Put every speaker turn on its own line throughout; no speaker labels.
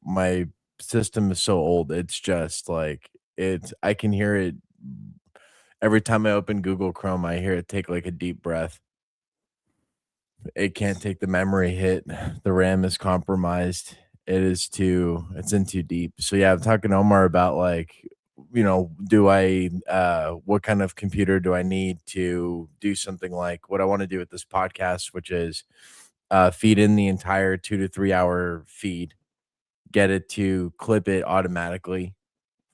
my system is so old. It's just like I can hear it every time I open Google Chrome. I hear it take like a deep breath. It can't take the memory hit. The RAM is compromised. It's in too deep. So yeah, I'm talking to Omar about like, do I what kind of computer do I need to do something like what I want to do with this podcast, which is feed in the entire 2 to 3 hour feed, get it to clip it automatically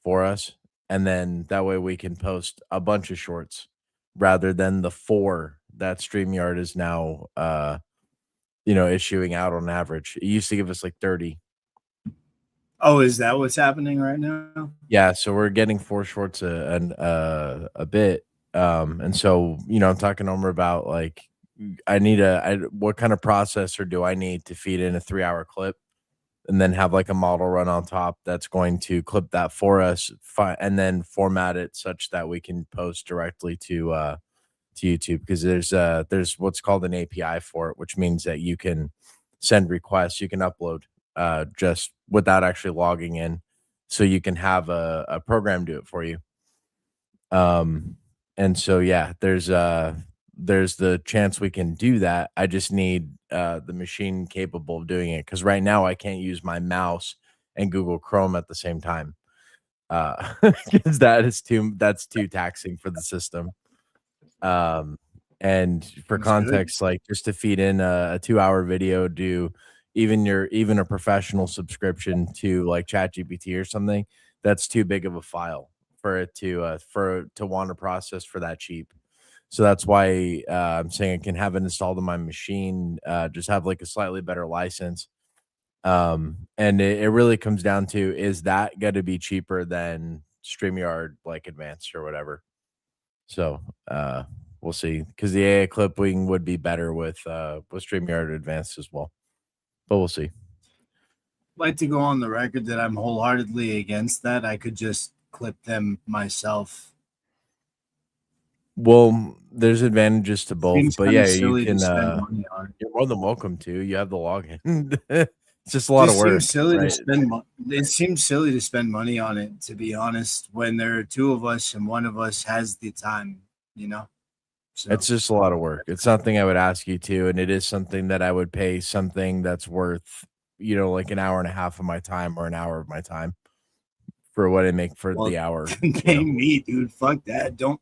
for us, and then that way we can post a bunch of shorts rather than the 4 that StreamYard is now issuing out on average. It used to give us like 30.
Oh, is that what's happening right now?
Yeah, so we're getting 4 shorts a bit. And so, I'm talking to Omar about like what kind of processor do I need to feed in a 3-hour clip and then have like a model run on top that's going to clip that for us and then format it such that we can post directly to YouTube, because there's what's called an API for it, which means that you can send requests, you can upload just without actually logging in, so you can have a program do it for you. And so yeah, there's the chance we can do that. I just need the machine capable of doing it, because right now I can't use my mouse and Google Chrome at the same time, because that's too taxing for the system. And for
That's good.
context, like just to feed in a 2-hour video, do even a professional subscription to like ChatGPT or something, that's too big of a file for it to want to process for that cheap. So that's why I'm saying I can have it installed on my machine, just have like a slightly better license. And it really comes down to, is that going to be cheaper than StreamYard like advanced or whatever? So we'll see, because the AI clipping would be better with StreamYard advanced as well, but we'll see.
Like to go on the record that I'm wholeheartedly against that. I could just clip them myself.
Well, there's advantages to both,
Seems
but
kind
yeah,
of
you
silly to
can.
spend money on.
You're more than welcome to. You have the login. It's just a lot of
Just
work,
seems silly to
right?
spend. It seems silly to spend money on it. To be honest, when there are two of us and one of us has the time, you know.
It's
So
just a lot of work. It's something I would ask you to, and it is something that I would pay something that's worth, like an hour and a half of my time or an hour of my time for what I make for
well,
the hour.
pay me, dude. Fuck that. Don't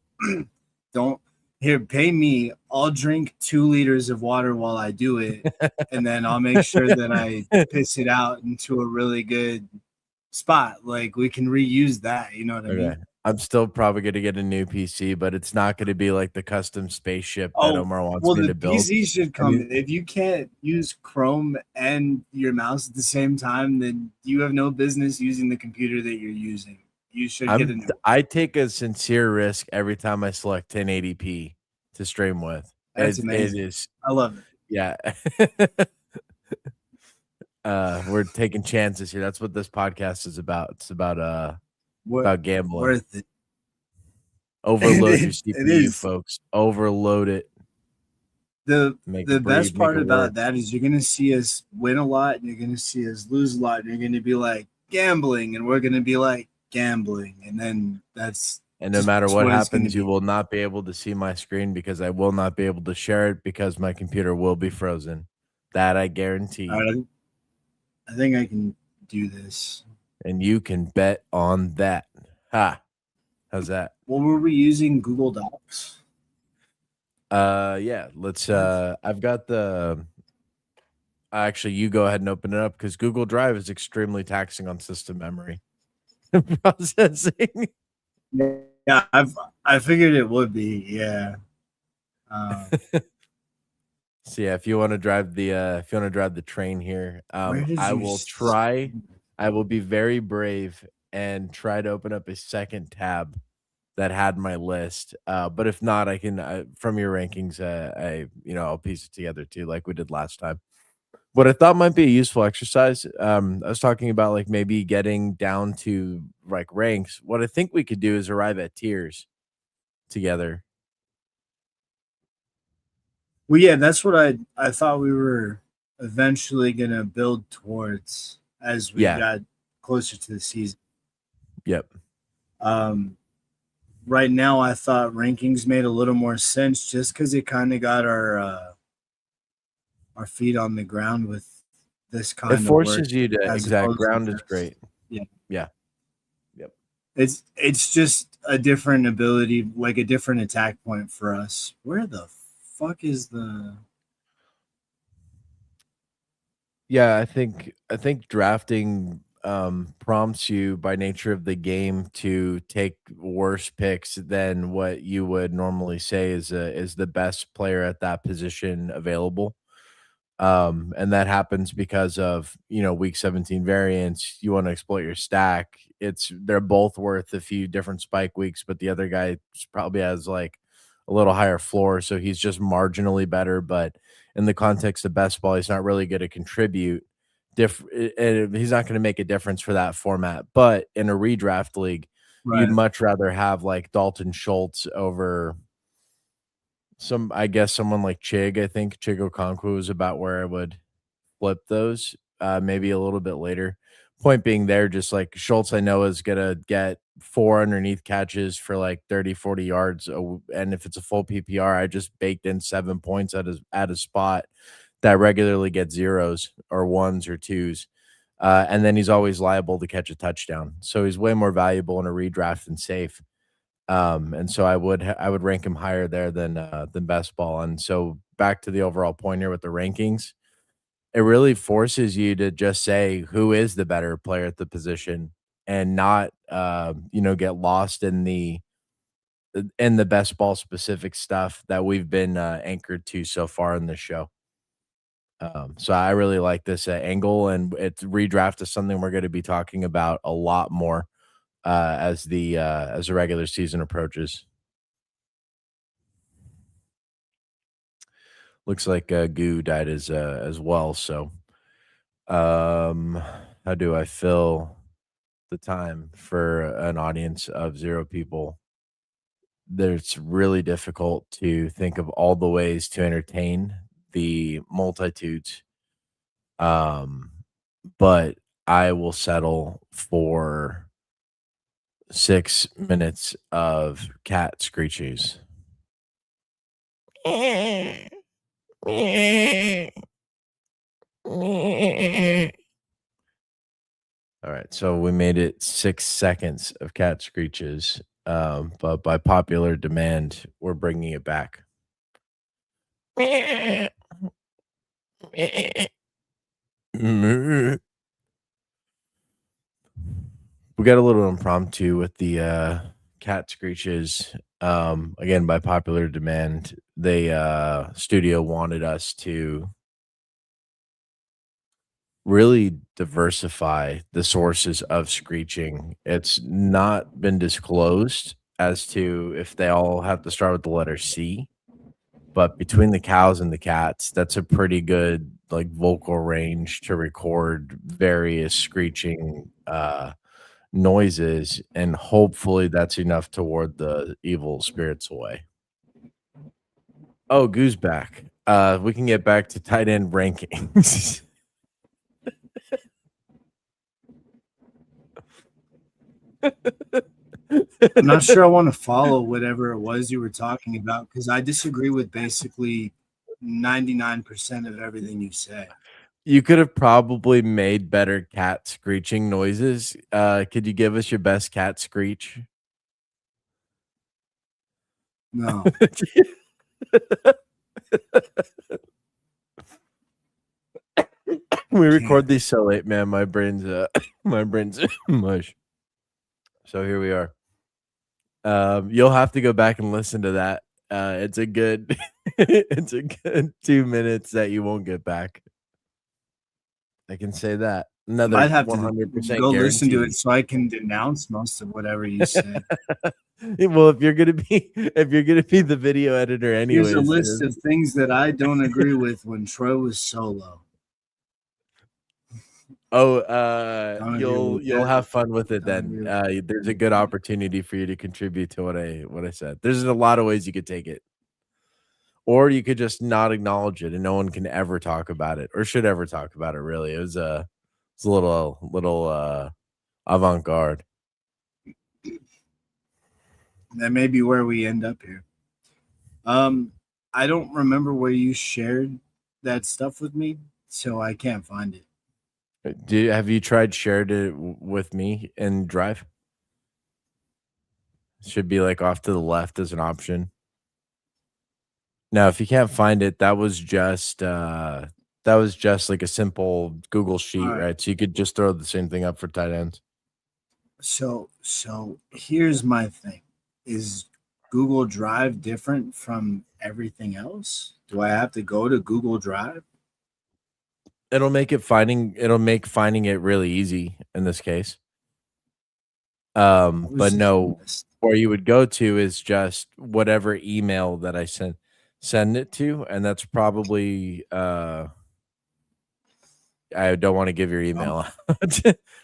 here. Pay me. I'll drink 2 liters of water while I do it, and then I'll make sure that I piss it out into a really good spot. Like we can reuse that. You know what I
Okay.
mean?
I'm still probably gonna get a new PC, but it's not gonna be like the custom spaceship that
Oh,
Omar wants
well,
me
the
to build.
PC should
I
come.
mean,
If you can't use Chrome and your mouse at the same time, then you have no business using the computer that you're using. You should get a new one.
I take a sincere risk every time I select 1080p to stream with.
That's
It
amazing.
is,
I love it.
yeah. We're taking chances here. That's what this podcast is about. It's about gambling.
Worth it.
Overload your
It
CPU,
is.
folks. Overload it.
the
Make
The
it breathe.
best
Make
part
it work.
about that is you're gonna see us win a lot and you're gonna see us lose a lot and you're gonna be like gambling and we're gonna be like gambling, and then that's
And no
just
matter what
what it's gonna
happens, you
be.
will not be able to see my screen, because I will not be able to share it, because my computer will be frozen. That I
All
guarantee.
right, I think I can do this.
And you can bet on that. Ha. How's that?
Well, were we using Google Docs?
Yeah, let's
That's
I've got the actually, you go ahead and open it up, because Google Drive is extremely taxing on system memory processing.
yeah. I figured it would be. Yeah. Um,
So yeah, if you want to drive the train here,
where did
I
you?
will try. I will be very brave and try to open up a second tab that had my list. But if not, I can from your rankings. I'll piece it together too, like we did last time. What I thought might be a useful exercise. I was talking about like maybe getting down to like ranks. What I think we could do is arrive at tiers together.
Well, yeah, that's what I thought we were eventually gonna build towards. as we
Yeah.
got closer to the season.
Yep.
Um, right now, I thought rankings made a little more sense just because it kind of got our feet on the ground with this
It
kind of work,
forces you to
as
exact
opposed to
ground is
just
great.
yeah.
Yeah. Yep.
It's just a different ability, like a different attack point for us. Where the fuck is the
Yeah, I think drafting prompts you by nature of the game to take worse picks than what you would normally say is the best player at that position available. And that happens because of, week 17 variance. You want to exploit your stack. They're both worth a few different spike weeks, but the other guy probably has like a little higher floor, so he's just marginally better. But in the context of best ball, he's not really going to contribute. He's not going to make a difference for that format. But in a redraft league, you'd
right?
much rather have like Dalton Schultz over I guess someone like Chig. I think Chig Okonkwo is about where I would flip those, maybe a little bit later. Point being there, just like Schultz, I know is gonna get 4 underneath catches for like 30, 40 yards. And if it's a full PPR, I just baked in 7 points at a spot that regularly gets zeros or ones or twos. And then he's always liable to catch a touchdown. So he's way more valuable in a redraft than safe. And so I would rank him higher there than best ball. And so back to the overall point here with the rankings, it really forces you to just say who is the better player at the position and not get lost in the best ball specific stuff that we've been anchored to so far in the show. So I really like this angle, and it's redraft is something we're going to be talking about a lot more as the regular season approaches. Looks like Goo died as well. So um, how do I fill the time for an audience of 0 people? It's really difficult to think of all the ways to entertain the multitudes. Um, but I will settle for 6 minutes of cat screeches. All right, so we made it 6 seconds of cat screeches, but by popular demand, we're bringing it back. We got a little impromptu with the cat screeches. Again, by popular demand, studio wanted us to really diversify the sources of screeching. It's not been disclosed as to if they all have to start with the letter C, but between the cows and the cats, that's a pretty good like vocal range to record various screeching noises, and hopefully that's enough to ward the evil spirits away. Oh, Goo's back. We can get back to tight end rankings.
I'm not sure I want to follow whatever it was you were talking about because I disagree with basically 99% of everything you say.
You could have probably made better cat screeching noises. Could you give us your best cat screech?
No,
We record
can't.
these so late, man. My brain's my brain's mush. So here we are. You'll have to go back and listen to that. It's a good it's a good 2 minutes that you won't get back. I can say that. Another
Might have to
100%
go listen to
guarantee.
it so I can denounce most of whatever you say.
Well, if you're gonna be the video editor
Here's a
anyways,
list of things that I don't agree with when Troy was solo. Don't agree with
you'll
that.
have fun with it
Don't
then.
agree with
There's a good opportunity for you to contribute to what I said. There's a lot of ways you could take it. Or you could just not acknowledge it and no one can ever talk about it or should ever talk about it really. It's a little avant-garde.
That may be where we end up here. I don't remember where you shared that stuff with me, so I can't find it.
Have you tried shared it with me in Drive? Should be like off to the left as an option. Now, if you can't find it, that was just like a simple Google sheet,
All right.
right? So you could just throw the same thing up for tight ends.
So here's my thing. Is Google Drive different from everything else? Do I have to go to Google Drive?
It'll make finding it really easy in this case.
I was
But
just
no,
missed.
where you would go to is just whatever email that I send it to, and that's probably I don't want to give your email out,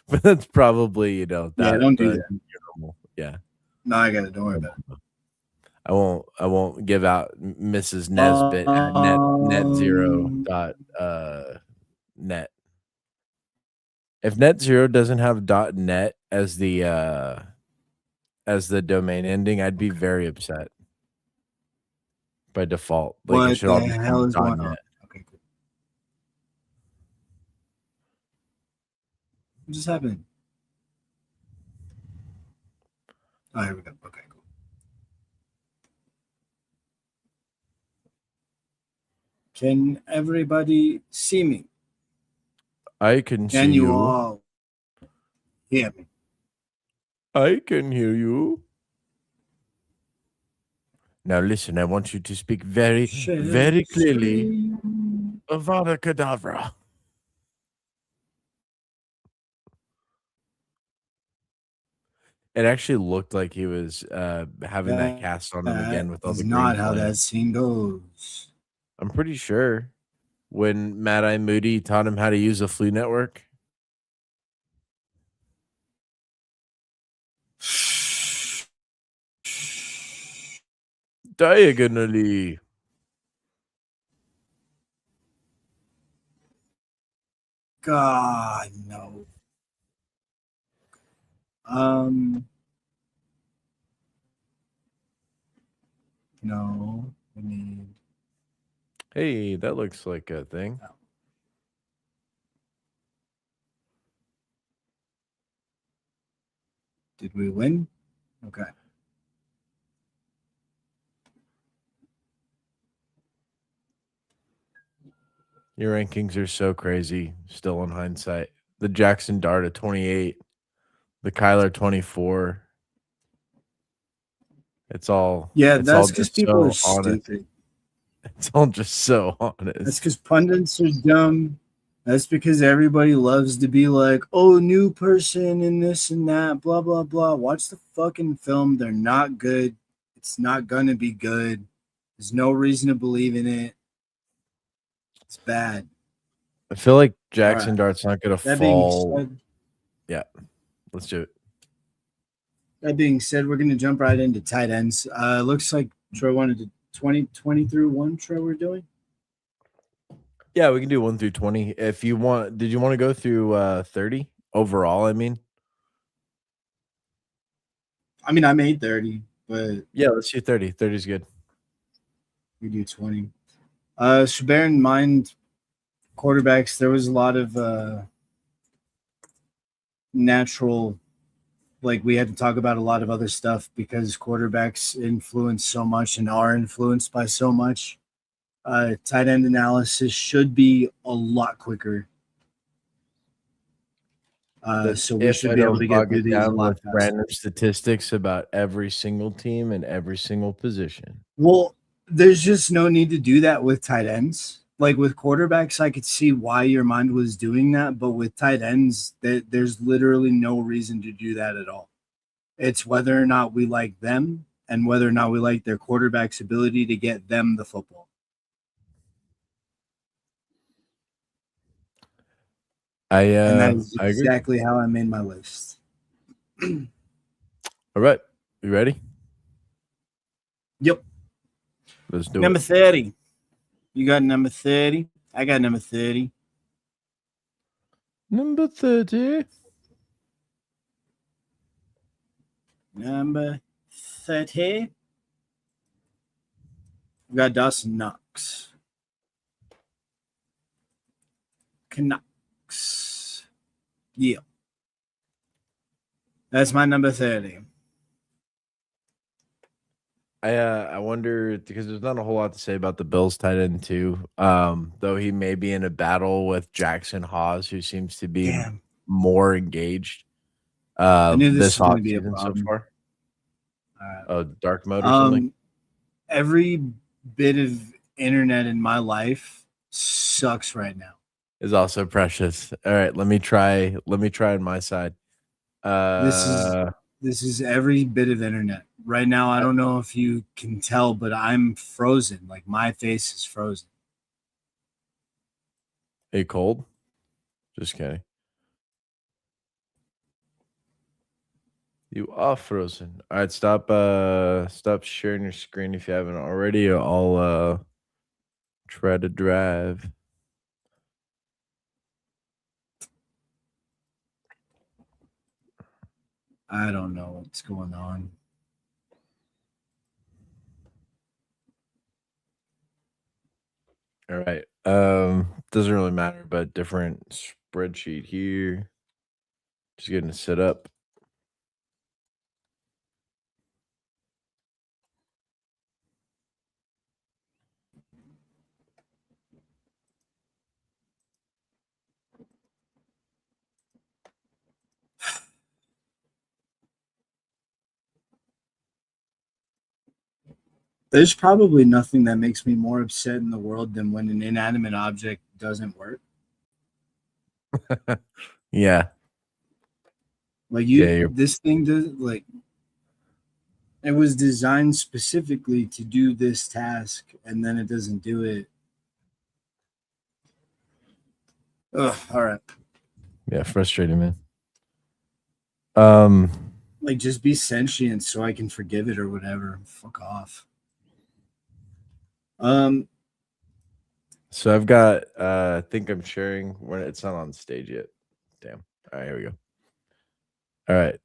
but that's probably
Yeah,
that
don't do
the
that.
normal. Yeah,
No, I got it. Don't worry about it.
I won't give out Mrs. Nesbit at netzero dot net. If netzero doesn't have .net as the domain ending, I'd be very upset. By default, like it
What
should all
the
be
hell is going on?
.net.
Okay, cool. What just happened? Oh, here we go. Okay, cool. Can everybody see me?
I can see
Can you
you.
all hear me?
I can hear you. Now listen, I want you to speak very, very clearly. Avada Kedavra. It actually looked like he was having that cast on him again with all
Is
the green
not how
flame.
that scene goes.
I'm pretty sure when Mad Eye Moody taught him how to use a Flea Network. Diagonally.
God, no. No, we need.
Hey, that looks like a thing.
Did we win? Okay.
Your rankings are so crazy, still in hindsight. The Jackson Dart at 28, the Kyler 24. It's all
That's because
just
people are
so honest.
stupid.
It's all just so honest.
That's because pundits are dumb. That's because everybody loves to be like, oh, new person and this and that, blah, blah, blah. Watch the fucking film. They're not good. It's not going to be good. There's no reason to believe in it. It's bad.
I feel like Jackson
Right.
Dart's not going to
That being
fall.
said,
Yeah, let's do it.
that being said, we're going to jump right into tight ends. Looks like Troy wanted to 20 through 1, Troy, we're doing.
Yeah, we can do 1 through 20 if you want. Did you want to go through 30 overall? I mean,
I made 30, but
yeah, let's do 30. 30 is good.
we do 20. So bear in mind, quarterbacks, there was a lot of natural, like we had to talk about a lot of other stuff because quarterbacks influence so much and are influenced by so much. Tight end analysis should be a lot quicker. So we should be able to get through these a lot
with
faster.
random statistics about every single team and every single position.
Well, there's just no need to do that with tight ends. Like with quarterbacks, I could see why your mind was doing that, but with tight ends, there's literally no reason to do that at all. It's whether or not we like them and whether or not we like their quarterback's ability to get them the football. And that is exactly how I made my list.
All right. You ready?
Yep.
Let's do
number
it.
30. You got number 30. I got number 30.
Number 30.
Number 30. We got Dawson Knox. Canucks. Yeah. That's my number 30.
I wonder because there's not a whole lot to say about the Bills tight end too. Though he may be in a battle with Jackson Hawes, who seems to be
Damn.
more engaged
I knew this
this
was going to be a
offseason so
problem.
far.
All
Dark mode or something
right. Every bit of internet in my life sucks right now.
is also precious. All right, let me try on my side.
This is every bit of internet. Right now, I don't know if you can tell, but I'm frozen. Like my face is frozen.
Hey, cold? Just kidding. You are frozen. All right, stop sharing your screen if you haven't already. Or I'll try to drive.
I don't know what's going on.
All right. Doesn't really matter, but different spreadsheet here. Just getting it set up.
There's probably nothing that makes me more upset in the world than when an inanimate object doesn't work.
Yeah.
Like
Yeah,
this thing does like it was designed specifically to do this task, and then it doesn't do it. Ugh, all right.
yeah, frustrating, man. Um,
Like just be sentient so I can forgive it or whatever. Fuck off.
so I've got I think I'm sharing when it's not on stage yet. Damn. All right, here we go. All right.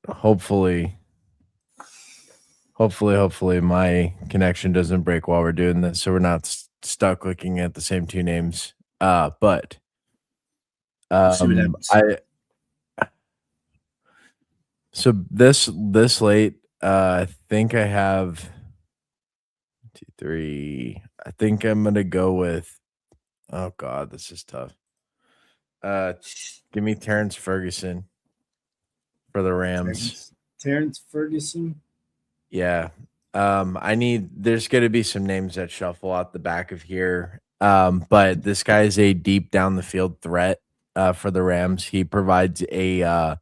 Hopefully my connection doesn't break while we're doing this, so we're not stuck looking at the same two names. But
We'll see what happens.
So this late, I think I have 2, 3. I think I'm gonna go with. Oh God, this is tough. Uh, Give me Terrence Ferguson for the Rams.
Terrence Ferguson.
Yeah. There's gonna be some names that shuffle out the back of here. But this guy is a deep down the field threat for the Rams. He provides a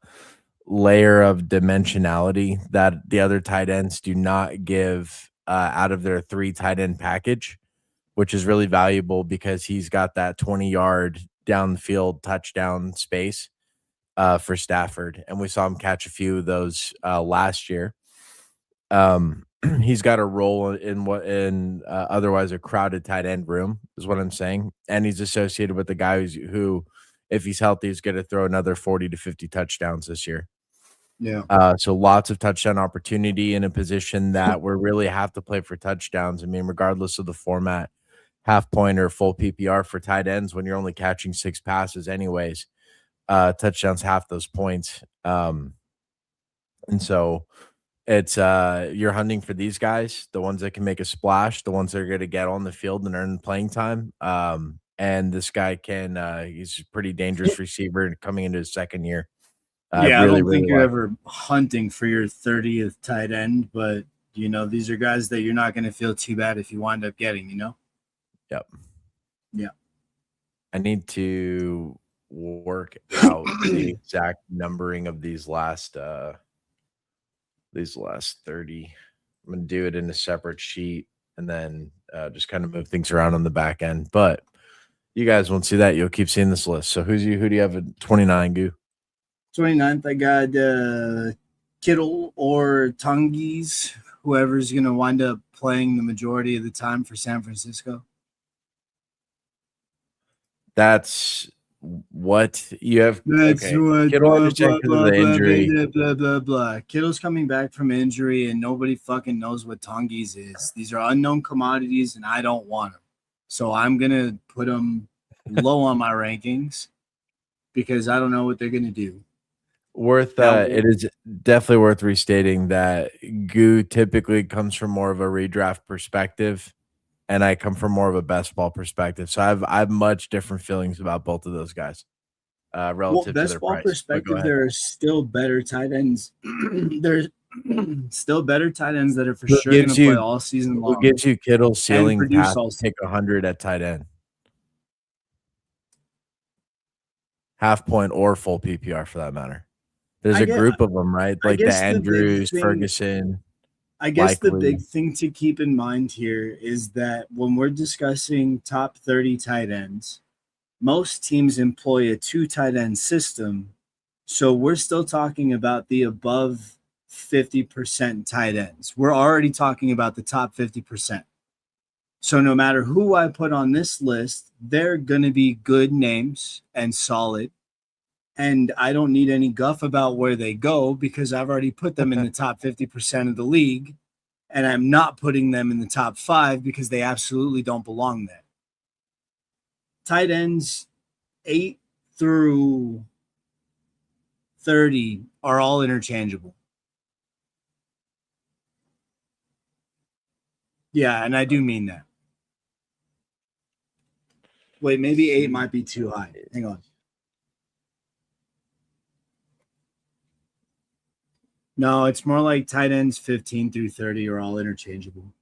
layer of dimensionality that the other tight ends do not give out of their 3 tight end package, which is really valuable because he's got that 20-yard down the field touchdown space for Stafford, and we saw him catch a few of those last year. He's got a role in otherwise a crowded tight end room is what I'm saying, and he's associated with the guy who, if he's healthy, is going to throw another 40 to 50 touchdowns this year.
Yeah.
So lots of touchdown opportunity in a position that we really have to play for touchdowns. I mean, regardless of the format, half point or full PPR for tight ends when you're only catching 6 passes anyways, touchdowns half those points. And so it's you're hunting for these guys, the ones that can make a splash, the ones that are going to get on the field and earn playing time. And this guy he's a pretty dangerous receiver coming into his second year.
I don't think you're
like
ever hunting for your 30th tight end, but these are guys that you're not going to feel too bad if you wind up getting,
Yep.
Yeah.
I need to work out the exact numbering of these last 30. I'm gonna do it in a separate sheet and then just kind of move things around on the back end. But you guys won't see that. You'll keep seeing this list. So who do you have at 29, Goo?
29th, I got Kittle or Tungies, whoever's going to wind up playing the majority of the time for San Francisco.
That's What you have?
That's
Okay,
what
Kittle
blah
understand
blah
because of
blah
the
blah
injury.
blah blah blah blah. Kittle's coming back from injury, and nobody fucking knows what Tongies is. These are unknown commodities, and I don't want them. So I'm gonna put them low on my rankings because I don't know what they're gonna do.
Worth
Now,
it is definitely worth restating that Goo typically comes from more of a redraft perspective, and I come from more of a best ball perspective. So I have much different feelings about both of those guys,
well,
relative to
best
their
ball
price. But go
perspective,
ahead.
there are still better tight ends. There's still better tight ends that are for
Who
sure gonna
gives
play
you
all season
who
long
gives you Kittle's
and
ceiling
produce
path
all
to
season.
pick 100 at tight end? Half point or full PPR for that matter. There's
I
a
get.
group of them, right?
I
Like the
guess the big
Andrews,
thing
Ferguson,
I guess the
likely.
big thing to keep in mind here is that when we're discussing top 30 tight ends, most teams employ a two tight end system. So we're still talking about the above 50% tight ends. We're already talking about the top 50%. So no matter who I put on this list, they're going to be good names and solid. And I don't need any guff about where they go because I've already put them in the top 50% of the league, and I'm not putting them in the top 5 because they absolutely don't belong there. Tight ends 8 through 30 are all interchangeable. Yeah, and I do mean that. Wait, maybe 8 might be too high. Hang on. No, it's more like tight ends 15 through 30 are all interchangeable.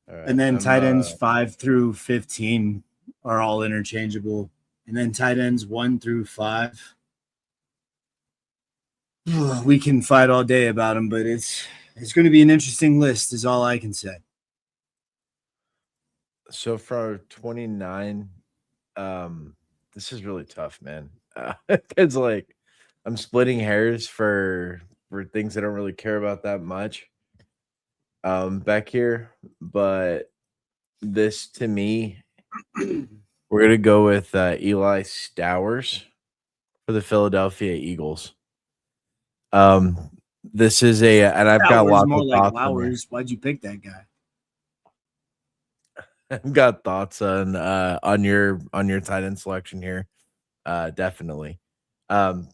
All right.
And then tight ends 5 through 15 are all interchangeable. And then tight ends 1 through 5, we can fight all day about them, but it's going to be an interesting list, is all I can say.
So for 29, this is really tough, man. It's like I'm splitting hairs for things I don't really care about that much. Back here, but this to me, we're gonna go with Eli Stowers for the Philadelphia Eagles. Um, this is and I've got
Flowers
lots
more
of
like
thoughts on here.
Lowers. Why'd you pick that guy?
I've got thoughts on your tight end selection here. Definitely.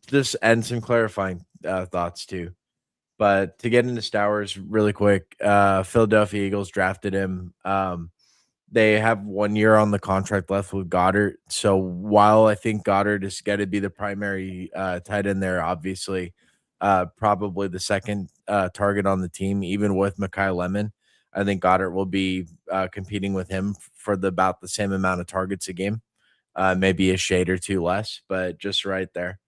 Just and some clarifying thoughts too. But to get into Stowers really quick, Philadelphia Eagles drafted him. They have 1 year on the contract left with Goddard. So while I think Goddard is going to be the primary tight end there, obviously, probably the second target on the team, even with Mekhi Lemon, I think Goddard will be competing with him for about the same amount of targets a game, maybe a shade or two less, but just right there.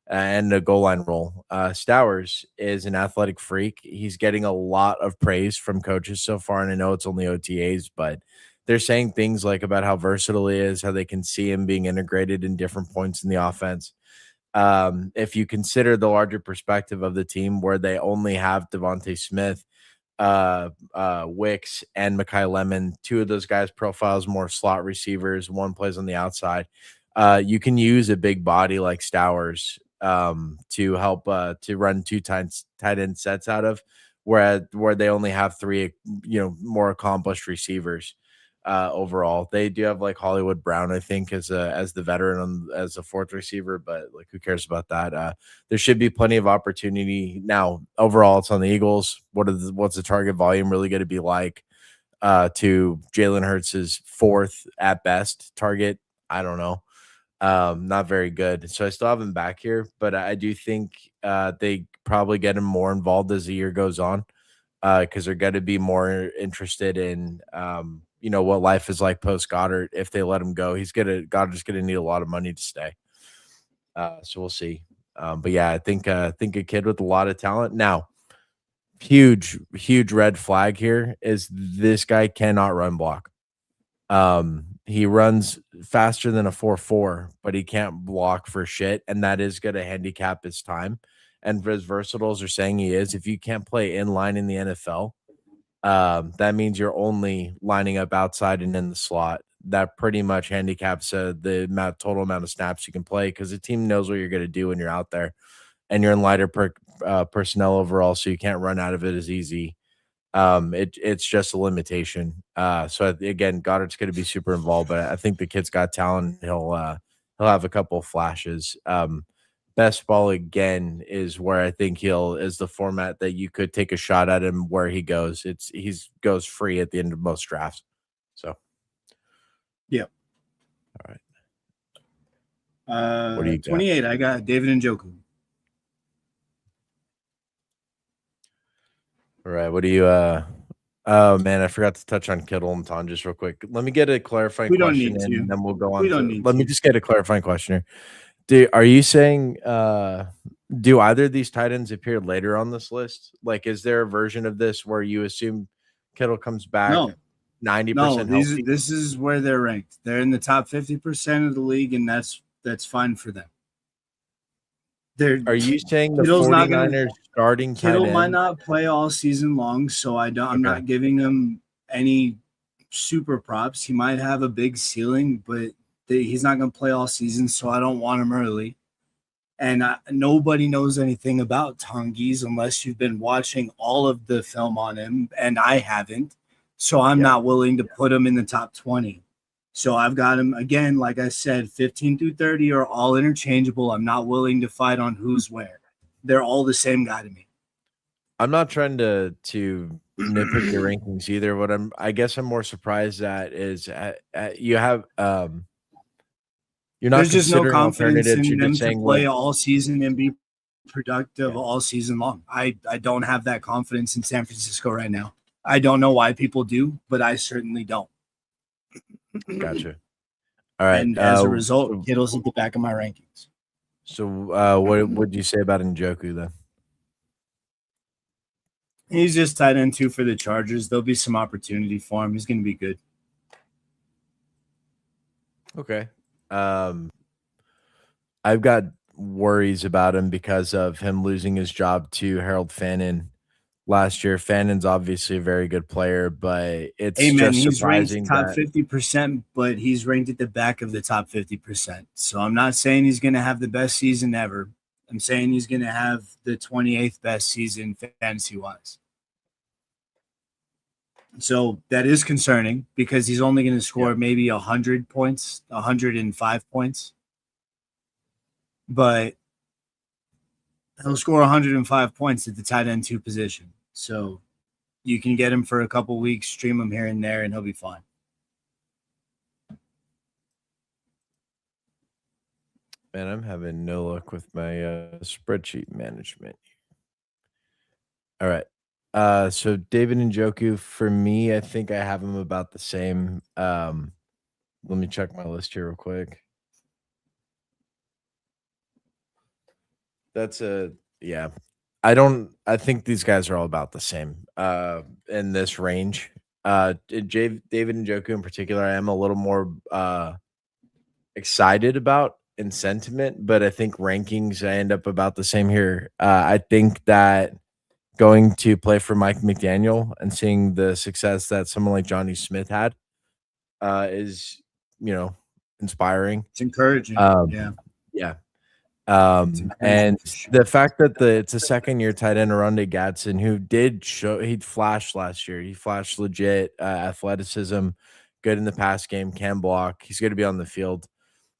And a goal line role. Stowers is an athletic freak. He's getting a lot of praise from coaches so far, and I know it's only OTAs, but they're saying things like about how versatile he is, how they can see him being integrated in different points in the offense. If you consider the larger perspective of the team where they only have Devontae Smith, Wicks, and Mekhi Lemon, two of those guys profiles more slot receivers, one plays on the outside. You can use a big body like Stowers to help to run tight end sets out of where they only have three, more accomplished receivers. Overall, they do have like Hollywood Brown, I think, as the veteran as a fourth receiver, but like who cares about that? There should be plenty of opportunity. Now, overall, it's on the Eagles. What's the target volume really going to be like? To Jalen Hurts's fourth at best target, I don't know. Not very good. So I still have him back here, but I do think they probably get him more involved as the year goes on because they're going to be more interested in what life is like post Goddard if they let him go. Goddard's gonna need a lot of money to stay. So we'll see. But yeah, I think a kid with a lot of talent. Now, huge red flag here is this guy cannot run block. He runs faster than a 4.4, but he can't block for shit, and that is gonna handicap his time. And for as versatile as they're saying he is, if you can't play in line in the NFL, that means you're only lining up outside and in the slot. That pretty much handicaps the total amount of snaps you can play because the team knows what you're going to do when you're out there, and you're in lighter personnel overall, so you can't run out of it as easy. It's just a limitation. Again, Goddard's going to be super involved, but I think the kid's got talent. He'll have a couple flashes. Best ball again is where I think is the format that you could take a shot at him where he goes. He's goes free at the end of most drafts. So,
yeah.
All right. What do you
28? I got David Njoku.
All right. What do you Oh man, I forgot to touch on Kittle and Ton just real quick. Let me get a clarifying question and then we'll go on. Let me just get a clarifying question here. Are you saying do either of these tight ends appear later on this list? Like, is there a version of this where you assume Kittle comes back 90% healthy?
This is where they're ranked. They're in the top 50% of the league, and that's fine for them.
Are you saying the 49ers starting tight end?
Kittle might not play all season long, so I'm not giving him any super props. He might have a big ceiling, but he's not going to play all season, so I don't want him early. And nobody knows anything about Tongies unless you've been watching all of the film on him, and I haven't. So I'm not willing to put him in the top 20. So I've got him, again, like I said, 15 through 30 are all interchangeable. I'm not willing to fight on who's where. They're all the same guy to me.
I'm not trying to nitpick your rankings either. What I guess I'm more surprised at is you have you're not
There's just no confidence in
you're
them
just
to play all season and be productive all season long. I don't have that confidence in San Francisco right now. I don't know why people do, but I certainly don't.
Gotcha. All right.
And as a result, Kittle's at the back of my rankings.
So what would you say about Njoku then?
He's just tight end 2 for the Chargers. There'll be some opportunity for him. He's going to be good.
Okay. I've got worries about him because of him losing his job to Harold Fannin last year. Fannon's obviously a very good player, but it's just surprising.
He's ranked top 50%, but he's ranked at the back of the top 50%. So I'm not saying he's going to have the best season ever. I'm saying he's going to have the 28th best season fantasy-wise. So that is concerning because he's only going to score maybe 100 points, 105 points. But he'll score 105 points at the tight end 2 position. So you can get him for a couple weeks, stream him here and there, and he'll be fine.
Man, I'm having no luck with my spreadsheet management. All right. So David Njoku, for me, I think I have him about the same. Let me check my list here real quick. I think these guys are all about the same in this range. David Njoku in particular, I am a little more excited about in sentiment, but I think rankings I end up about the same here. I think that going to play for Mike McDaniel and seeing the success that someone like Johnny Smith had is, inspiring.
It's encouraging.
Yeah. And the fact that it's a second-year tight end, Aronde Gadsden, who he'd flashed last year. He flashed legit athleticism, good in the pass game, can block. He's going to be on the field.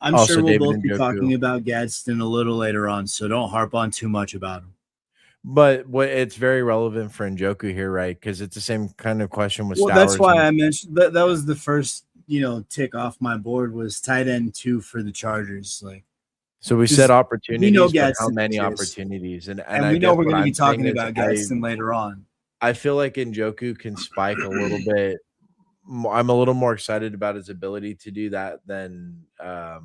I'm sure we'll both be talking about Gadsden a little later on, so don't harp on too much about him.
But it's very relevant for Njoku here, right? Because it's the same kind of question with Stowers.
That's why I mentioned that was the first, tick off my board was tight end 2 for the Chargers.
So we said opportunities, but how many opportunities? And
we know we're going to be talking about Gadsden later on.
I feel like Njoku can spike a little bit. I'm a little more excited about his ability to do that than I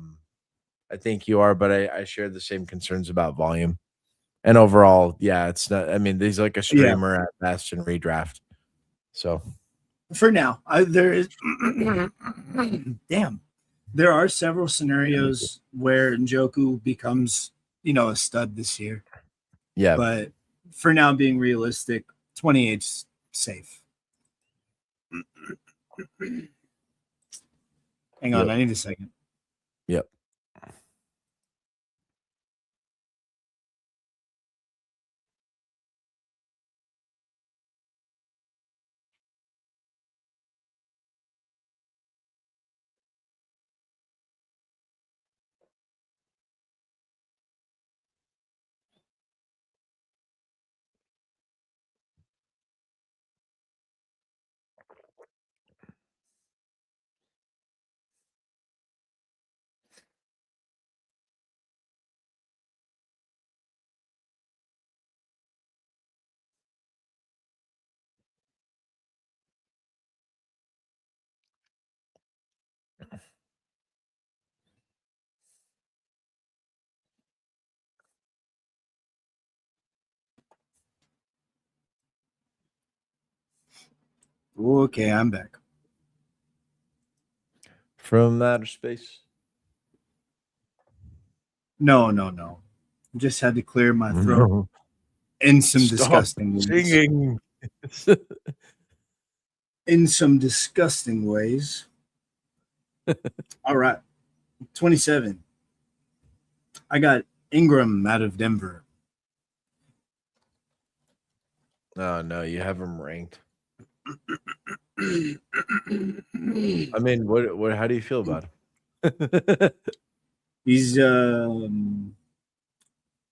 think you are, but I share the same concerns about volume. And overall, it's not. I mean, he's like a streamer at best in redraft. So
for now, there is there are several scenarios where Njoku becomes, a stud this year.
Yeah.
But for now, being realistic, 28's safe. Hang on,
Yep.
I need a second.
Yep.
Okay, I'm back.
From outer space.
No. Just had to clear my throat
No.
in some
Stop
disgusting ways.
singing.
In some disgusting ways. All right. 27. I got Ingram out of Denver.
Oh no, you have him ranked. I mean, what how do you feel about him?
He's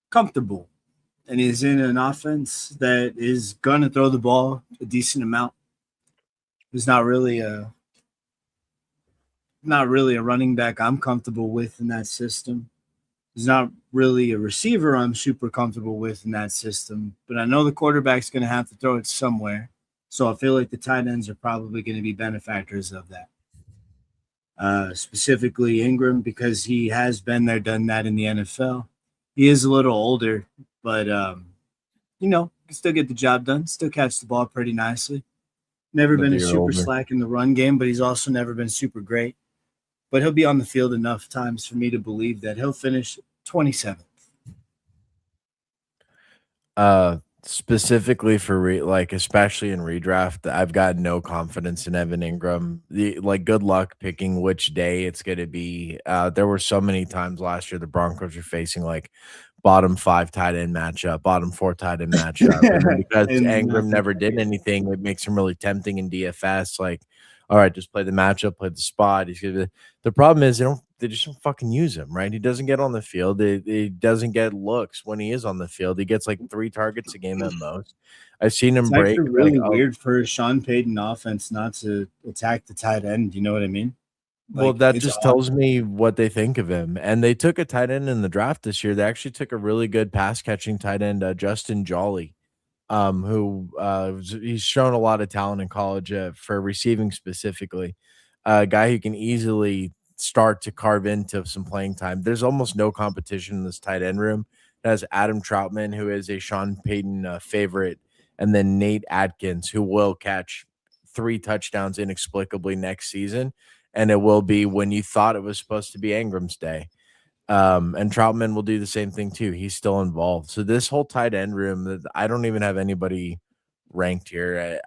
comfortable and he's in an offense that is going to throw the ball a decent amount. He's not really a running back I'm comfortable with in that system. He's not really a receiver I'm super comfortable with in that system, but I know the quarterback's going to have to throw it somewhere. So I feel like the tight ends are probably going to be benefactors of that. Specifically Ingram, because he has been there, done that in the NFL. He is a little older, but can still get the job done, still catch the ball pretty nicely. Never
But
been a
you're
super
older.
slack in the run game, but he's also never been super great. But he'll be on the field enough times for me to believe that he'll finish 27th.
Specifically for like especially in redraft, I've got no confidence in Evan Ingram. Good luck picking which day it's going to be. There were so many times last year the Broncos were facing like bottom 5 tight end matchup, bottom 4 tight end matchup, and then because
And
Ingram
nothing
never did
happened.
anything, it makes him really tempting in DFS. Like, all right, just play the matchup, play the spot. The problem is they just don't fucking use him, right? He doesn't get on the field. He doesn't get looks when he is on the field. He gets like 3 targets a game at most. I've seen
It's
him break
actually
like
really weird for Sean Payton offense not to attack the tight end. You know what I mean?
well,
Like
that
it's
just
odd.
tells me what they think of him. And they took a tight end in the draft this year. They actually took a really good pass catching tight end, Justin Jolly, he's shown a lot of talent in college for receiving specifically. A guy who can easily start to carve into some playing time. There's almost no competition in this tight end room. It has Adam Troutman, who is a Sean Payton favorite, and then Nate Atkins, who will catch 3 touchdowns inexplicably next season. And it will be when you thought it was supposed to be Ingram's day. And Troutman will do the same thing too. He's still involved. So this whole tight end room, I don't even have anybody ranked here.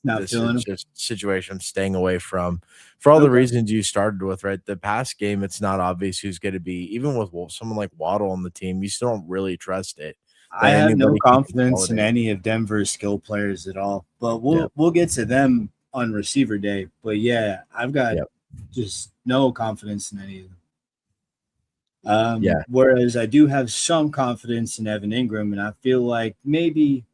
Not
This
feeling
is
him.
just a situation I'm staying away from for all the
Okay.
reasons you started with, right? The pass game, it's not obvious who's going to be, even with someone like Waddle on the team, you still don't really trust it
I
that
have no
anybody can
confidence in
consolidate.
any of Denver's skill players at all. But
Yep.
we'll get to them on receiver day. But yeah, I've got
Yep.
just no confidence in any of them.
Yeah.
Whereas I do have some confidence in Evan Ingram, and I feel like maybe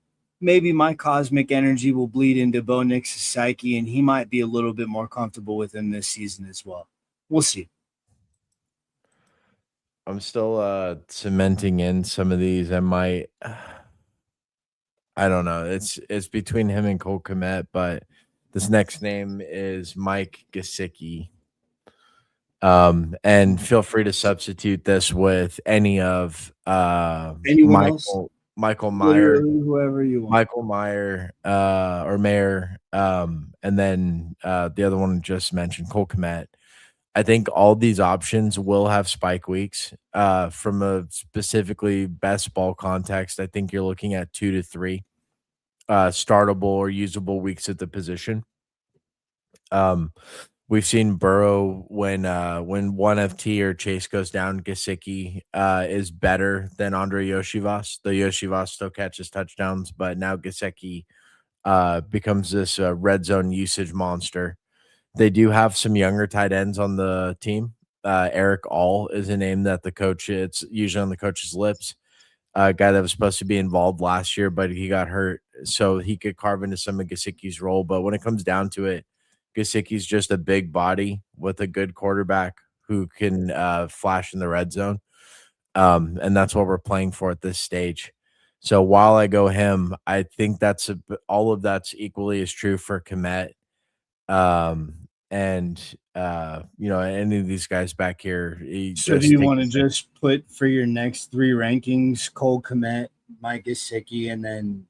my cosmic energy will bleed into Bo Nix's psyche, and he might be a little bit more comfortable with him this season as well. We'll see.
I'm still cementing in some of these. I might I don't know. It's between him and Cole Kmet, but this next name is Mike Gesicki. And feel free to substitute this with any of
Anyone else?
Michael Meyer,
Literally whoever you want.
Or Mayer, and then the other one just mentioned, Cole Kmet. I think all these options will have spike weeks. From a specifically best ball context, I think you're looking at 2 to 3 startable or usable weeks at the position. We've seen Burrow when one FT or Chase goes down, Gesicki is better than Andre Yoshivas. The Yoshivas still catches touchdowns, but now Gesicki becomes this red zone usage monster. They do have some younger tight ends on the team. Eric All is a name that the coach, it's usually on the coach's lips. A guy that was supposed to be involved last year, but he got hurt, so he could carve into some of Gesicki's role. But when it comes down to it, Gesicki's just a big body with a good quarterback who can flash in the red zone, and that's what we're playing for at this stage. So while I go him, I think all of that's equally as true for Komet, and any of these guys back here.
So do
Just
you
take
want
the
to
same.
just put for your next three rankings Cole Komet, Mike Gesicki, and then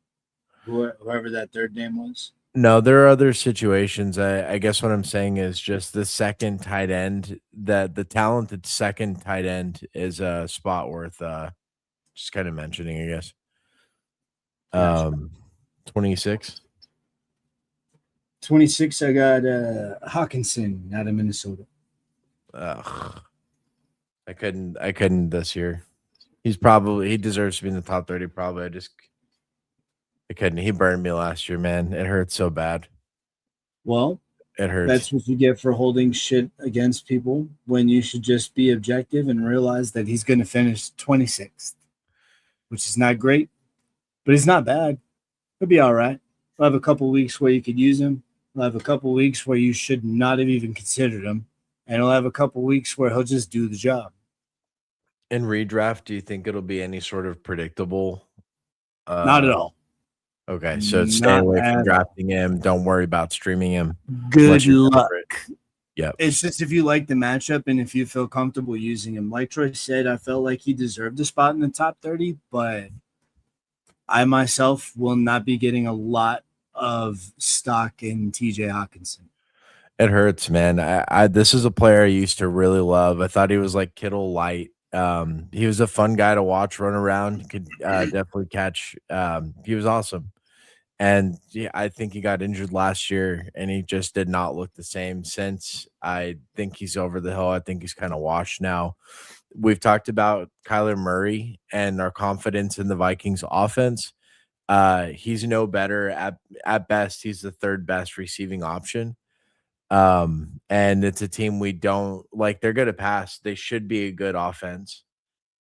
whoever that third name was?
No, there are other situations. I guess what I'm saying is just the second tight end, that the talented second tight end is a spot worth just kind of mentioning, I guess.
Gotcha.
26.
26, I got Hawkinson out of Minnesota.
Ugh. I couldn't this year. He deserves to be in the top 30 probably. I couldn't. He burned me last year, man. It hurts so bad.
Well,
It hurts.
that's what you get for holding shit against people when you should just be objective and realize that he's going to finish 26th, which is not great, but he's not bad. He'll be all right. We'll have a couple weeks where you could use him. We'll have a couple weeks where you should not have even considered him. And he'll have a couple weeks where he'll just do the job.
In redraft, do you think it'll be any sort of predictable?
Not at
Uh
all.
Okay, so stay
Not
away from
at all.
drafting him. Don't worry about streaming him
Good
unless you're
luck.
desperate. Yep.
It's just if you like the matchup and if you feel comfortable using him. Like Troy said, I felt like he deserved a spot in the top 30, but I myself will not be getting a lot of stock in TJ Hawkinson.
It hurts, man. I this is a player I used to really love. I thought he was like Kittle light. He was a fun guy to watch run around. Could definitely catch. He was awesome. And yeah, I think he got injured last year and he just did not look the same since. I think he's over the hill. I think he's kind of washed now. We've talked about Kyler Murray and our confidence in the Vikings offense. He's no better at best. He's the third best receiving option. And it's a team we don't like. They're going to pass. They should be a good offense.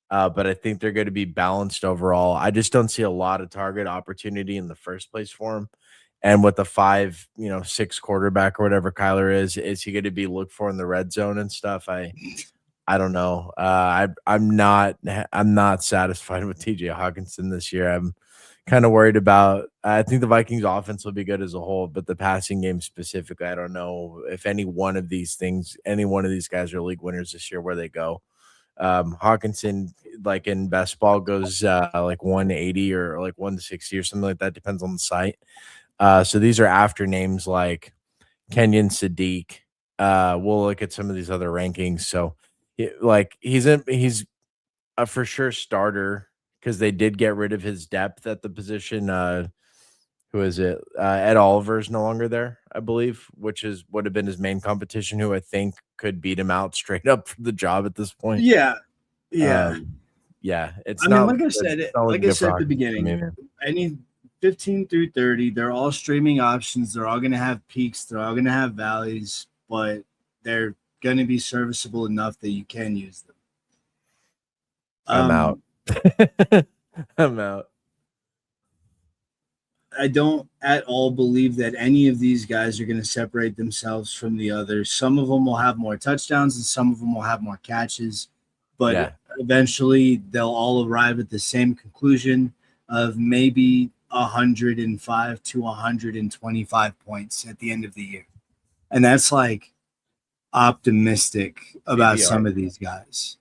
But I think they're going to be balanced overall. I just don't see a lot of target opportunity in the first place for him. And with the 5, 6 quarterback or whatever Kyler is he going to be looked for in the red zone and stuff? I don't know. I'm not satisfied with TJ Hawkinson this year. I'm kind of worried about. I think the Vikings offense will be good as a whole, but the passing game specifically, I don't know if any one of these guys are league winners this year. Where they go, Hawkinson, like in Bestball, goes like 180 or like 160 or something like that. Depends on the site. So these are after names like Kenyon Sadiq. We'll look at some of these other rankings. So, he's a for sure starter because they did get rid of his depth at the position. Who is it? Ed Oliver's no longer there, I believe, which would have been his main competition, who I think could beat him out straight up for the job at this point.
Yeah. Yeah.
Yeah, it's
I mean,
not
like I
good.
said,
It's not looking
like I
good for
said at the
Hawkins for me,
beginning,
man.
any 15 through 30, they're all streaming options. They're all going to have peaks. They're all going to have valleys, but they're going to be serviceable enough that you can use them.
I'm out. I'm out.
I don't at all believe that any of these guys are going to separate themselves from the others. Some of them will have more touchdowns and some of them will have more catches, but
Yeah,
eventually they'll all arrive at the same conclusion of maybe 105 to 125 points at the end of the year. And that's like optimistic about
PPR,
some of these guys.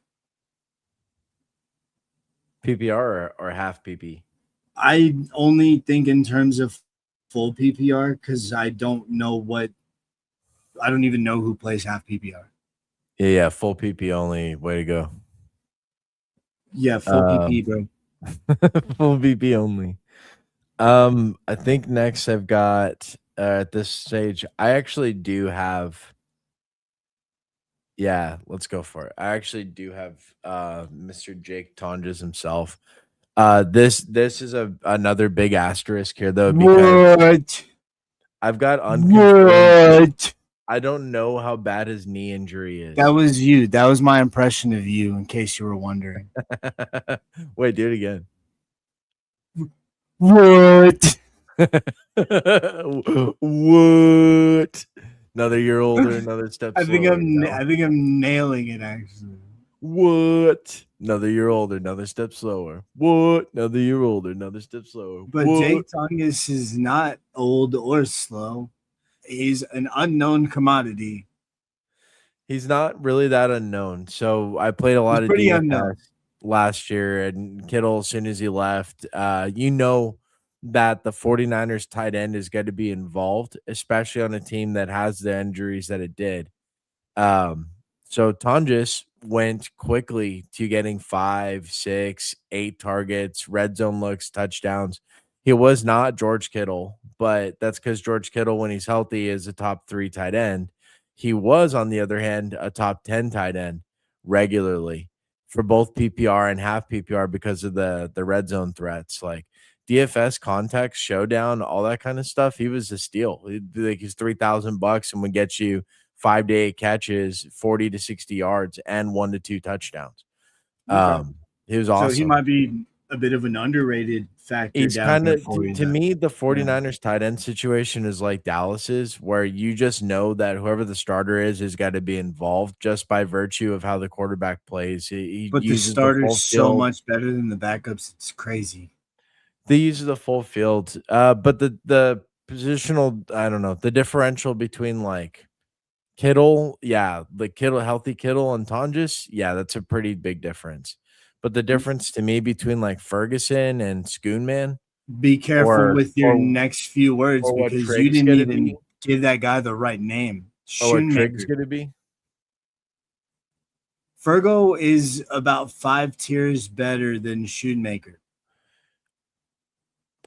PPR or half PP.
I only think in terms of full PPR because I don't even know who plays half PPR.
Yeah, full PP only. Way to go.
Yeah, full PP, bro.
Full PP only. I think next I've got at this stage. I actually do have. Yeah, let's go for it. I actually do have Mr. Jake Tonjes himself. This is another big asterisk here though because
What?
I've got unconfirmed.
What?
I don't know how bad his knee injury
That
is.
was you. That was my impression of you, in case you were wondering.
Wait, do it again.
What?
What? Another year older, another step
I think
slower. No.
I think I'm nailing it actually.
What? Another year older, another step slower. What? Another year older, another step slower.
But
What?
Jake Tongas is not old or slow. He's an unknown commodity.
He's not really that unknown. So I played a
He's
lot of
pretty
DFS
unknown.
last year, and Kittle, as soon as he left, you know that the 49ers tight end is going to be involved, especially on a team that has the injuries that it did. Um, so Tonjes went quickly to getting 5, 6, 8 targets, red zone looks, touchdowns. He was not George Kittle, but that's because George Kittle, when he's healthy, is a top 3 tight end. He was, on the other hand, a top 10 tight end regularly for both PPR and half PPR because of the red zone threats. Like DFS context, showdown, all that kind of stuff. He was a steal. Like he's $3,000 and would get you 5 to 8 catches, 40 to 60 yards, and 1 to 2 touchdowns.
Okay.
He was
So he
awesome.
might be a bit of an underrated factor
He's
down
kind
here
of
for you
to
then.
me, the 49ers tight end situation is like Dallas's, where you just know that whoever the starter is has got to be involved just by virtue of how the quarterback plays. He
But the
uses the
starter's
full
so
field.
much better than the backups. It's crazy.
They use the full field. But the positional, I don't know, the differential between like Kittle, yeah, the Kittle, healthy Kittle and Tonjes, yeah, that's a pretty big difference. But the difference to me between like Ferguson and Schoonman,
Be careful
or
with your next few words
what
because you
Trig's
didn't
gonna be,
even give that guy the right name.
or what Trig's
Shoemaker.
gonna be.
Fergo is about 5 tiers better than Shoemaker.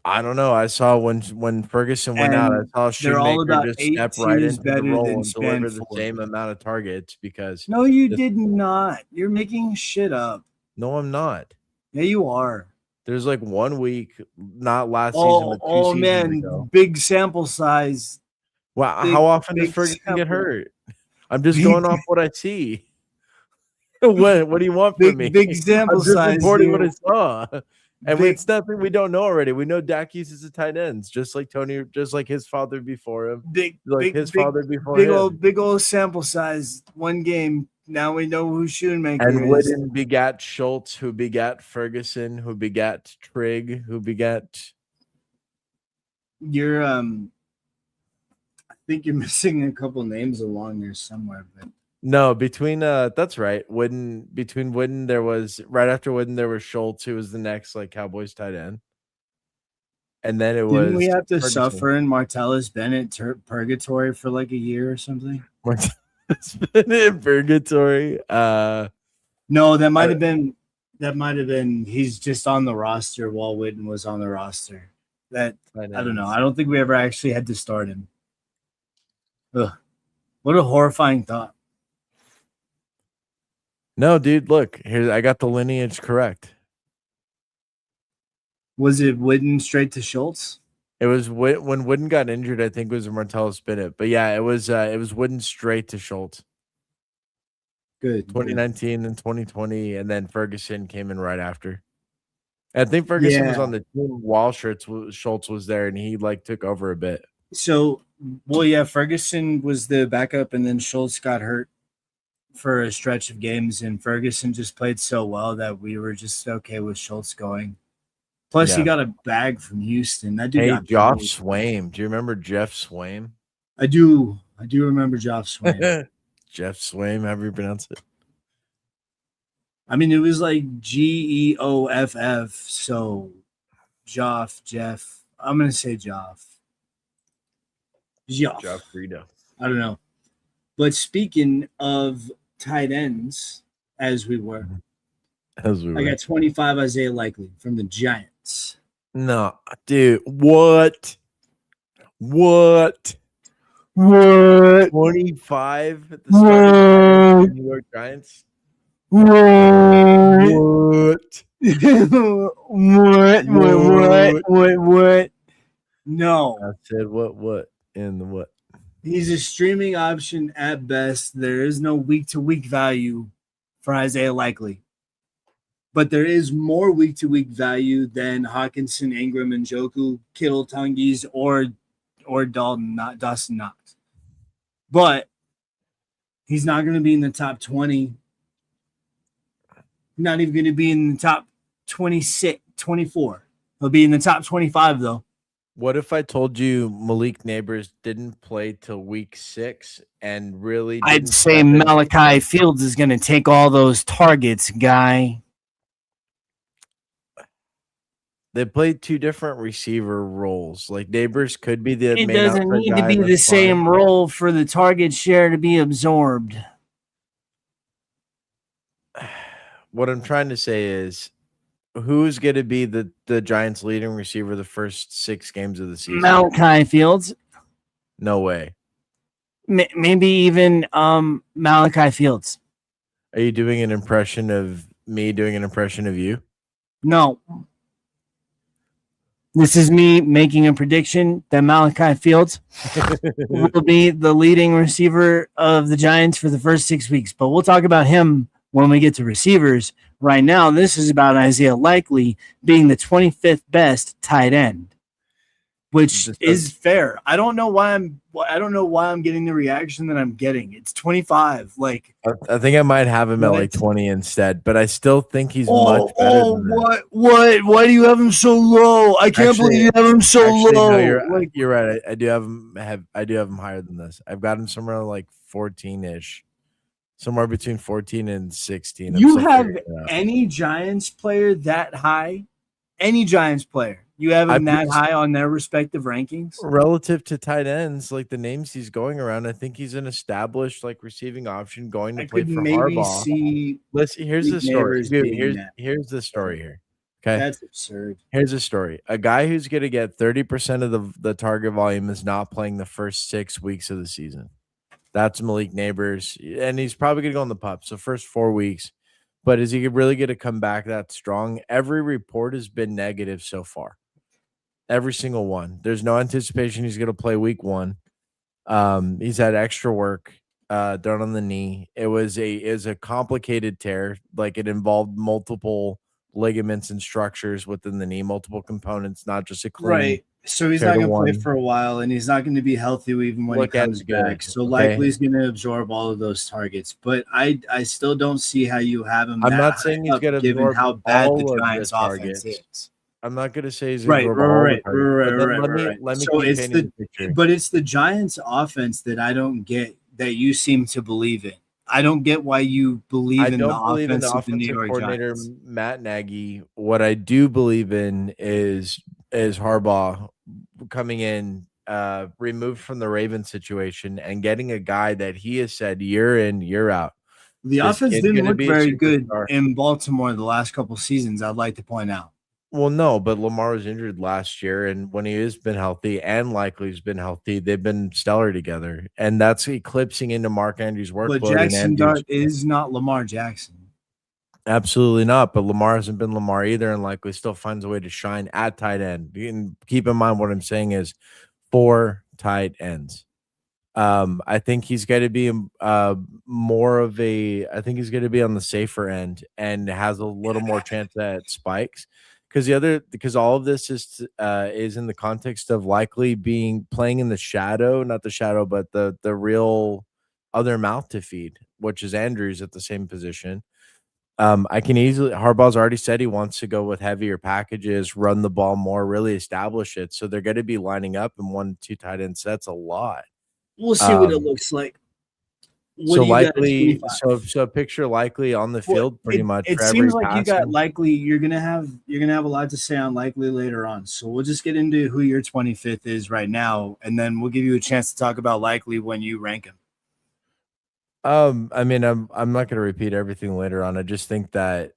I don't know. I saw when Ferguson went out, I
And
saw
they're all
Shoemaker
about
just
eight
step right
tiers
into the
better
role
than
and deliver the
Spanford.
same amount of targets because
No, you
just
did not. You're making shit up.
no, I'm not.
Yeah, you are.
There's like 1 week, not last season, but 2
Oh
seasons
man,
ago.
big sample size.
Wow, how
Big,
often does
big
Ferguson get
sample.
hurt? I'm just
Big,
going off what I see. What do you want from me?
big sample
I'm just
size
reporting what
here.
I saw. And
Big,
it's nothing we don't know already. We know Dak uses the tight ends, just like Tony, just like his father before him,
big,
like
big,
his
big,
father before him.
big old sample size. One game. Now we know who Shoemaker
And
is.
Wooden begat Schultz, who begat Ferguson, who begat Trigg, who begat.
You're I think you're missing a couple names along there somewhere, but
No, between that's right. Wooden, between Wooden, there was right after Wooden, there was Schultz, who was the next like Cowboys tight end. And then it
didn't we
was
have to
Ferguson.
suffer in Martellus Bennett purgatory for like a year or something?
It's been in purgatory.
No, that might
I-
have been he's just on the roster while Witten was on the roster. That
tight
I don't know.
ends.
I don't think we ever actually had to start him. Ugh. What a horrifying thought.
No, dude, look here. I got the lineage correct.
Was it Witten straight to Schultz?
It was when Wooden got injured. I think it was Martellus Bennett, but yeah, it was Wooden straight to Schultz.
Good, good.
2019 and 2020, and then Ferguson came in right after. I think Ferguson was
Yeah.
on the team while Schultz was there, and he like took over a bit.
So, well, yeah, Ferguson was the backup, and then Schultz got hurt for a stretch of games, and Ferguson just played so well that we were just okay with Schultz going. Plus, he
Yeah.
got a bag from Houston. That dude
Hey,
got
Josh
paid.
Swaim. Do you remember Jeff Swaim?
I do remember Joff Swain.
Jeff Swaim, however you pronounce it.
I mean, it was like Geoff. So Jeff. I'm gonna say Joff.
Jeff Frida.
I don't know. But speaking of tight ends, as we were,
As we
I
were.
got 25 Isaiah Likely from the Giants.
No, dude, what? What?
What?
25 at the starting tight end for
What?
the New York Giants?
What?
What?
What?
What?
What? No.
I said what, and the what?
He's a streaming option at best. There is no week to week value for Isaiah Likely, but there is more week to week value than Hawkinson, Ingram, and Joku, Kittle, Tungis, or Dalton, not Dawson Knox. But he's not going to be in the top 20. Not even going to be in the top 26, 24. He'll be in the top 25, though.
What if I told you Malik Neighbors didn't play till week 6 and really
I'd
didn't
say
step in?
Malachi Fields is going to take all those targets, guy.
They played 2 different receiver roles. Like Neighbors could be the
It
main
doesn't
outlet
need to
guy.
be the
That's fine.
same role for the target share to be absorbed.
What I'm trying to say is, who's going to be the Giants' leading receiver the first 6 games of the season?
Malachi Fields.
No way.
Maybe even Malachi Fields.
Are you doing an impression of me doing an impression of you?
No. This is me making a prediction that Malachi Fields will be the leading receiver of the Giants for the first 6 weeks. But we'll talk about him when we get to receivers. Right now, this is about Isaiah Likely being the 25th best tight end, which is fair. I don't know why I'm getting the reaction that I'm getting. It's 25. Like,
I think I might have him at like 20 instead, but I still think he's much better than that.
What? Why do you have him so low? I can't believe you have him so low.
No, you're right. I do have him higher than this. I've got him somewhere like 14-ish. Somewhere between 14 and 16.
You have any Giants player that high? Any Giants player? You have him that high on their respective rankings?
Relative to tight ends, like the names he's going around, I think he's an established like receiving option going to play for Harbaugh. Here's the story. Here's the story here. Okay.
That's absurd.
Here's the story. A guy who's going to get 30% of the target volume is not playing the first 6 weeks of the season. That's Malik Neighbors, and he's probably going to go on the pup. So first 4 weeks, but is he really going to come back that strong? Every report has been negative so far. Every single one. There's no anticipation he's going to play week 1. He's had extra work done on the knee. It was a complicated tear. Like it involved multiple ligaments and structures within the knee, multiple components, not just a clean.
Right. So he's not going to play for a while, and he's not going to be healthy even when he comes back. So likely he's going to absorb all of those targets. But I still don't see how you have him.
I'm not saying he's going to
given how bad the Giants' offense is.
I'm not going to say he's
right.
Let me
so it's the Giants' offense that I don't get that you seem to believe in. I don't get why you believe in the offense of the New York
coordinator
Giants.
Matt Nagy. What I do believe in is Harbaugh coming in, removed from the Ravens situation and getting a guy that he has said year in, year out.
The offense didn't look very good in Baltimore the last couple seasons, I'd like to point out.
Well, no, but Lamar was injured last year, and when he has been healthy and likely has been healthy, they've been stellar together, and that's eclipsing into Mark Andrews' workload.
But Jackson Dart is not Lamar Jackson.
Absolutely not, but Lamar hasn't been Lamar either, and likely still finds a way to shine at tight end. And keep in mind what I'm saying is 4 tight ends. I think he's going to be more of a. I think he's going to be on the safer end and has a little more chance at spikes. Because all of this is in the context of likely playing in the shadow, not the shadow, but the real other mouth to feed, which is Andrews at the same position. Harbaugh's already said he wants to go with heavier packages, run the ball more, really establish it. So they're going to be lining up in 1-2 tight end sets a lot.
We'll see what it looks like.
So picture likely on the field pretty much.
It seems like you got likely. You're gonna have a lot to say on likely later on. So we'll just get into who your 25th is right now, and then we'll give you a chance to talk about likely when you rank him.
I mean, I'm not gonna repeat everything later on. I just think that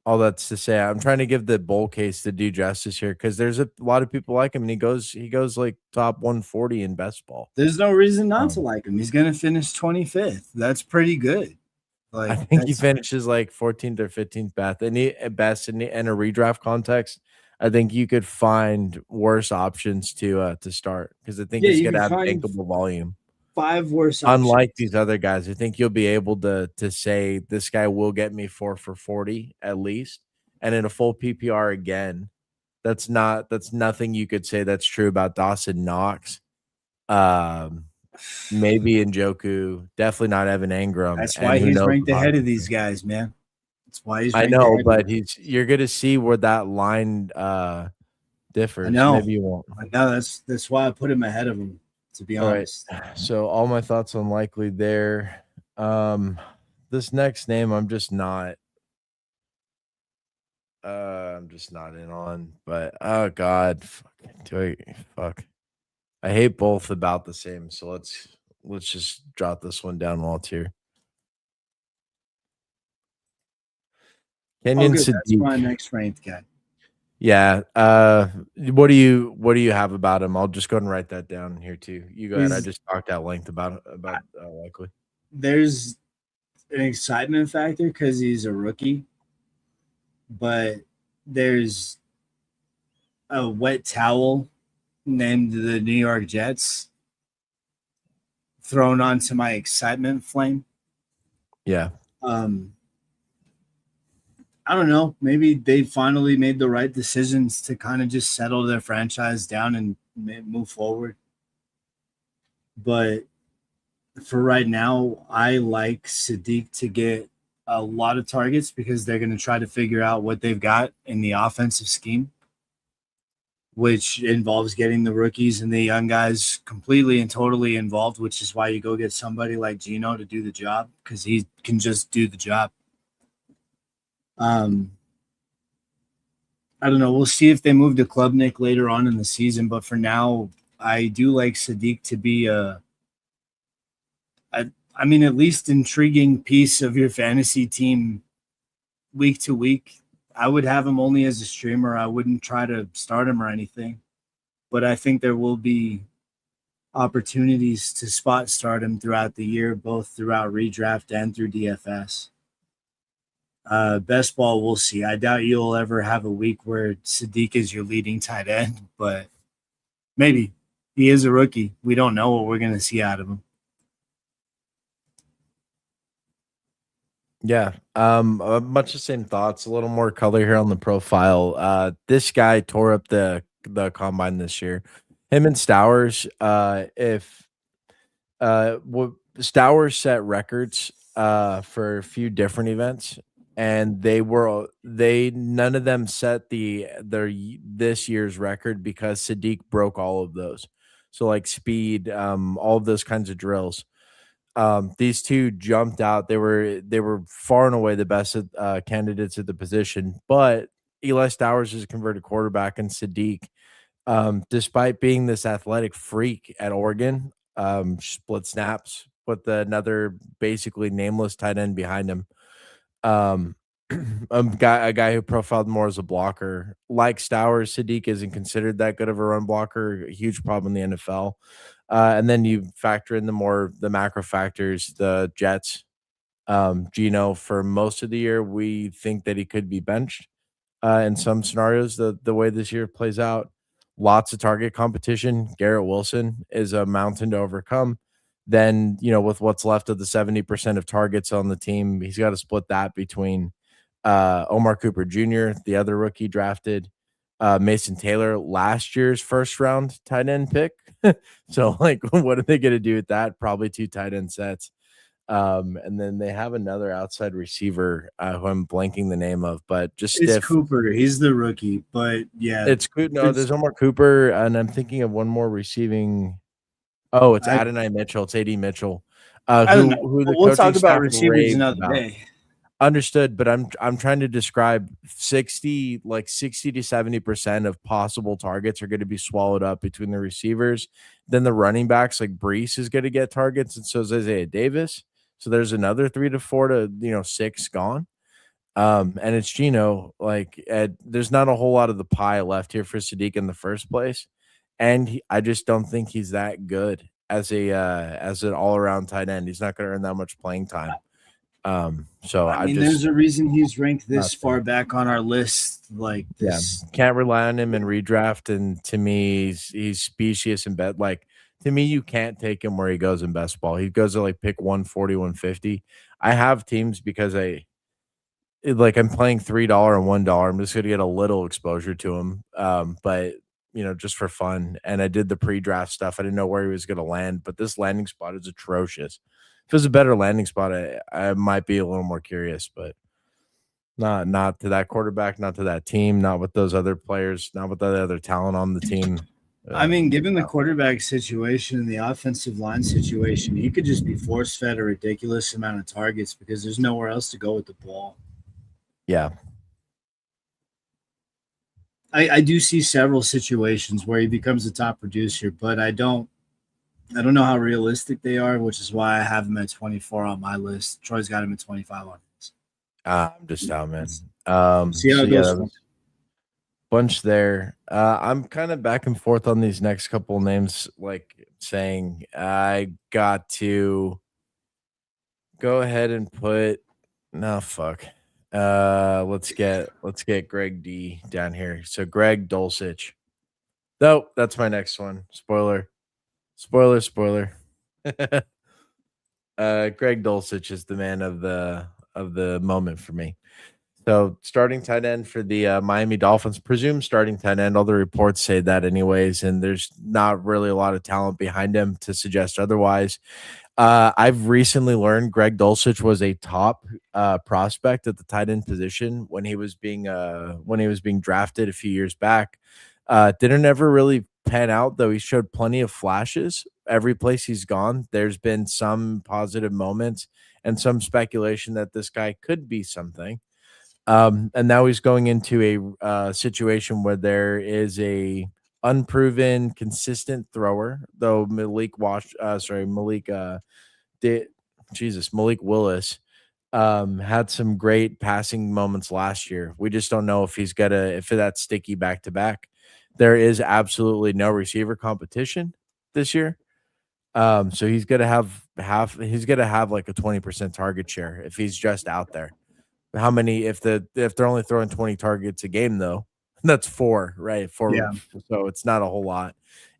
all that's to say, I'm trying to give the bowl case to do justice here because there's a lot of people like him, and he goes like top 140 in best ball.
There's no reason not to
Um,
like him. He's gonna finish 25th. That's pretty good.
I
Like
think he finishes like 14th or 15th best, and at best in a redraft context. I think you could find worse options to start because I think
yeah,
he's
you
gonna
can
have
find
bankable volume.
5 worse
Unlike
options.
these other guys, I think you'll be able to say this guy will get me 4 for 40 at least, and in a full PPR again. That's nothing you could say that's true about Dawson Knox. Um, maybe Njoku, definitely not Evan Engram,
That's
and
why
who
he's
knows
ranked
with
ahead of
Hawkinson.
these guys, man. That's why he's
I
ranked
know,
ahead of
but
them.
you're gonna see where that line
I
differs.
know.
Maybe you won't.
I know. That's why I put him ahead of him. To be
All right.
honest,
So all my thoughts on likely there. Um, this next name I'm just not in on, but oh god, fuck. I hate both about the same. So let's just jot this one down while it's here.
oh
Kenyon
good. That's my
Sadiq.
next ranked guy.
Yeah. What do you have about him? I'll just go ahead and write that down here too. You go ahead. I
He's
just talked at length about likely.
there's an excitement factor because he's a rookie, but there's a wet towel named the New York Jets thrown onto my excitement flame.
Yeah.
Um, I don't know. Maybe they finally made the right decisions to kind of just settle their franchise down and move forward. But for right now, I like Sadiq to get a lot of targets because they're going to try to figure out what they've got in the offensive scheme, which involves getting the rookies and the young guys completely and totally involved, which is why you go get somebody like Gino to do the job because he can just do the job. Um, I don't know. We'll see if they move to Klubnik later on in the season, but for now, I do like Sadiq to be I mean, at least intriguing piece of your fantasy team week to week. I would have him only as a streamer. I wouldn't try to start him or anything, but I think there will be opportunities to spot start him throughout the year, both throughout redraft and through DFS. Best ball, we'll see. I doubt you'll ever have a week where Sadiq is your leading tight end, but maybe he is a rookie. We don't know what we're going to see out of him.
Yeah. Much the same thoughts, a little more color here on the profile. This guy tore up the combine this year. Him and Stowers, if Stowers set records for a few different events, and they none of them set this year's record because Sadiq broke all of those. So like speed, all of those kinds of drills. These two jumped out. They were far and away the best candidates at the position, but Eli Stowers is a converted quarterback, and Sadiq, despite being this athletic freak at Oregon, split snaps with another basically nameless tight end behind him. Um, a guy who profiled more as a blocker, like Stowers. Sadiq isn't considered that good of a run blocker. A huge problem in the NFL. And then you factor in the macro factors, the Jets. Gino, for most of the year, we think that he could be benched in some scenarios. The way this year plays out, lots of target competition. Garrett Wilson is a mountain to overcome. Then, with what's left of the 70% of targets on the team, he's got to split that between Omar Cooper Jr., the other rookie drafted, Mason Taylor, last year's first round tight end pick. So, like, what are they going to do with that? Probably two tight end sets. And then they have another outside receiver who I'm blanking the name of, but just
It's
stiff.
Cooper. He's the rookie, but yeah,
It's good. No,
it's
there's Omar Cooper, and I'm thinking of one more receiving. Oh, it's
I
Adonai Mitchell. It's AD Mitchell,
I don't know.
who the
We'll
coaching
talk about
staff
receivers
raves
another
about.
day.
Understood, but I'm trying to describe 60 to 70% of possible targets are going to be swallowed up between the receivers. Then the running backs, like Brees, is going to get targets, and so is Isaiah Davis. So there's another 3 to 4 to 6 gone. And it's Gino. Like, there's not a whole lot of the pie left here for Sadiq in the first place, and I just don't think he's that good as an all around tight end. He's not going to earn that much playing time. So
I
I
mean,
just
there's a reason he's ranked
not
this far back on our list. Like
yeah,
this,
can't rely on him in redraft. And to me, he's specious in bet. Like, to me, you can't take him where he goes in best ball. He goes to like pick 140, 150. I have teams because I'm playing $3 and $1. I'm just gonna get a little exposure to him. But just for fun. And I did the pre-draft stuff. I didn't know where he was gonna land, but this landing spot is atrocious. If it was a better landing spot, I might be a little more curious, but not to that quarterback, not to that team, not with those other players, not with the other talent on the team.
I mean, given the quarterback situation and the offensive line situation, he could just be force fed a ridiculous amount of targets because there's nowhere else to go with the ball.
Yeah.
I do see several situations where he becomes a top producer, but I don't know how realistic they are, which is why I have him at 24 on my list. Troy's got him at 25 on his.
I'm just out, man.
See how
So
it
yeah,
goes.
that was bunch there. I'm kind of back and forth on these next couple names, like saying I got to go ahead and put no fuck. Let's get Greg D down here. So Greg Dulcich. Nope, that's my next one. Spoiler. Spoiler. Greg Dulcich is the man of the moment for me. So starting tight end for the Miami Dolphins, presumed starting tight end. All the reports say that anyways, and there's not really a lot of talent behind him to suggest otherwise. I've recently learned Greg Dulcich was a top prospect at the tight end position when he was being drafted a few years back. Didn't ever really pan out, though. He showed plenty of flashes every place he's gone. There's been some positive moments and some speculation that this guy could be something. And now he's going into a situation where there is a unproven, consistent thrower, though Malik Willis had some great passing moments last year. We just don't know if that's sticky back to back. There is absolutely no receiver competition this year. So he's gonna have like a 20% target share if he's just out there. How many if they're only throwing 20 targets a game though? That's 4, right? 4,
Yeah.
so it's not a whole lot.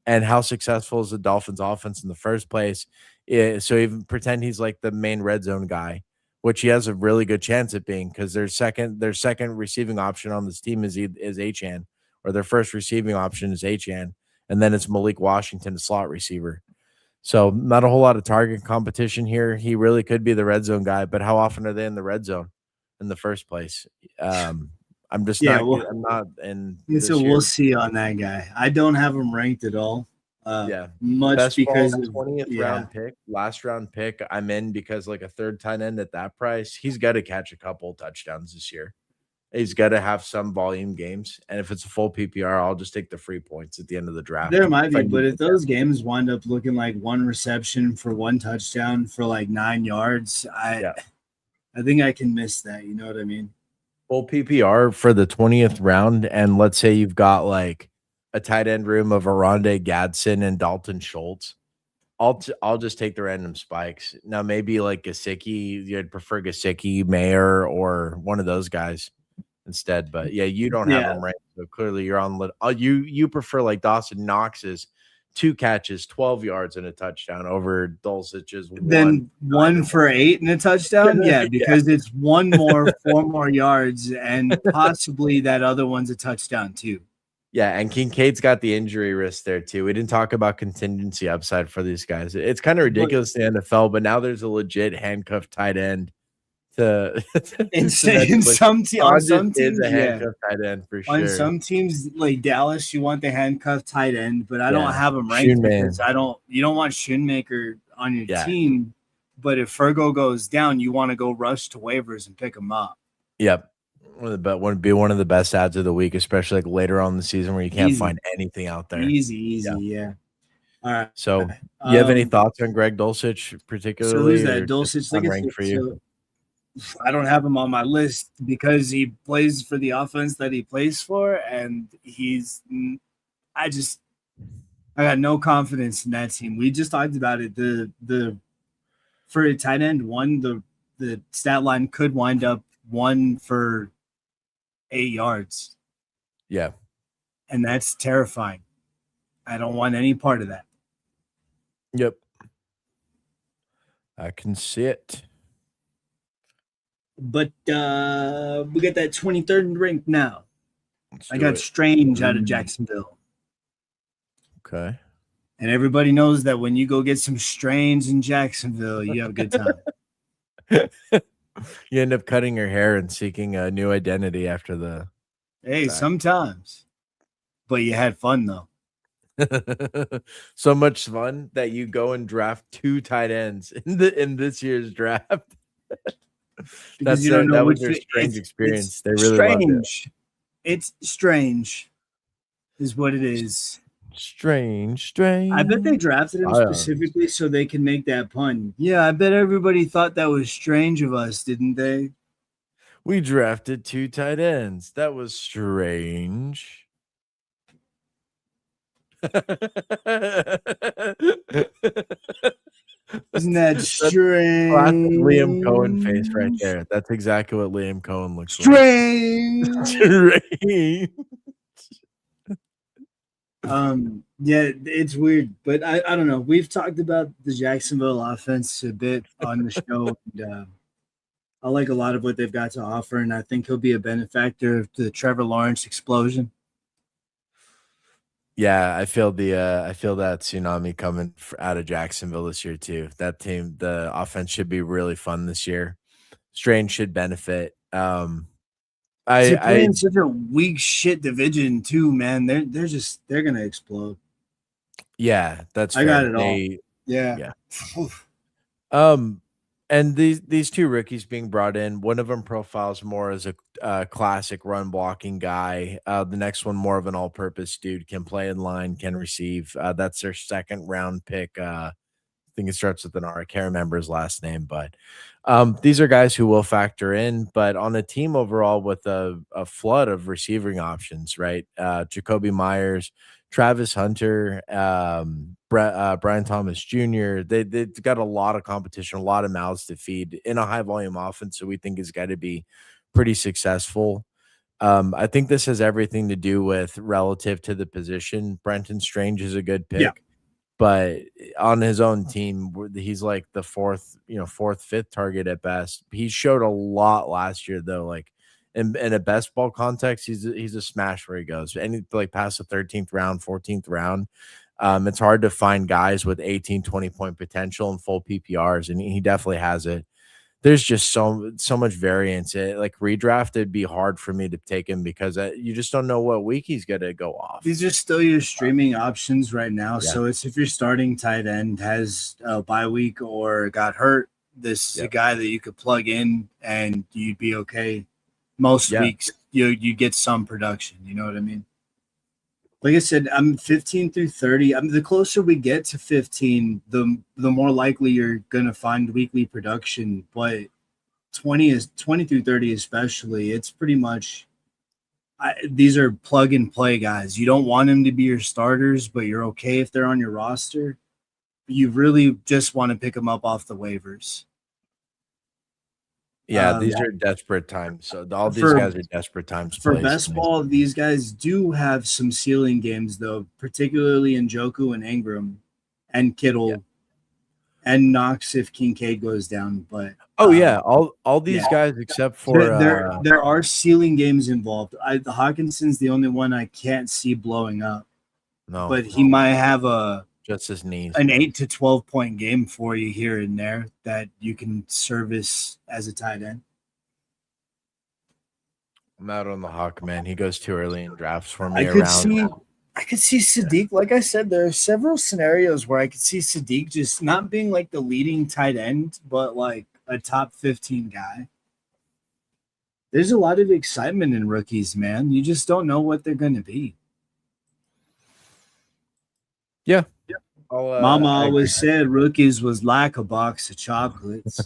And how successful is the Dolphins offense in the first place? So even pretend he's like the main red zone guy, which he has a really good chance at being because their second receiving option on this team is Achan, or their first receiving option is Achan, and then it's Malik Washington, the slot receiver. So not a whole lot of target competition here. He really could be the red zone guy, but how often are they in the red zone in the first place? I'm just
Yeah,
not.
well,
I'm not in
so
this year.
we'll see on that guy. I don't have him ranked at all.
Yeah,
Much
best
because
ball
of
20th round pick, last round pick. I'm in because like a third tight end at that price, he's got to catch a couple touchdowns this year. He's got to have some volume games, and if it's a full PPR, I'll just take the free points at the end of the draft.
There might be, but if those games wind up looking like one reception for one touchdown for like 9 yards, I think I can miss that. You know what I mean?
Full PPR for the 20th round, and let's say you've got like a tight end room of Aronde Gadsden and Dalton Schultz. I'll just take the random spikes. Now maybe like Gesicki, you'd prefer Gesicki, Mayer, or one of those guys instead. But yeah, you don't have them right. So clearly you're on you prefer like Dawson Knox's 2 catches, 12 yards and a touchdown over Dulcich's
one for 8 and a touchdown. Yeah, because it's 4 more yards, and possibly that other one's a touchdown too.
Yeah, and Kincaid's got the injury risk there too. We didn't talk about contingency upside for these guys. It's kind of ridiculous in the NFL, but now there's a legit handcuffed tight end to
insane. Some teams
is a handcuffed tight end for sure.
On some teams like Dallas, you want the handcuffed tight end, but I don't have them ranked because you don't want Schoonmaker on your team. But if Fergo goes down, you want to go rush to waivers and pick him up.
Yep. Would be one of the best ads of the week, especially like later on in the season where you can't find anything out there.
Easy, yeah. All right.
So, you have any thoughts on Greg Dulcich particularly?
So who's that? Dulcich,
ranked for you?
I don't have him on my list because he plays for the offense that he plays for, and I got no confidence in that team. We just talked about it. The for a tight end, the stat line could wind up 1 for 8 yards.
Yeah.
And that's terrifying. I don't want any part of that.
Yep. I can see it.
But we got that 23rd ranked now.
Let's
I
do
got
it.
Strange out of Jacksonville.
Okay.
And everybody knows that when you go get some Strange in Jacksonville, you have a good time.
You end up cutting your hair and seeking a new identity after the
Hey,
fact.
sometimes. But you had fun, though.
So much fun that you go and draft 2 tight ends in this year's draft.
Because you don't know
that was
which
their strange experience.
it's
They really loved it.
strange. It's strange, is what it is.
Strange.
I bet they drafted him specifically so they can make that pun. Yeah, I bet everybody thought that was strange of us, didn't they?
We drafted 2 tight ends. That was strange.
Isn't that strange?
Classic Liam Cohen face right there. That's exactly what Liam Cohen looks
strange.
like. Strange.
Yeah, it's weird, but I don't know. We've talked about the Jacksonville offense a bit on the show, and I like a lot of what they've got to offer, and I think he'll be a benefactor of the Trevor Lawrence explosion.
Yeah, I feel that tsunami coming out of Jacksonville this year too. That team, the offense should be really fun this year. Strange should benefit.
They're
I
playing such a weak shit division too, man. They're gonna explode.
yeah, that's fair.
I got it all. Yeah.
And these 2 rookies being brought in, one of them profiles more as a classic run blocking guy. The next one more of an all-purpose dude, can play in line, can receive. That's their 2nd round pick. I think it starts with an R. I can't remember his last name, but these are guys who will factor in. But on a team overall with a flood of receiving options, right? Jacoby Myers, Travis Hunter, Brian Thomas Jr. They've got a lot of competition, a lot of mouths to feed in a high volume offense. So we think is got to be pretty successful. I think this has everything to do with relative to the position. Brenton Strange is a good pick.
Yeah.
But on his own team, he's like the 4th, 4th, 5th target at best. He showed a lot last year, though. Like in a best ball context, he's a smash where he goes. Any like past the 13th round, 14th round, it's hard to find guys with 18, 20-point potential and full PPRs, and he definitely has it. There's just so much variance. Like redraft, it'd be hard for me to take him because you just don't know what week he's gonna go off.
These are still your streaming options right now.
Yeah.
So it's if your starting tight end has a bye week or got hurt, this is a guy that you could plug in and you'd be okay. Most weeks you get some production. You know what I mean? Like I said, I'm 15 through 30. The closer we get to 15, the more likely you're gonna find weekly production. But 20 through 30 especially, it's pretty much these are plug and play guys. You don't want them to be your starters, but you're okay if they're on your roster. You really just want to pick them up off the waivers.
Yeah, these are desperate times. So all these guys are desperate times.
For best ball, these guys do have some ceiling games, though, particularly in Njoku and Ingram and Kittle and Knox if Kincaid goes down. But
all these guys except for
there are ceiling games involved. The Hawkinson's the only one I can't see blowing up.
No,
but he might have
just his knees,
an 8 to 12 point game for you here and there that you can service as a tight end.
I'm out on the Hawk, man. He goes too early in drafts for me.
I could see Sadiq. Like I said, there are several scenarios where I could see Sadiq just not being like the leading tight end, but like a top 15 guy. There's a lot of excitement in rookies, man. You just don't know what they're going to be.
Yeah.
Mama always said rookies was like a box of chocolates.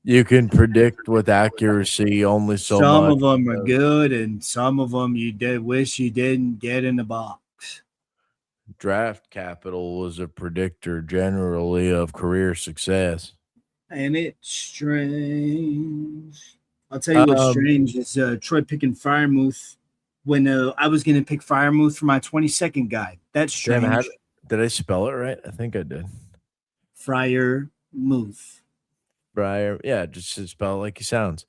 You can predict with accuracy only so
Some
much.
of them are good, and some of them you did wish you didn't get in the box.
Draft capital was a predictor generally of career success.
And it's strange. I'll tell you what's
Um,
strange is Troy picking Firemouth when I was going to pick Firemouth for my 22nd guy. That's
damn,
strange.
did I spell it right? I think I did.
Friar Muth.
Briar, yeah, just to spell it like it sounds.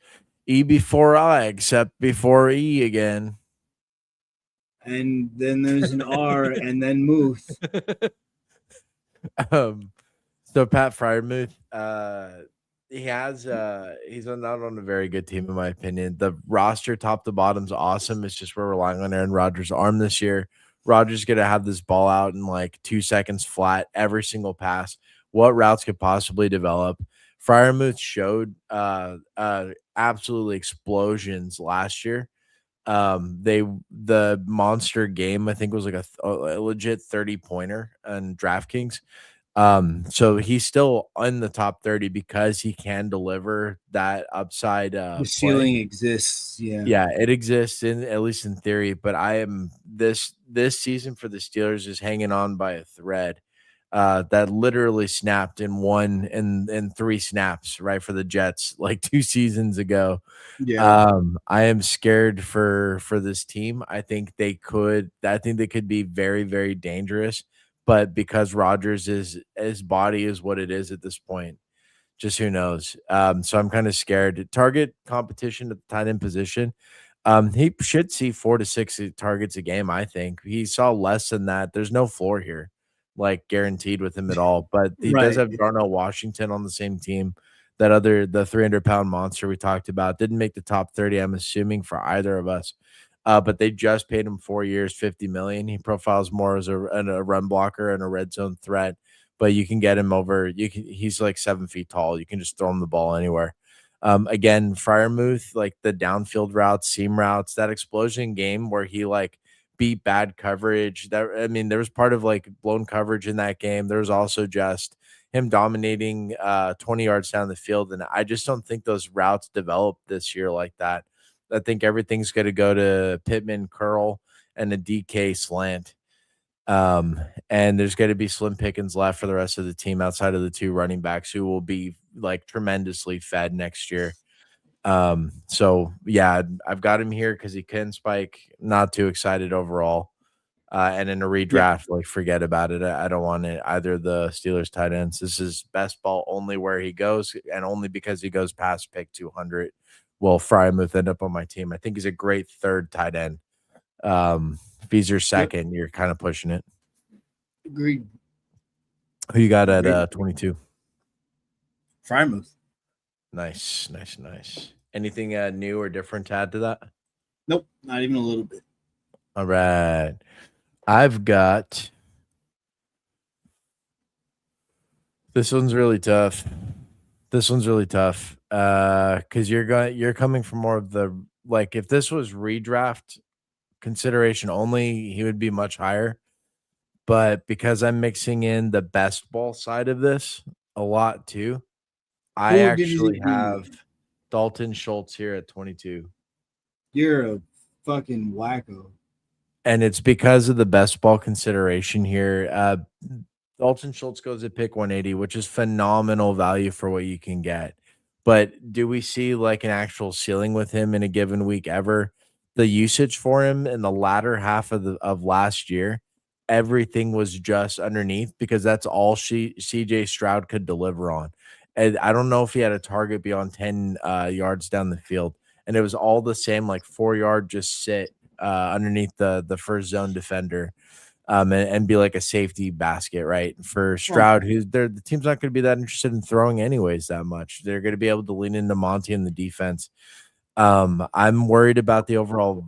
E before I, except before E again.
And then there's an R and then Muth.
um, so Pat Fryermuth, he's not on a very good team in my opinion. The roster top to bottom's awesome. It's just we're relying on Aaron Rodgers' arm this year. Rodgers gonna have this ball out in like 2 seconds flat every single pass. What routes could possibly develop? Fryermuth showed absolutely explosions last year. The monster game I think was like a legit 30 pointer on DraftKings. So he's still in the top 30 because he can deliver that upside
The
play.
ceiling exists. Yeah.
Yeah, it exists in at least in theory, but I am this season for the Steelers is hanging on by a thread. That literally snapped in 3 snaps, right, for the Jets like 2 seasons ago.
Yeah.
I am scared for this team. I think they could be very, very dangerous, but because Rodgers is his body is what it is at this point, just who knows? So I'm kind of scared. Target competition at the tight end position. He should see 4 to 6 targets a game. I think he saw less than that. There's no floor here, like guaranteed with him at all. But he does
Right.
have Darnell Washington on the same team. The 300-pound monster we talked about didn't make the top 30. I'm assuming for either of us. But they just paid him 4 years, 50 million. He profiles more as a run blocker and a red zone threat, but you can get him over. He's like 7 feet tall. You can just throw him the ball anywhere. Again, Fryermuth, like the downfield routes, seam routes, that explosion game where he like beat bad coverage. There was part of like blown coverage in that game. There was also just him dominating 20 yards down the field. And I just don't think those routes developed this year like that. I think everything's gonna go to Pittman curl and a DK slant. Um, and there's going to be slim pickings left for the rest of the team outside of the two running backs who will be like tremendously fed next year. So yeah, I've got him here because he can spike. Not too excited overall. And in a
Yeah.
redraft, like forget about it. I don't want it either of the Steelers tight ends. This is best ball only where he goes, and only because he goes past pick 200. Will Frymuth end up on my team? I think he's a great third tight end. If he's your
Yep.
second, you're kind of pushing it.
Agreed.
Who you got
Agreed.
at 22?
Firemouth.
Nice, nice, nice. Anything new or different to add to that?
Nope. Not even a little bit.
All right. I've got this one's really tough. This one's really tough. Because you're coming from more of the like if this was redraft consideration only, he would be much higher. But because I'm mixing in the best ball side of this a lot too, I
Who did
actually
it
have
be?
Dalton Schultz here at 22.
You're a fucking wacko.
And it's because of the best ball consideration here. Dalton Schultz goes at pick 180, which is phenomenal value for what you can get. But do we see like an actual ceiling with him in a given week ever? The usage for him in the latter half of last year, everything was just underneath because that's all CJ Stroud could deliver on. And I don't know if he had a target beyond 10 yards down the field. And it was all the same, like 4 yard just sit underneath the first zone defender, and be like a safety basket, right? For
Well,
Stroud, the team's not going to be that interested in throwing anyways that much. They're going to be able to lean into Monty and the defense. I'm worried about the overall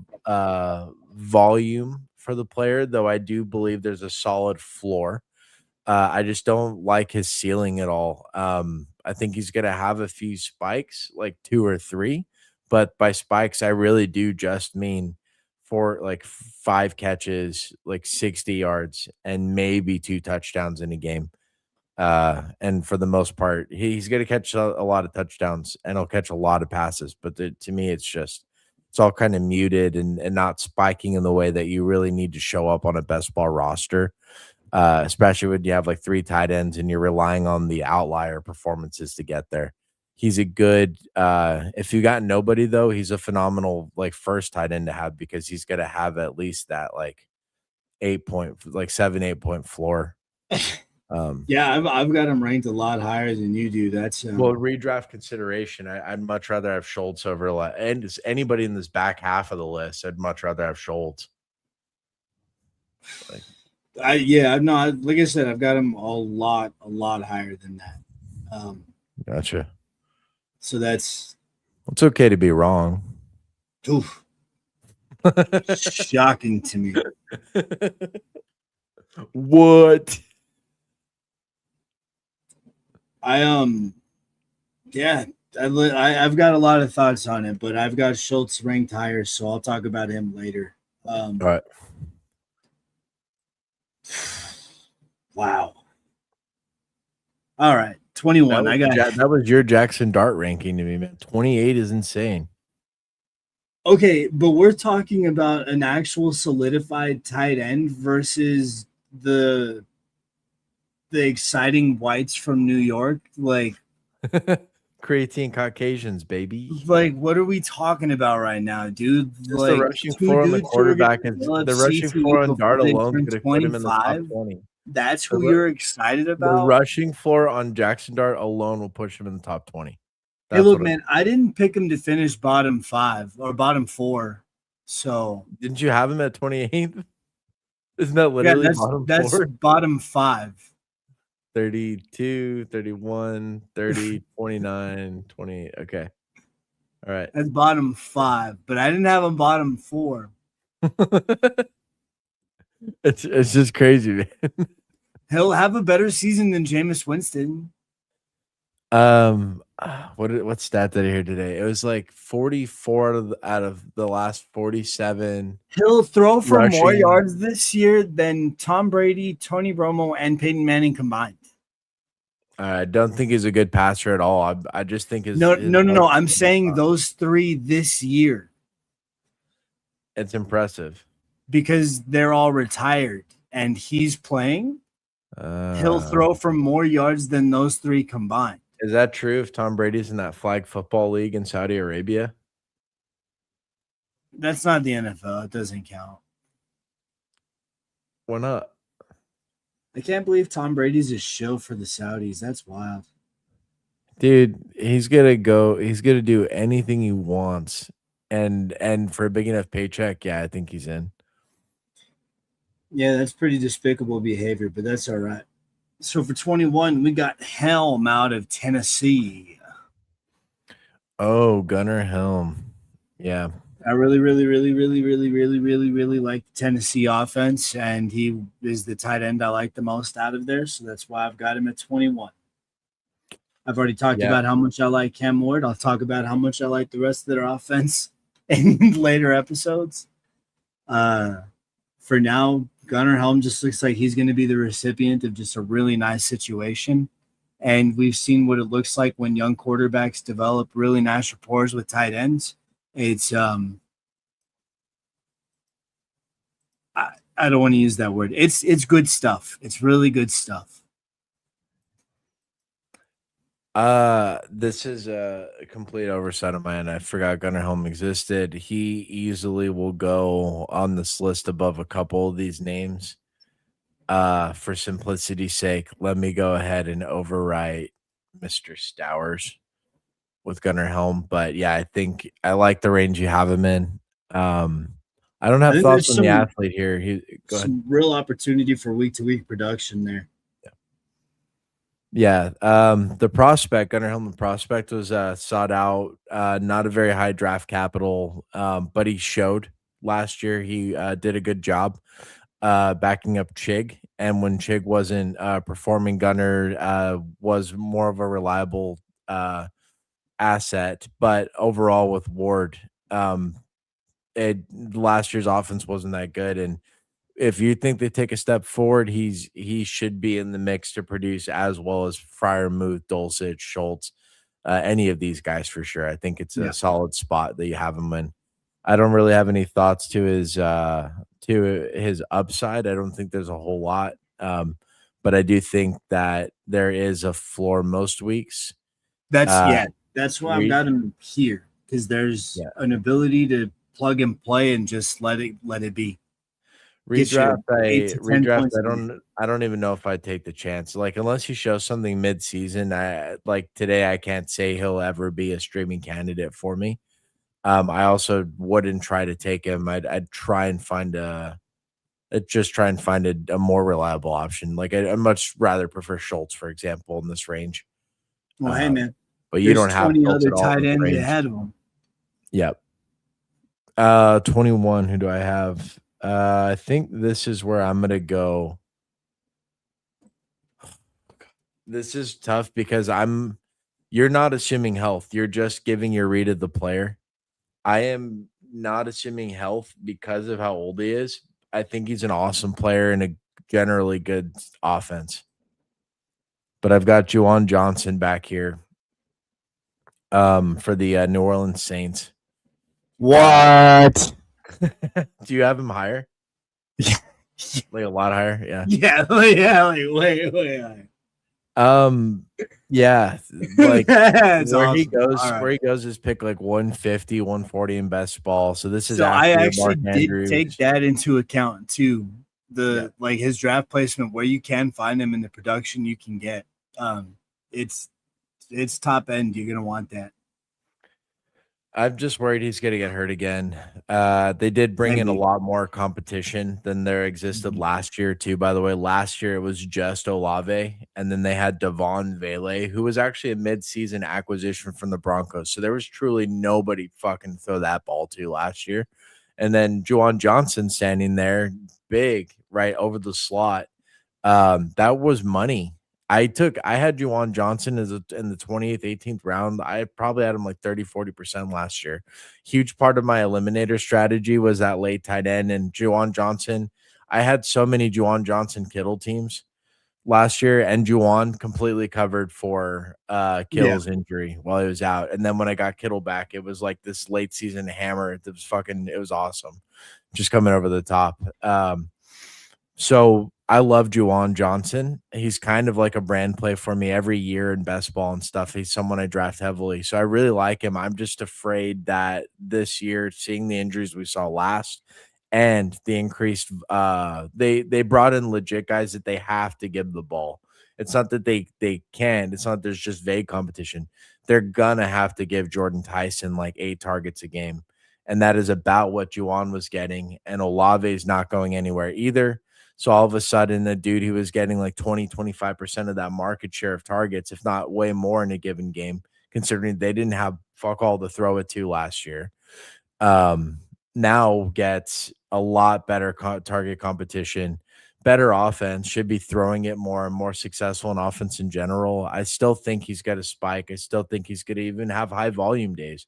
volume for the player, though I do believe there's a solid floor. I just don't like his ceiling at all. I think he's going to have a few spikes, like 2 or 3, but by spikes, I really do just mean for like 5 catches, like 60 yards, and maybe 2 touchdowns in a game. And for the most part, he's going to catch a lot of touchdowns and he'll catch a lot of passes. But to me, it's all kind of muted and not spiking in the way that you really need to show up on a best ball roster, especially when you have like three tight ends and you're relying on the outlier performances to get there. He's a good, if you got nobody though, he's a phenomenal like first tight end to have because he's going to have at least that like 8 point, like 7, 8 point floor.
Yeah, I've got him ranked a lot higher than you do. That's
Well, redraft consideration, I'd much rather have Schultz over and anybody in this back half of the list. I'd much rather have Schultz. Like,
like I said, I've got him a lot higher than that.
gotcha.
So that's
It's okay to be wrong.
oof, shocking to me.
What?
I've got a lot of thoughts on it, but I've got Schultz ranked higher, so I'll talk about him later.
All right.
Wow. All right, 21.
That was your Jackson Dart ranking to me, man. 28 is insane.
Okay, but we're talking about an actual solidified tight end versus the exciting whites from New York. Like
creatine Caucasians, baby.
Like, what are we talking about right now, dude?
Just
like
the rushing floor on the quarterback and the rushing floor on Dart alone could have put him in the top 20.
That's who you're excited about.
The rushing floor on Jackson Dart alone will push him in the top 20.
Hey, look, man, I didn't pick him to finish bottom 5 or bottom 4. So
didn't you have him at 28th? Isn't that literally
that's bottom 5?
32, 31, 30, 29, 20. Okay. All right.
That's bottom 5, but I didn't have him bottom 4.
It's just crazy, man.
He'll have a better season than Jameis Winston.
What stat did I hear today? It was like 44 out of the last 47.
He'll throw for more yards this year than Tom Brady, Tony Romo, and Peyton Manning combined.
I don't think he's a good passer at all. I just think
no. I'm saying those three this year.
It's impressive
because they're all retired and he's playing. He'll throw for more yards than those three combined.
Is that true if Tom Brady's in that flag football league in Saudi Arabia?
That's not the NFL. It doesn't count.
Why not?
I can't believe Tom Brady's a shill for the Saudis. That's wild.
Dude, he's gonna do anything he wants. And for a big enough paycheck, yeah, I think he's in.
Yeah, that's pretty despicable behavior, but that's all right. So for 21, we got Helm out of Tennessee.
Oh, Gunnar Helm. Yeah.
I really like the Tennessee offense, and he is the tight end I like the most out of there. So that's why I've got him at 21. I've already talked about how much I like Cam Ward. I'll talk about how much I like the rest of their offense in later episodes. For now, Gunnar Helm just looks like he's going to be the recipient of just a really nice situation. And we've seen what it looks like when young quarterbacks develop really nice rapport with tight ends. It's I don't want to use that word. It's good stuff. It's really good stuff.
This is a complete oversight of mine. I forgot Gunnar Helm existed. He easily will go on this list above a couple of these names. For simplicity's sake, let me go ahead and overwrite Mr. Stowers with Gunnar Helm. But yeah, I think I like the range you have him in. I don't have thoughts on the athlete here.
Some real opportunity for week-to-week production there.
Yeah. The prospect, Gunnar Helm, the prospect was sought out, not a very high draft capital, but he showed last year. He did a good job backing up Chig. And when Chig wasn't performing, Gunnar was more of a reliable asset. But overall with Ward, last year's offense wasn't that good. And if you think they take a step forward, he should be in the mix to produce as well as Freiermuth, Dulcich, Schultz, any of these guys for sure. I think it's a
Yeah.
solid spot that you have him in. I don't really have any thoughts to his upside. I don't think there's a whole lot. But I do think that there is a floor most weeks.
That's
Uh,
that's why I've
re
got him here, because there's
yeah,
an ability to plug and play and just let it be. Get you
redraft.
eight
I
to ten
redraft.
points
I
a game.
don't. I don't even know if I'd take the chance. Like unless he shows something mid-season. I like today. I can't say he'll ever be a streaming candidate for me. I also wouldn't try to take him. I'd try and find just try and find a more reliable option. Like I'd much rather prefer Schultz, for example, in this range.
Well, hey
Uh,
man,
but you
there's
don't have
20
Schultz
other
at all in
tight
this
ends
range.
ahead of him.
Yep. 21. Who do I have? I think this is where I'm gonna go. This is tough because you're not assuming health. You're just giving your read of the player. I am not assuming health because of how old he is. I think he's an awesome player and a generally good offense. But I've got Juwan Johnson back here for the New Orleans Saints.
What?
Do you have him higher? Like a lot higher? Yeah.
Yeah, like wait.
Yeah, like
That's awesome. All
where
right.
he goes is pick like 150, 140 in best ball. So this is
So I
after
actually
Mark
did take
Andrews.
that into account too.
Yeah.
Like his draft placement, where you can find him in the production you can get. Um, it's top end. You're gonna want that.
I'm just worried he's gonna get hurt again. They did bring in a
Maybe.
lot more competition than there existed
Mhm.
last year, too. By the way, last year it was just Olave, and then they had Devon Vele, who was actually a midseason acquisition from the Broncos. So there was truly nobody fucking throw that ball to last year. And then Juwan Johnson standing there, big, right over the slot. That was money. I had Juwan Johnson in the 20th, 18th round. I probably had him like 30-40% last year. Huge part of my eliminator strategy was that late tight end and Juwan Johnson. I had so many Juwan Johnson Kittle teams last year, and Juwan completely covered for
Yeah.
Kittle's injury while he was out. And then when I got Kittle back, it was like this late season hammer. It was awesome. Just coming over the top. So I love Juwan Johnson. He's kind of like a brand play for me every year in best ball and stuff. He's someone I draft heavily. So I really like him. I'm just afraid that this year, seeing the injuries we saw last and the increased they brought in legit guys that they have to give the ball. It's not that they can, it's not there's just vague competition. They're gonna have to give Jordan Tyson like 8 targets a game. And that is about what Juwan was getting. And Olave is not going anywhere either. So all of a sudden, a dude who was getting like 20-25% of that market share of targets, if not way more in a given game, considering they didn't have fuck all to throw it to last year, now gets a lot better target competition, better offense, should be throwing it more and more successful in offense in general. I still think he's got a spike. I still think he's going to even have high volume days.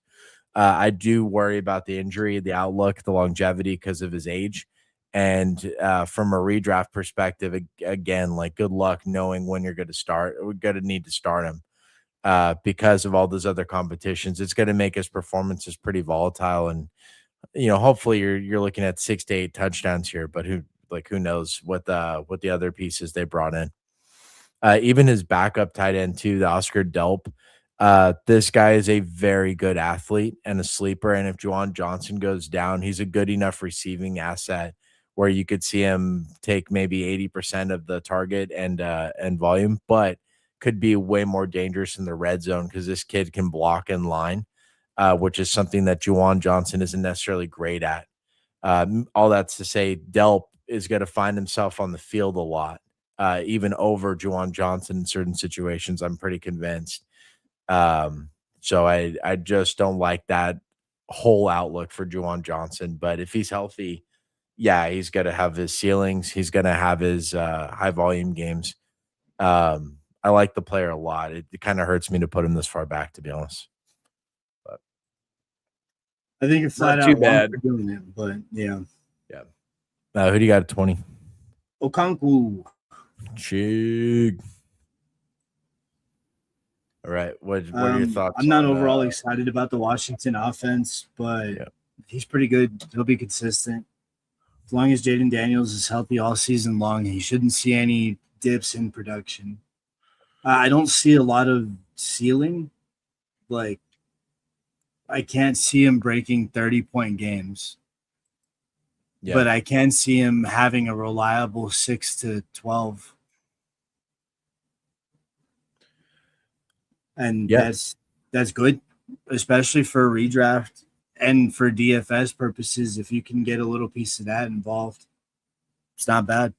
I do worry about the injury, the outlook, the longevity because of his age. And from a redraft perspective, again, like good luck knowing when you're going to start. We're going to need to start him because of all those other competitions. It's going to make his performances pretty volatile. And hopefully you're looking at 6 to 8 touchdowns here. But who knows what the other pieces they brought in. Even his backup tight end too, the Oscar Delp. This guy is a very good athlete and a sleeper. And if Juwan Johnson goes down, he's a good enough receiving asset where you could see him take maybe 80% of the target and volume, but could be way more dangerous in the red zone because this kid can block in line, which is something that Juwan Johnson isn't necessarily great at. All that's to say, Delp is going to find himself on the field a lot, even over Juwan Johnson in certain situations. I'm pretty convinced. So I just don't like that whole outlook for Juwan Johnson. But if he's healthy, yeah, he's going to have his ceilings. He's going to have his high volume games. I like the player a lot. It kind of hurts me to put him this far back, to be honest.
I think you're flat
Not too
out wrong
bad.
for doing it, but yeah.
Yeah. Who do you got at 20?
Okonkwo.
Chig. All right. What are your thoughts
I'm not
on
overall excited about the Washington offense, but
yeah.
he's pretty good. He'll be consistent. As long as Jaden Daniels is healthy all season long, he shouldn't see any dips in production. I don't see a lot of ceiling. Like, I can't see him breaking 30-point games,
Yeah.
but I can see him having a reliable 6 to 12. And
Yeah.
that's good, especially for redraft and for DFS purposes. If you can get a little piece of that involved, it's not bad.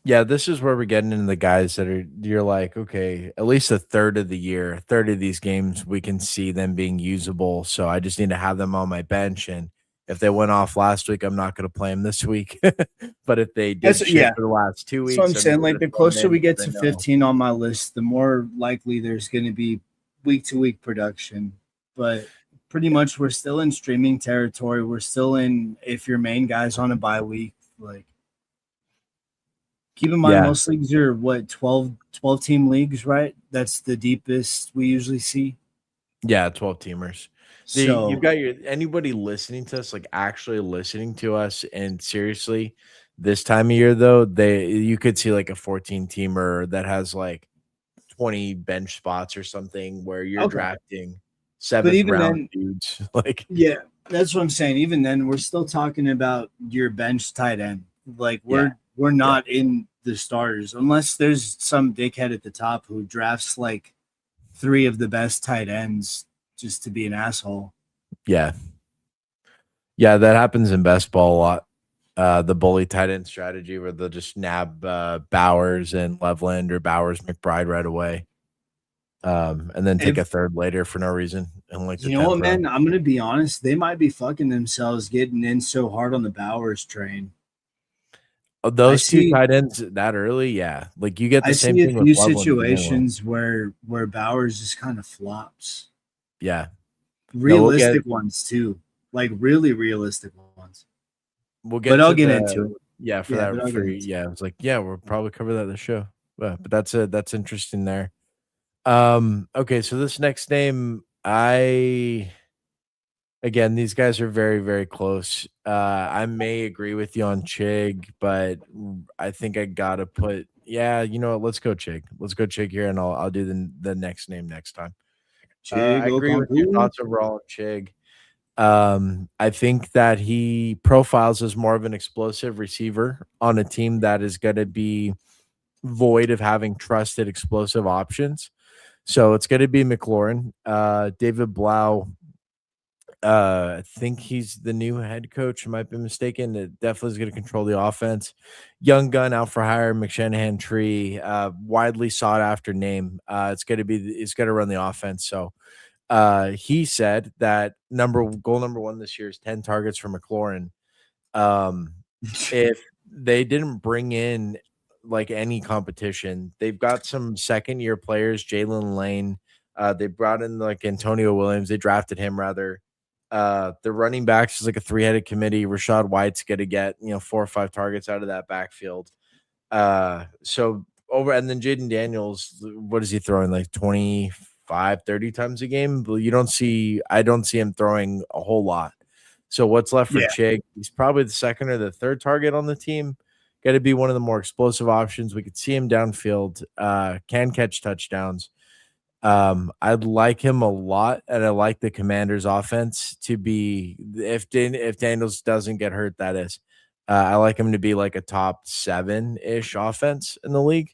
Yeah, this is where we're getting into the guys that are you're like, okay, at least a third of the year, a third of these games, we can see them being usable. So I just need to have them on my bench. And if they went off last week, I'm not going to play them this week. But if they
That's
did shit
yeah.
for the last 2
So I'm
weeks, I'm
saying,
eager
like,
to
the
throw them
closer
in
we get
because I
to
know.
15 on my list, the more likely there's going to be week to week production. But pretty much, we're still in streaming territory. We're still in if your main guy's on a bye week. Like, keep in mind,
Yeah,
most leagues are what 12 team leagues, right? That's the deepest we usually see.
yeah, 12 teamers. You've
So
got your anybody listening to us, like actually listening to us, and seriously, this time of year though, you could see like a 14 teamer that has like 20 bench spots or something where you're
okay,
drafting
but
seventh
even
round
then,
dudes. Like,
yeah, that's what I'm saying. Even then, we're still talking about your bench tight end. Like,
yeah,
we're
yeah,
not in the starters unless there's some dickhead at the top who drafts like three of the best tight ends just to be an asshole.
yeah, yeah. That happens in best ball a lot. The bully tight end strategy where they'll just nab Bowers and Loveland or Bowers McBride right away. And then take a
If
third later for no reason in like the
you know what,
10th round.
man, I'm gonna be honest. They might be fucking themselves getting in so hard on the Bowers train.
Of
I
those two
see.
tight ends that early, yeah. Like you get
I
the same
see a
thing with
few
Loveland to begin with.
situations where Bowers just kind of flops.
Yeah. No,
Realistic ones too, like really realistic ones.
we'll
But
get
I'll
to
get
the
into it.
yeah, for
Yeah, but
that
I'll
for
get into it.
yeah, I was like, yeah, we'll probably cover that in the show. But that's interesting there. Okay, so this next name, I again, these guys are very, very close. I may agree with you on Chig, but I think I gotta put yeah, you know what? Let's go Chig. Let's go Chig here, and I'll do the next name next time. I
Chigo
agree with your
Konku.
thoughts overall on Chig. I think that he profiles as more of an explosive receiver on a team that is going to be void of having trusted explosive options. So it's going to be McLaurin. David Blau, I think he's the new head coach. I might be mistaken. It definitely is going to control the offense. Young gun out for hire, McShanahan tree, widely sought after name. It's going to run the offense. So he said that goal number one this year is 10 targets for McLaurin. Um, if they didn't bring in like any competition, they've got some second year players, Jalen Lane. They brought in like Antonio Williams. They drafted him rather. The running backs is like a three-headed committee. Rashad White's gonna get 4 or 5 targets out of that backfield. So over and then Jaden Daniels, what is he throwing like 25, 30 times a game? But I don't see him throwing a whole lot. So what's left for
Yeah,
Chig? He's probably the second or the third target on the team. Got to be one of the more explosive options. We could see him downfield, can catch touchdowns. I'd like him a lot, and I like the Commanders' offense to be if Daniels doesn't get hurt. That is, I like him to be like a top 7-ish offense in the league.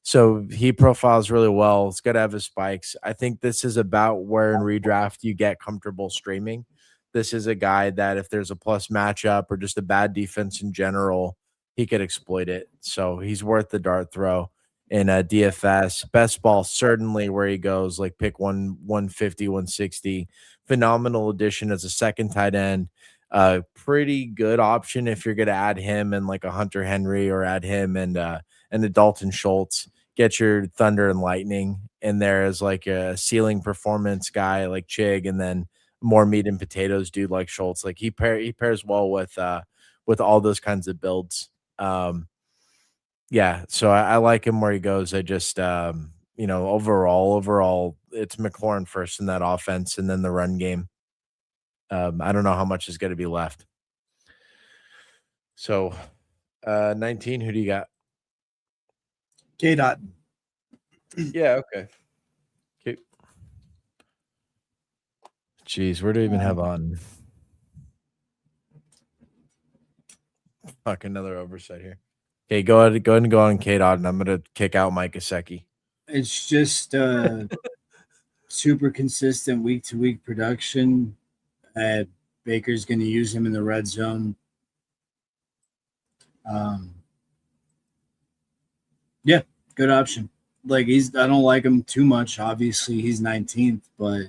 So he profiles really well. It's got to have his spikes. I think this is about where in redraft you get comfortable streaming. This is a guy that if there's a plus matchup or just a bad defense in general, he could exploit it. So he's worth the dart throw in a DFS. Best ball, certainly where he goes, like pick 150, 160. Phenomenal addition as a second tight end. Pretty good option if you're going to add him and like a Hunter Henry or add him and a Dalton Schultz. Get your Thunder and Lightning in there as like a ceiling performance guy like Chig, and then more meat and potatoes dude like Schultz. Like he pairs well with with all those kinds of builds. Yeah, so I like him where he goes. I just overall, it's McLaurin first in that offense, and then the run game. I don't know how much is going to be left. So, 19. Who do you got?
K. Dot.
Yeah. Okay. Jeez, where do we even have on? Fuck, another oversight here. Okay, go ahead and go on K. Dot, and I'm gonna kick out Mike Gesicki.
It's just super consistent week to week production. Baker's going to use him in the red zone. Yeah, good option. Like I don't like him too much. Obviously, he's 19th, but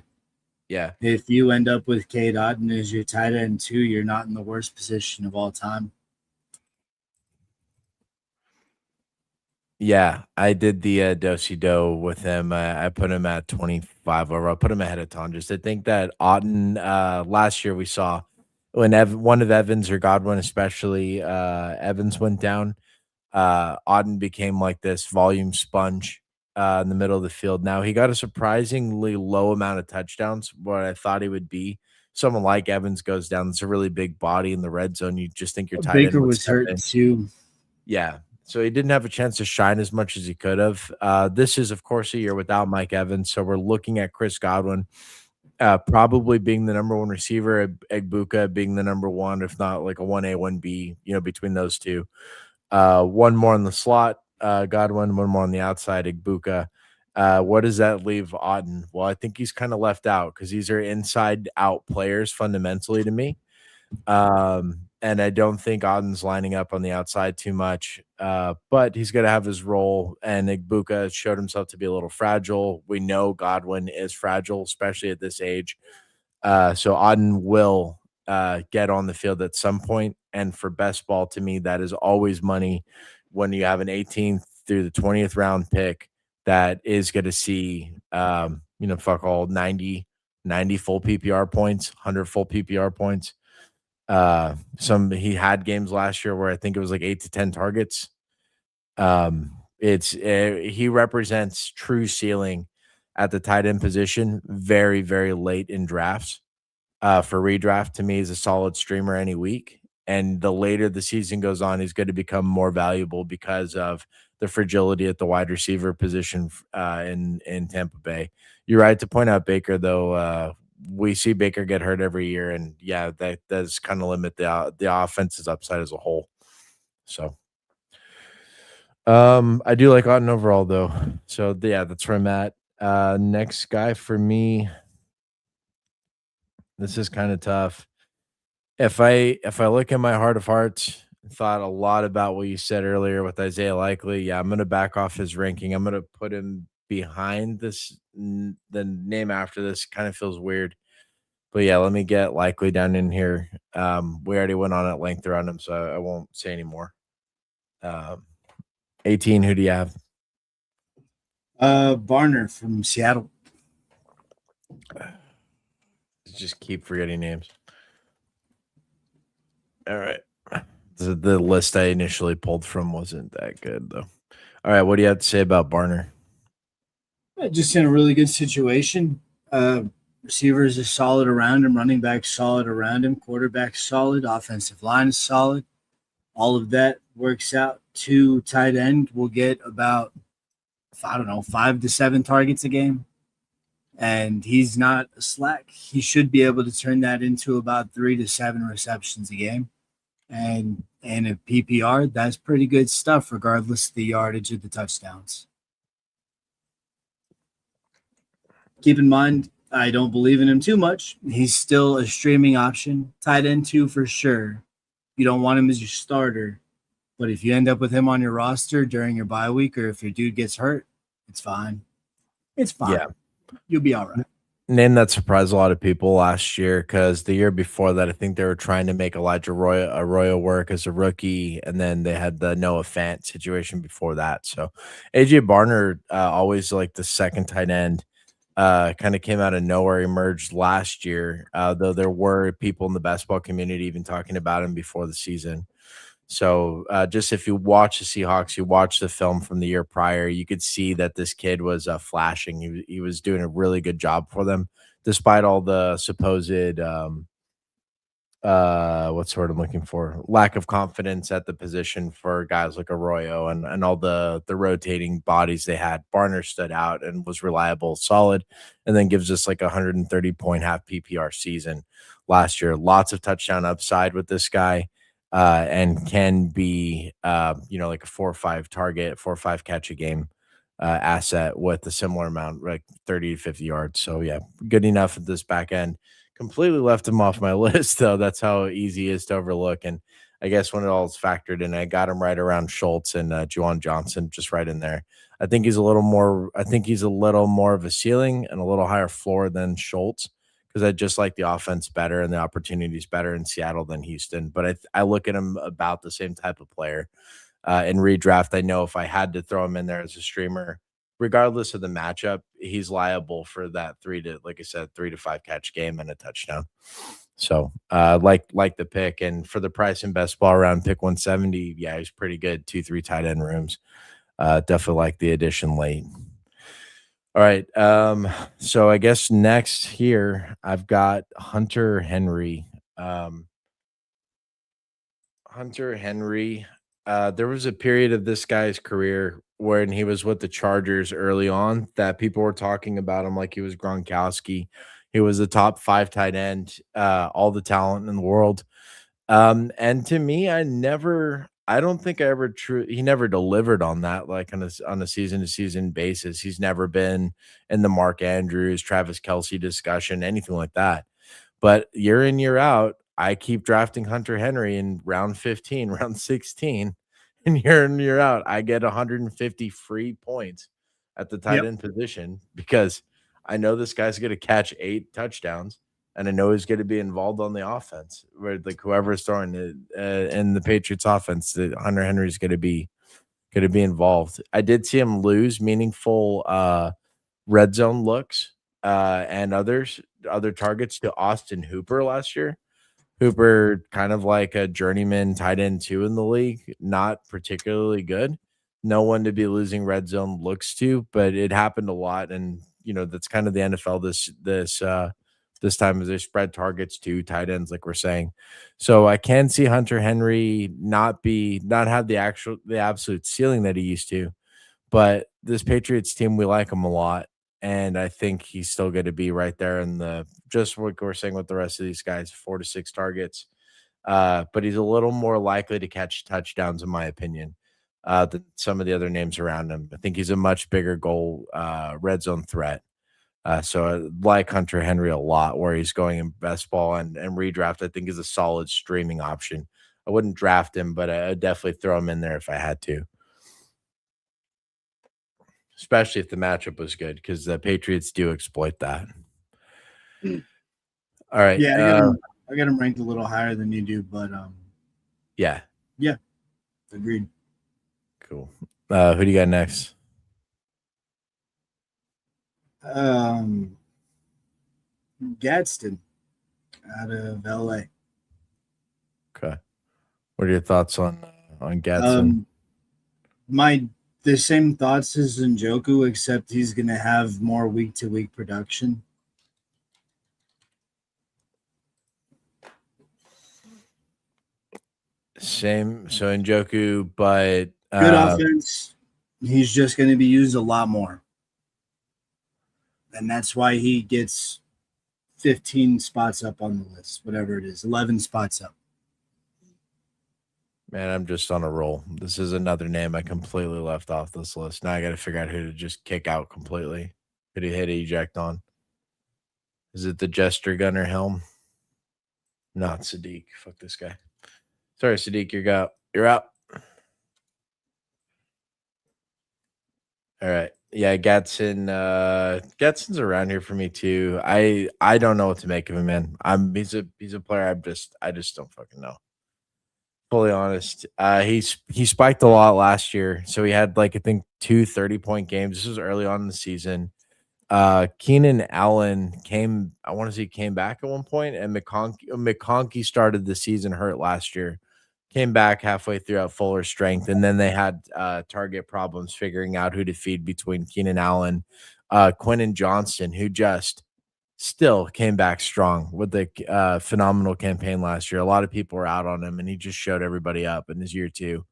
Yeah.
if you end up with K. Dotton as your tight end too, you're not in the worst position of all time.
Yeah, I did the do-si-do with him. I put him at 25 over. I put him ahead of Tonjes. I think that Otten last year we saw when one of Evans or Godwin, especially Evans went down. Auden became like this volume sponge in the middle of the field. Now he got a surprisingly low amount of touchdowns, what I thought he would be. Someone like Evans goes down. It's a really big body in the red zone. You just think your tight end
Baker
would
was
step
hurt
in.
too.
Yeah. So he didn't have a chance to shine as much as he could have. This is, of course, a year without Mike Evans. So we're looking at Chris Godwin probably being the number one receiver, Egbuka being the number one, if not like a 1A, 1B, between those two. One more in the slot, Godwin, one more on the outside, Egbuka. What does that leave Auden? Well, I think he's kind of left out because these are inside out players fundamentally to me. And I don't think Auden's lining up on the outside too much. But he's going to have his role, and Egbuka showed himself to be a little fragile. We know Godwin is fragile, especially at this age. So Auden will get on the field at some point. And for best ball, to me, that is always money when you have an 18th through the 20th round pick that is going to see, fuck all 90 full PPR points, 100 full PPR points. He had games last year where I think it was like 8 to 10 targets. He represents true ceiling at the tight end position very, very late in drafts. For redraft, to me, is a solid streamer any week. And the later the season goes on, he's going to become more valuable because of the fragility at the wide receiver position in Tampa Bay. You're right to point out Baker, though. We see Baker get hurt every year, and yeah, that does kind of limit the offense's upside as a whole. So, I do like Otten overall, though. So yeah, that's where I'm at. Next guy for me. This is kind of tough. If I look at my heart of hearts, thought a lot about what you said earlier with Isaiah Likely. Yeah, I'm gonna back off his ranking. I'm gonna put him behind this. The name after this kind of feels weird, but yeah, let me get Likely down in here. We already went on at length around him, so I won't say anymore. 18. Who do you have?
Barner from Seattle.
Just keep forgetting names. All right. The list I initially pulled from wasn't that good, though. All right. What do you have to say about Barner?
Just in a really good situation. Receivers are solid around him, running back solid around him, quarterback solid, offensive line is solid. All of that works out to tight end. We'll get about, 5 to 7 targets a game. And he's not a slack. He should be able to turn that into about 3 to 7 receptions a game. And in a PPR, that's pretty good stuff, regardless of the yardage of the touchdowns. Keep in mind, I don't believe in him too much. He's still a streaming option. Tight end 2 for sure. You don't want him as your starter. But if you end up with him on your roster during your bye week, or if your dude gets hurt, it's fine. It's fine.
Yeah.
You'll be all right.
Name that surprised a lot of people last year because the year before that, I think they were trying to make Elijah Arroyo work as a rookie, and then they had the Noah Fant situation before that. So AJ Barner, always like the second tight end, kind of came out of nowhere, emerged last year, though there were people in the basketball community even talking about him before the season. So just if you watch the Seahawks, you watch the film from the year prior, you could see that this kid was flashing. He was doing a really good job for them, despite all the supposed what's the word I'm looking for? Lack of confidence at the position for guys like Arroyo and all the rotating bodies they had. Barner stood out and was reliable, solid, and then gives us like a 130-point half PPR season last year. Lots of touchdown upside with this guy. And can be like a 4 or 5 catch a game asset with a similar amount, like 30 to 50 yards. So yeah, good enough at this back end. Completely left him off my list, though. That's how easy he is to overlook. And I guess when it all is factored in, I got him right around Schultz and Juwan Johnson, just right in there. I think he's a little more. I think he's a little more of a ceiling and a little higher floor than Schultz because I just like the offense better and the opportunities better in Seattle than Houston. But I look at him about the same type of player. In redraft, I know if I had to throw him in there as a streamer, regardless of the matchup, he's liable for that like I said, 3 to 5 catch game and a touchdown. So like the pick. And for the price in best ball around pick 170, yeah, he's pretty good. 2-3 tight end rooms. Definitely like the addition late. All right. So I guess next here I've got Hunter Henry. Hunter Henry. There was a period of this guy's career when he was with the Chargers early on that people were talking about him like he was Gronkowski. He was the top 5 tight end, all the talent in the world. And to me, I don't think I ever he never delivered on that, like on a season to season basis. He's never been in the Mark Andrews, Travis Kelsey discussion, anything like that. But year in, year out, I keep drafting Hunter Henry in round 15, round 16, and year in, year out, I get 150 free points at the tight
Yep.
end position because I know this guy's going to catch 8 touchdowns, and I know he's going to be involved on the offense. Where like whoever's throwing it in the Patriots offense, that Hunter Henry's going to be involved. I did see him lose meaningful red zone looks and other targets to Austin Hooper last year. Hooper, kind of like a journeyman tight end two in the league, not particularly good. No one to be losing red zone looks to, but it happened a lot, and that's kind of the NFL this time as they spread targets to tight ends, like we're saying. So I can see Hunter Henry not have the absolute ceiling that he used to, but this Patriots team, we like him a lot. And I think he's still going to be right there in just what we're saying with the rest of these guys, 4 to 6 targets. But he's a little more likely to catch touchdowns, in my opinion, than some of the other names around him. I think he's a much bigger goal red zone threat. So I like Hunter Henry a lot, where he's going in best ball and redraft. I think is a solid streaming option. I wouldn't draft him, but I'd definitely throw him in there if I had to, especially if the matchup was good, because the Patriots do exploit that. All right.
Yeah, I got him ranked a little higher than you do, but
Yeah.
Agreed.
Cool. Who do you got next?
Gadsden out of LA.
Okay. What are your thoughts on Gadsden?
The same thoughts as Njoku, except he's going to have more week to week production.
Same. So Njoku, but
good offense. He's just going to be used a lot more. And that's why he gets 15 spots up on the list, whatever it is, 11 spots up.
Man, I'm just on a roll. This is another name I completely left off this list. Now I got to figure out who to just kick out completely. Who to hit eject on? Is it the Jester Gunner Helm? Not Sadiq. Fuck this guy. Sorry, Sadiq, you're out. All right. Yeah, Gadsden's around here for me too. I don't know what to make of him, man. He's a player I just don't fucking know. Fully honest. He spiked a lot last year. So he had like I think 2 30-point games. This was early on in the season. Keenan Allen came back at one point, and McConkey started the season hurt last year. came back halfway through at fuller strength, and then they had target problems figuring out who to feed between Keenan Allen, Quentin Johnston, who just still came back strong with the phenomenal campaign last year. A lot of people were out on him, and he just showed everybody up in his year two.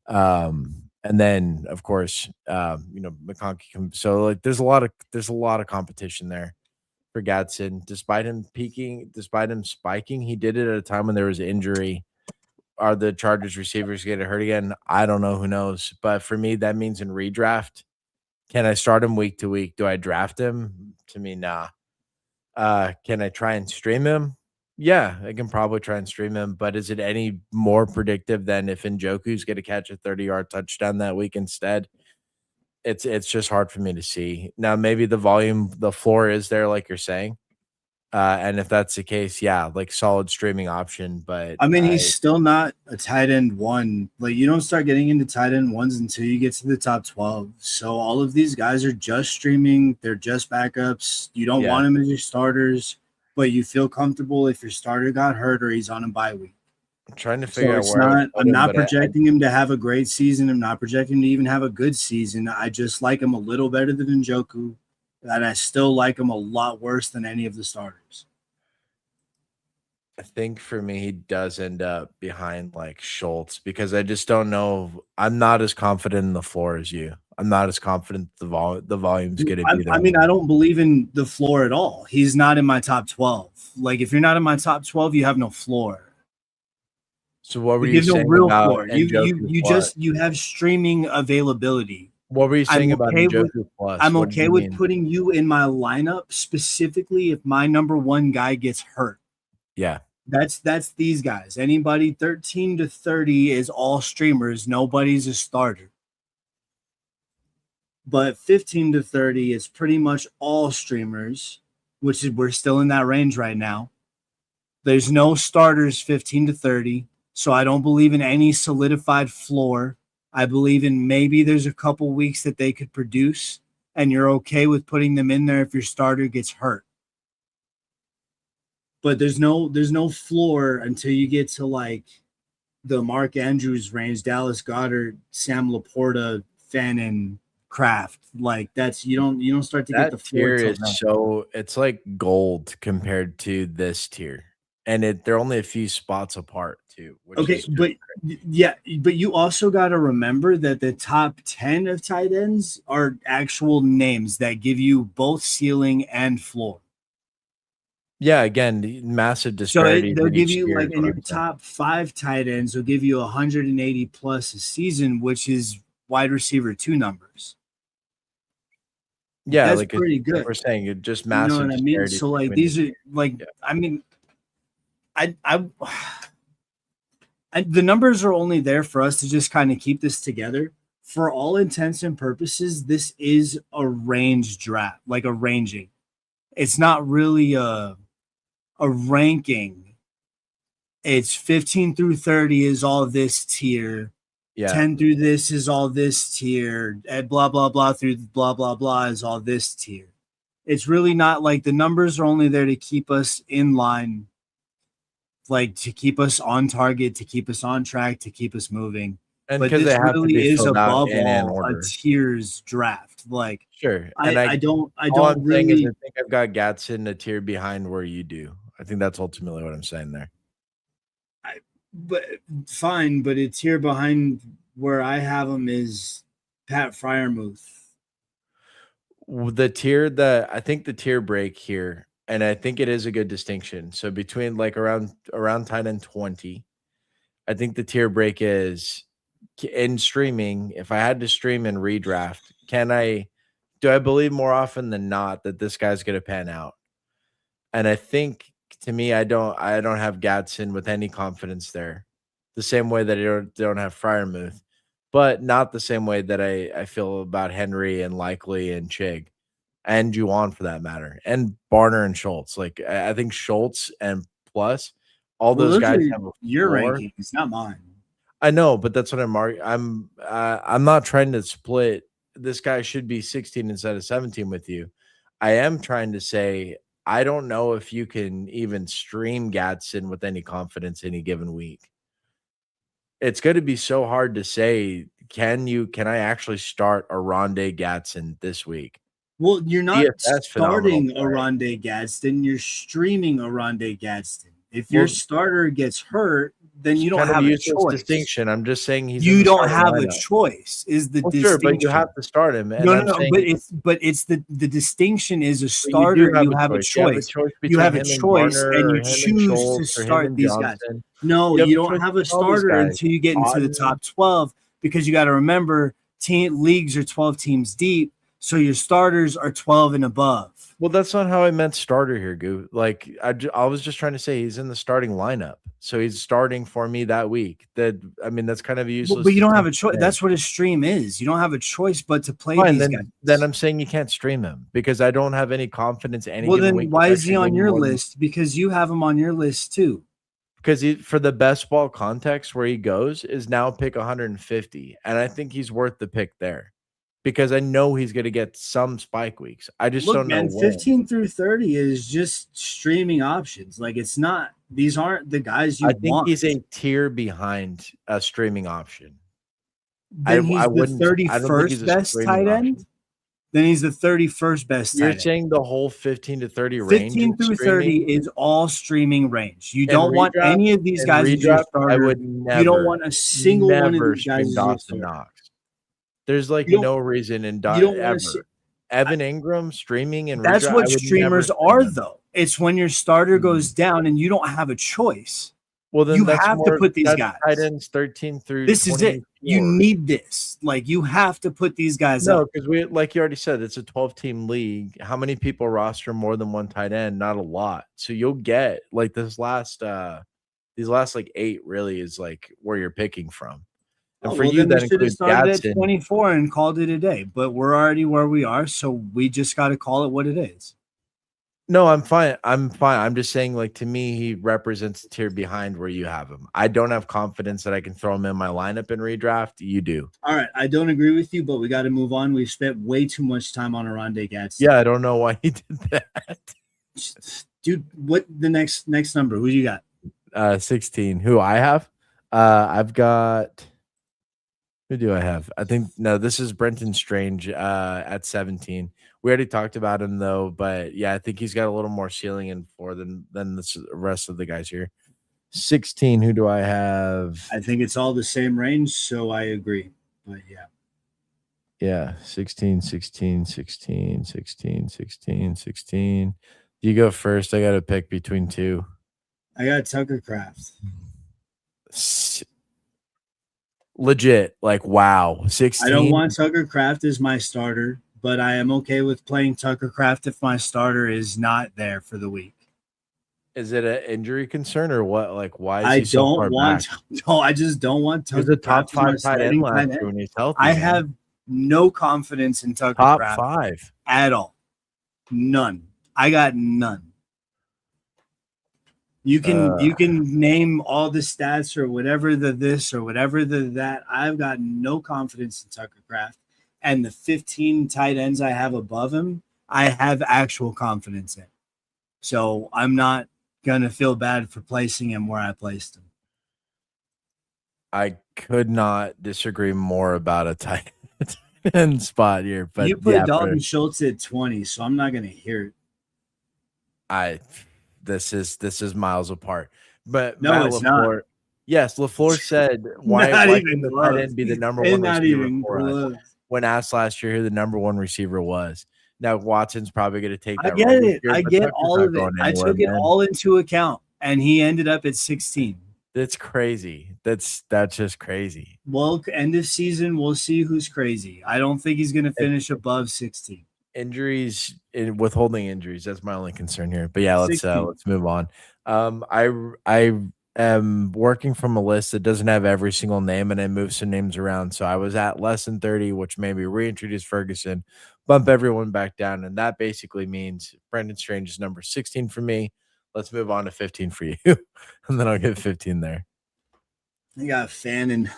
And then of course, McConkey. So like, there's a lot of competition there for Gadsden. Despite him spiking, he did it at a time when there was injury. Are the Chargers receivers getting hurt again? I don't know. Who knows? But for me, that means in redraft, can I start him week to week? Do I draft him? To me, nah. Can I try and stream him? Yeah, I can probably try and stream him, but is it any more predictive than if Njoku's gonna catch a 30-yard touchdown that week instead? It's just hard for me to see. Now, maybe the floor is there, like you're saying. And if that's the case, yeah, like solid streaming option, but
I mean, he's still not a tight end one. Like, you don't start getting into tight end ones until you get to the top 12. So all of these guys are just streaming. They're just backups. You don't want them as your starters, but you feel comfortable if your starter got hurt or he's on a bye week.
I'm trying to figure out
where I'm not projecting him to have a great season. I'm not projecting him to even have a good season. I just like him a little better than Njoku, and I still like him a lot worse than any of the starters.
I think for me, he does end up behind like Schultz because I just don't know. I'm not as confident in the floor as you. I'm not as confident the volume's going to be there.
I mean, I don't believe in the floor at all. He's not in my top 12. Like, if you're not in my top 12, you have no floor.
So what were you saying about
floor. You have streaming availability.
What were you saying about Njoku Plus?
I'm okay with putting you in my lineup specifically if my number one guy gets hurt.
Yeah.
That's these guys. Anybody 13 to 30 is all streamers. Nobody's a starter. But 15 to 30 is pretty much all streamers, which is we're still in that range right now. There's no starters 15 to 30, so I don't believe in any solidified floor. I believe in maybe there's a couple weeks that they could produce, and you're okay with putting them in there if your starter gets hurt. But there's no floor until you get to like the Mark Andrews range, Dallas Goedert, Sam Laporta, Fannin, Kraft. Like that's you don't start to get the floor.
It's like gold compared to this tier, and they're only a few spots apart too.
Okay, but you also got to remember that the top 10 of tight ends are actual names that give you both ceiling and floor.
Yeah, again, massive disparity.
So they'll give you like in your top 5 tight ends, they'll give you 180 plus a season, which is wide receiver 2 numbers.
Yeah,
that's
like
pretty good.
We're saying it just massive. You know what I
mean? So like these are like, I mean, the numbers are only there for us to just kind of keep this together. For all intents and purposes, this is a range draft, like a ranging. It's not really a ranking. It's 15 through 30 is all this tier. Yeah. 10 through this is all this tier. And blah, blah, blah through blah, blah, blah is all this tier. It's really not like the numbers are only there to keep us in line, like to keep us on target, to keep us on track, to keep us moving.
And because it really is above all
a tiers draft. Like
sure,
and I don't
really think I've got Gadsden a tier behind where you do. I think that's ultimately what I'm saying there.
But fine, but a tier behind where I have him is Pat Freiermuth.
The tier that I think the tier break here, and I think it is a good distinction. So between like around tight end 20, I think the tier break is in streaming. If I had to stream and redraft, do I believe more often than not that this guy's going to pan out? And I think to me, I don't have Gadsden with any confidence there. The same way that I don't have Freiermuth, but not the same way that I feel about Henry and Likely and Chig and Juwan for that matter, and Barner and Schultz. Like I think Schultz and Plus, all those guys have
your rankings, not mine.
I know, but that's what I'm not trying to split. This guy should be 16 instead of 17 with you. I am trying to say I don't know if you can even stream Gadsden with any confidence any given week. It's going to be so hard to say. Can I actually start a Rondé Gatson this week?
Well, you're not
DFS phenomenal
starting a
play.
Rondé Gadsden. You're streaming a Rondé Gadsden. If your
Well,
starter gets hurt, then
it's
you don't
kind of a
have a
useless
choice.
distinction. I'm just saying he's in
You
the
don't
starting
have a
lineup.
choice is the
Well, sure, but you have
distinction.
to start him, and
No, no,
I'm
no.
saying
But it's the distinction is a
but you do
starter.
have
You
a
have a
choice. You have a
choice.
choice
You
between
have a
him and
choice, and
Garner or
you
him and
choose to
Schultz or him
start
and
these guys.
Johnson.
No,
You have
you
a
don't
choice
have a
between all these
starter
guys.
until you get into the
Otton.
top 12 because you got to remember leagues are 12 teams deep, so your starters are 12 and above.
Well, that's not how I meant starter here, Goo. Like I was just trying to say he's in the starting lineup, so he's starting for me that week. That's kind of a useless
But you don't have a
distinction
choice.
there.
That's what a stream is. You don't have a choice but to play
Fine,
these guys.
then I'm saying you can't stream him because I don't have any confidence any
Well,
given
then
week.
why
of
is he
actually
on
winning
your
more than
list? Because you have him on your list too.
because for the best ball context where he goes is now pick 150, and I think he's worth the pick there because I know he's going to get some spike weeks. I just
Look,
don't know
man,
when.
15 through 30 is just streaming options. Like it's not, these aren't the guys
I
you
think
want.
he's a tier behind a streaming option.
Then
I
he's the
wouldn't. I don't think he's
31st
a
best
streaming
tight end.
option.
Then he's the 31st best
You're
tight end.
saying the whole 15 to 30 range
15
is
through 30
streaming
is all streaming range. You
and
don't want
redraft
any of these
and
guys as your
redraft. I
starter.
would
You don't
never,
want a single one of these guys
stream
as your
Dawson
starter.
Knox. There's like
You don't
no reason in
you don't want to.
ever. Evan Ingram streaming and
That's
redraft. I
what
would never
streamers
stream
are,
him.
though. It's when your starter goes down and you don't have a choice.
Well, then
You
that's
have to
more.
put these
That's
guys.
tight ends 13 through
This is it.
24.
You need this. Like you have to put these guys
No,
up.
because like you already said, it's a 12-team league. How many people roster more than one tight end? Not a lot. So you'll get like these last like 8 really is like where you're picking from. And
Oh,
for
well,
you,
then we
that
should have
includes
started at
Gadsden.
24 and called it a day. But we're already where we are, so we just got to call it what it is.
No, I'm fine. I'm fine. I'm just saying, like, to me, he represents the tier behind where you have him. I don't have confidence that I can throw him in my lineup and redraft. You do.
All right, I don't agree with you, but we got to move on. We've spent way too much time on Rondé Gadsden.
Yeah, I don't know why he did that.
Dude, what the next number? Who you got?
16. Who I have? I've got. Who do I have? I think no. This is Brenton Strange. At 17. We already talked about him though, but yeah, I think he's got a little more ceiling and floor than the rest of the guys here. 16. Who do I have?
I think it's all the same range, so I agree. But yeah.
Yeah, 16, 16, 16, 16, 16, 16. You go first. I got to pick between 2.
I got Tucker Kraft.
Legit, like wow. 16.
I don't want Tucker Kraft as my starter, but I am okay with playing Tucker Kraft if my starter is not there for the week.
Is it an injury concern or what? Like, why is
I
he so far back?
No, I just don't want Tucker
He was a top
Kraft
5 tight end last year when he's healthy.
I have no confidence in Tucker
top
Kraft
5
at all. None. I got none. You can name all the stats or whatever the this or whatever the that. I've got no confidence in Tucker Kraft. And the 15 tight ends I have above him, I have actual confidence in. So I'm not gonna feel bad for placing him where I placed him.
I could not disagree more about a tight end spot here. But
you put Dalton Schultz at 20, so I'm not gonna hear it.
This is miles apart. But
no,
Matt
it's
LaFleur,
not.
Yes, LaFleur said why can the tight end be the number one receiver for us when asked last year who the number one receiver was. Now Watson's probably going to take that.
I get it. I get all of it. I took it all into account, and he ended up at 16.
That's crazy. That's just crazy.
Well, end of season, we'll see who's crazy. I don't think he's going to finish above 16.
Injuries and withholding injuries. That's my only concern here. But yeah, let's move on. I am working from a list that doesn't have every single name, and I moved some names around. So I was at less than 30, which made me reintroduce Ferguson, bump everyone back down, and that basically means Brendan Strange is number 16 for me. Let's move on to 15 for you, and then I'll get 15 there.
I got Fannin.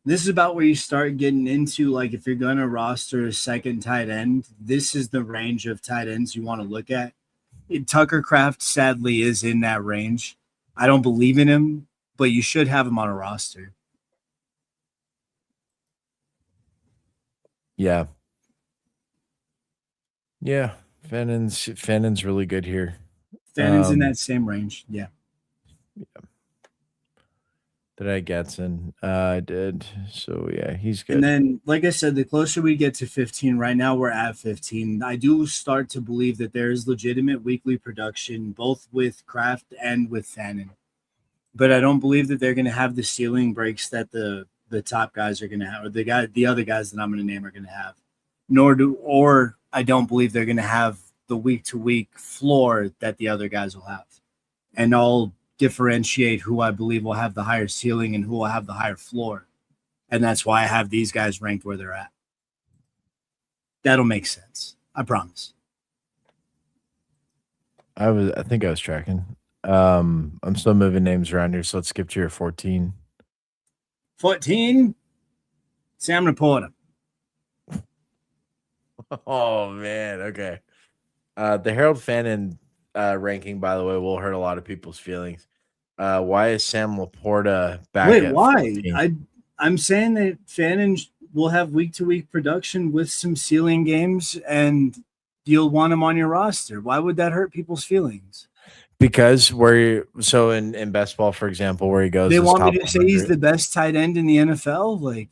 This is about where you start getting into, like, if you're going to roster a second tight end, this is the range of tight ends you want to look at. Tucker Craft sadly is in that range. I don't believe in him, but you should have him on a roster.
Yeah. Yeah. Fannon's really good here.
Fannon's in that same range. Yeah.
Did I Getson? I did. So yeah, he's good.
And then, like I said, the closer we get to 15, right now we're at 15. I do start to believe that there is legitimate weekly production, both with Kraft and with Fannin. But I don't believe that they're going to have the ceiling breaks that the top guys are going to have, or the other guys that I'm going to name are going to have. Or I don't believe they're going to have the week to week floor that the other guys will have. And I'll differentiate who I believe will have the higher ceiling and who will have the higher floor. And that's why I have these guys ranked where they're at. That'll make sense. I promise.
I think I was tracking. I'm still moving names around here, so let's skip to your 14.
14, Sam Laporta.
Oh man, okay. The Harold Fannin ranking, by the way, will hurt a lot of people's feelings. Why is Sam Laporta back
Wait,
at
why?
14?
I'm saying that Fannin will have week to week production with some ceiling games, and you'll want him on your roster. Why would that hurt people's feelings?
Because so in best ball, for example, where he goes
They
as
want me
top
to say he's
100,
the best tight end in the NFL. Like,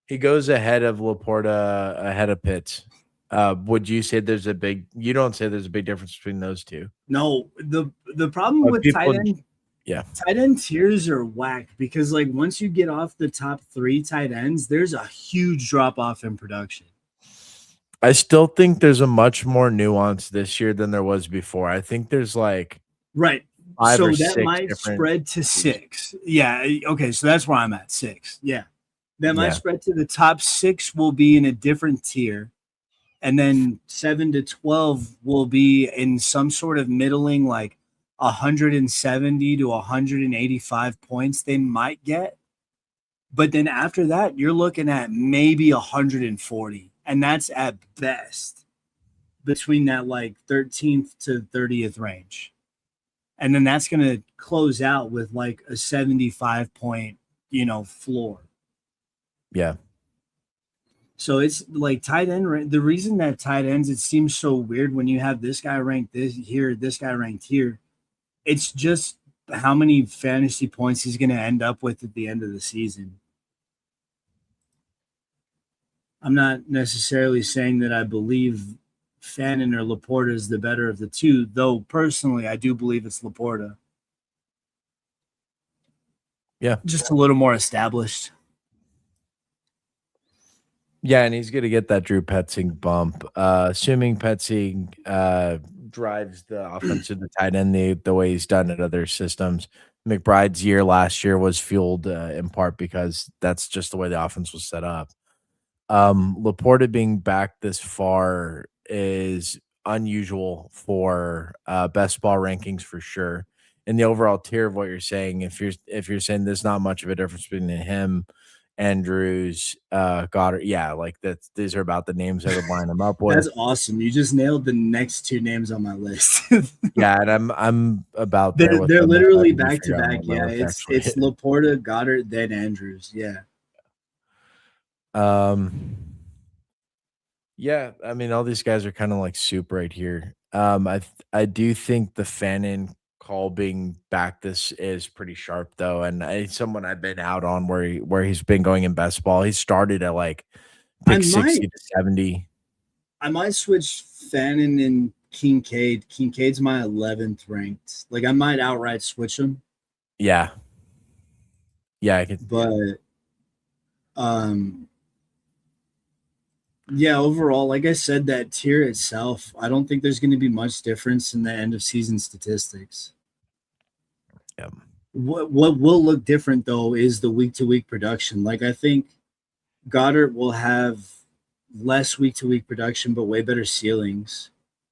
he goes ahead of Laporta, ahead of Pitts. Would you say there's a big? You don't say there's a big difference between those two.
no, the problem
But
with
people, yeah,
tight end tiers are whack because like once you get off the top 3 tight ends, there's a huge drop off in production.
I still think there's a much more nuance this year than there was before. I think there's like
Right.
5 or
So that
6
might
different
spread to
tiers.
6. Yeah. Okay. So that's where I'm at 6. Yeah. That might
Yeah.
spread to the top 6 will be in a different tier. And then 7 to 12 will be in some sort of middling, like 170 to 185 points they might get. But then after that, you're looking at maybe 140. And that's at best between that like 13th to 30th range. And then that's going to close out with like a 75 point, floor.
Yeah.
So it's like tight end. The reason that tight ends, it seems so weird when you have this guy ranked this guy ranked here. It's just how many fantasy points he's going to end up with at the end of the season. I'm not necessarily saying that I believe Fannin or Laporta is the better of the two, though personally I do believe it's Laporta.
Yeah.
Just a little more established.
Yeah, and he's gonna get that Drew Petzing bump. Assuming Petzing drives the offense to the tight end the way he's done at other systems. McBride's year last year was fueled in part because that's just the way the offense was set up. Laporta being back this far is unusual for best ball rankings for sure. In the overall tier of what you're saying, if you're saying there's not much of a difference between him, Andrews, Goddard, yeah, like these are about the names I would line them up with.
That's awesome. You just nailed the next 2 names on my list.
Yeah, and I'm about there with
they're
them.
literally
I need to
back to
figure out
back.
what my
Yeah,
list
it's
actually is.
Laporta, Goddard, then Andrews. Yeah.
Um, yeah, I mean, all these guys are kind of like soup right here. I do think the Fannin call being back this is pretty sharp though, and someone I've been out on where he's been going in best ball. He started at like pick 60 to 70.
I might switch Fannin and Kincaid. Kincaid's my 11th ranked. Like I might outright switch them.
Yeah. Yeah, I could.
But yeah, overall, like I said, that tier itself, I don't think there's going to be much difference in the end of season statistics.
Yeah.
What will look different though is the week to week production. Like I think Goddard will have less week to week production, but way better ceilings.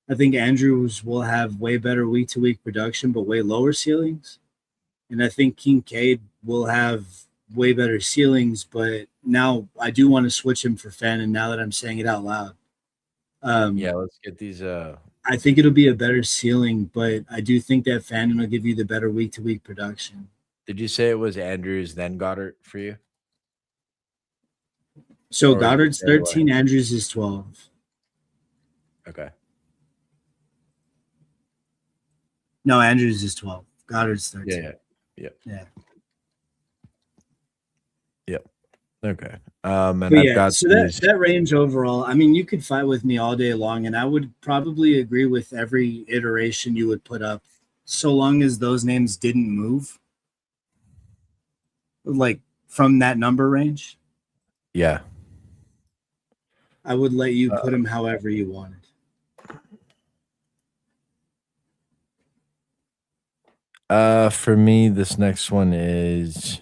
I think Andrews will have way better week to week production, but way lower ceilings. And I think Kincaid will have way better ceilings, but now I do want to switch him for Fannin now that I'm saying it out loud.
Yeah, let's get these
I think it'll be a better ceiling, but I do think that Fannin will give you the better week to week production.
Did you say it was Andrews then Goddard for you?
So
Or was it
Goddard's
the other way?
13, Andrews is 12.
Okay.
No, Andrews is 12. Goddard's
Yeah,
13.
yeah. Yep.
Yeah.
Yep. Okay. And
But
I've
yeah,
got
so
these
that range overall, I mean, you could fight with me all day long, and I would probably agree with every iteration you would put up, so long as those names didn't move, like from that number range.
yeah.
I would let you
Uh,
put them however you wanted.
for me, this next one is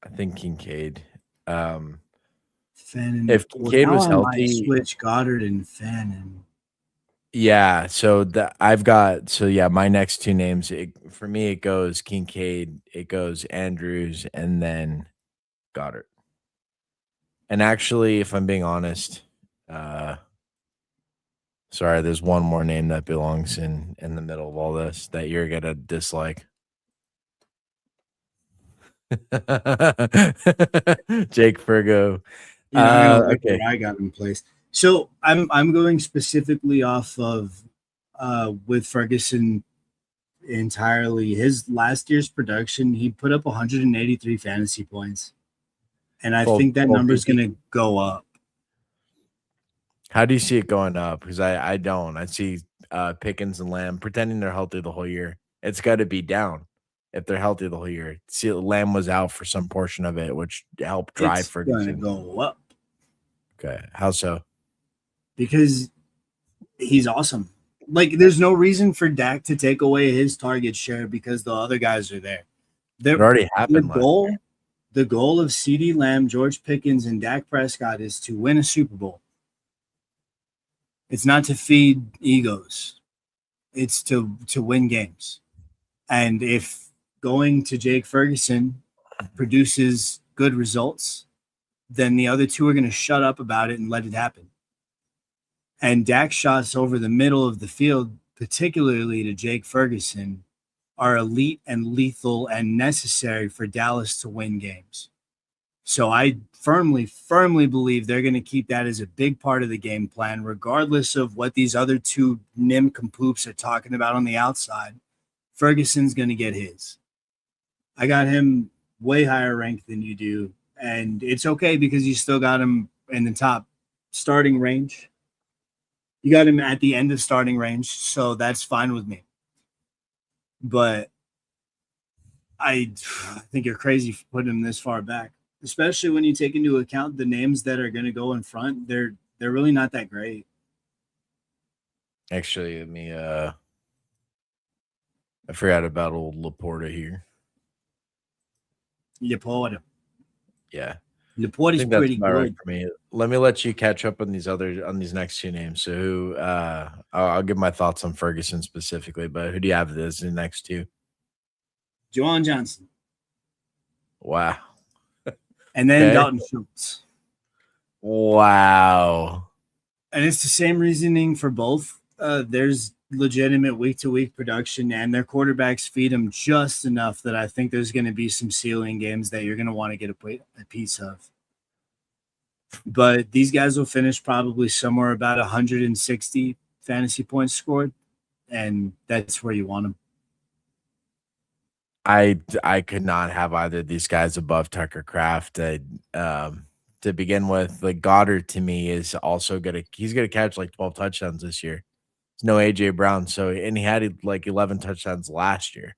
I think Kincaid.
Fannin.
If
Well,
Kincaid
now
was
I might
healthy,
switch Goddard and Fannin.
yeah. So I've got my next two names. For me, it goes Kincaid, it goes Andrews, and then Goddard. And actually, if I'm being honest, uh, sorry, there's one more name that belongs in the middle of all this that you're gonna dislike. Jake Fergo.
You're not gonna like
Okay.
where I got him placed. So I'm going specifically off of with Ferguson entirely. His last year's production, he put up 183 fantasy points, and I
12,
think that
12
number is going
PP.
to go up.
How do you see it going up? Because I don't. I see Pickens and Lamb pretending they're healthy the whole year. It's got to be down if they're healthy the whole year. See, Lamb was out for some portion of it, which helped drive
It's going to
Ferguson.
go up
Okay, how so?
because he's awesome. Like, there's no reason for Dak to take away his target share because the other guys are there.
It
The
already
the
happened last
goal,
year.
the goal of CeeDee Lamb, George Pickens, and Dak Prescott is to win a Super Bowl. It's not to feed egos. It's to win games. And if going to Jake Ferguson produces good results, then the other two are going to shut up about it and let it happen. And Dak shots over the middle of the field, particularly to Jake Ferguson, are elite and lethal and necessary for Dallas to win games. So I firmly believe they're going to keep that as a big part of the game plan, regardless of what these other two nincompoops are talking about on the outside. Ferguson's going to get his. I got him way higher ranked than you do, and it's okay because you still got him in the top starting range. You got him at the end of starting range, so that's fine with me. But I think you're crazy for putting him this far back, especially when you take into account the names that are going to go in front. They're really not that great.
Actually, let me. I forgot about old Laporta here.
Laporta.
Yeah,
Laporta
I
is
think that's
pretty
about right
good.
for me. Let me let you catch up on these next two names. So who? I'll give my thoughts on Ferguson specifically, but who do you have as the next two?
Juwan Johnson.
Wow.
And then
Okay.
Dalton Schultz.
Wow.
And it's the same reasoning for both. There's legitimate week to week production, and their quarterbacks feed them just enough that I think there's going to be some ceiling games that you're going to want to get a piece of. But these guys will finish probably somewhere about 160 fantasy points scored, and that's where you want them.
I could not have either of these guys above Tucker Craft. To begin with, like Goddard to me is also he's gonna catch like 12 touchdowns this year. It's no AJ Brown, so and he had like 11 touchdowns last year.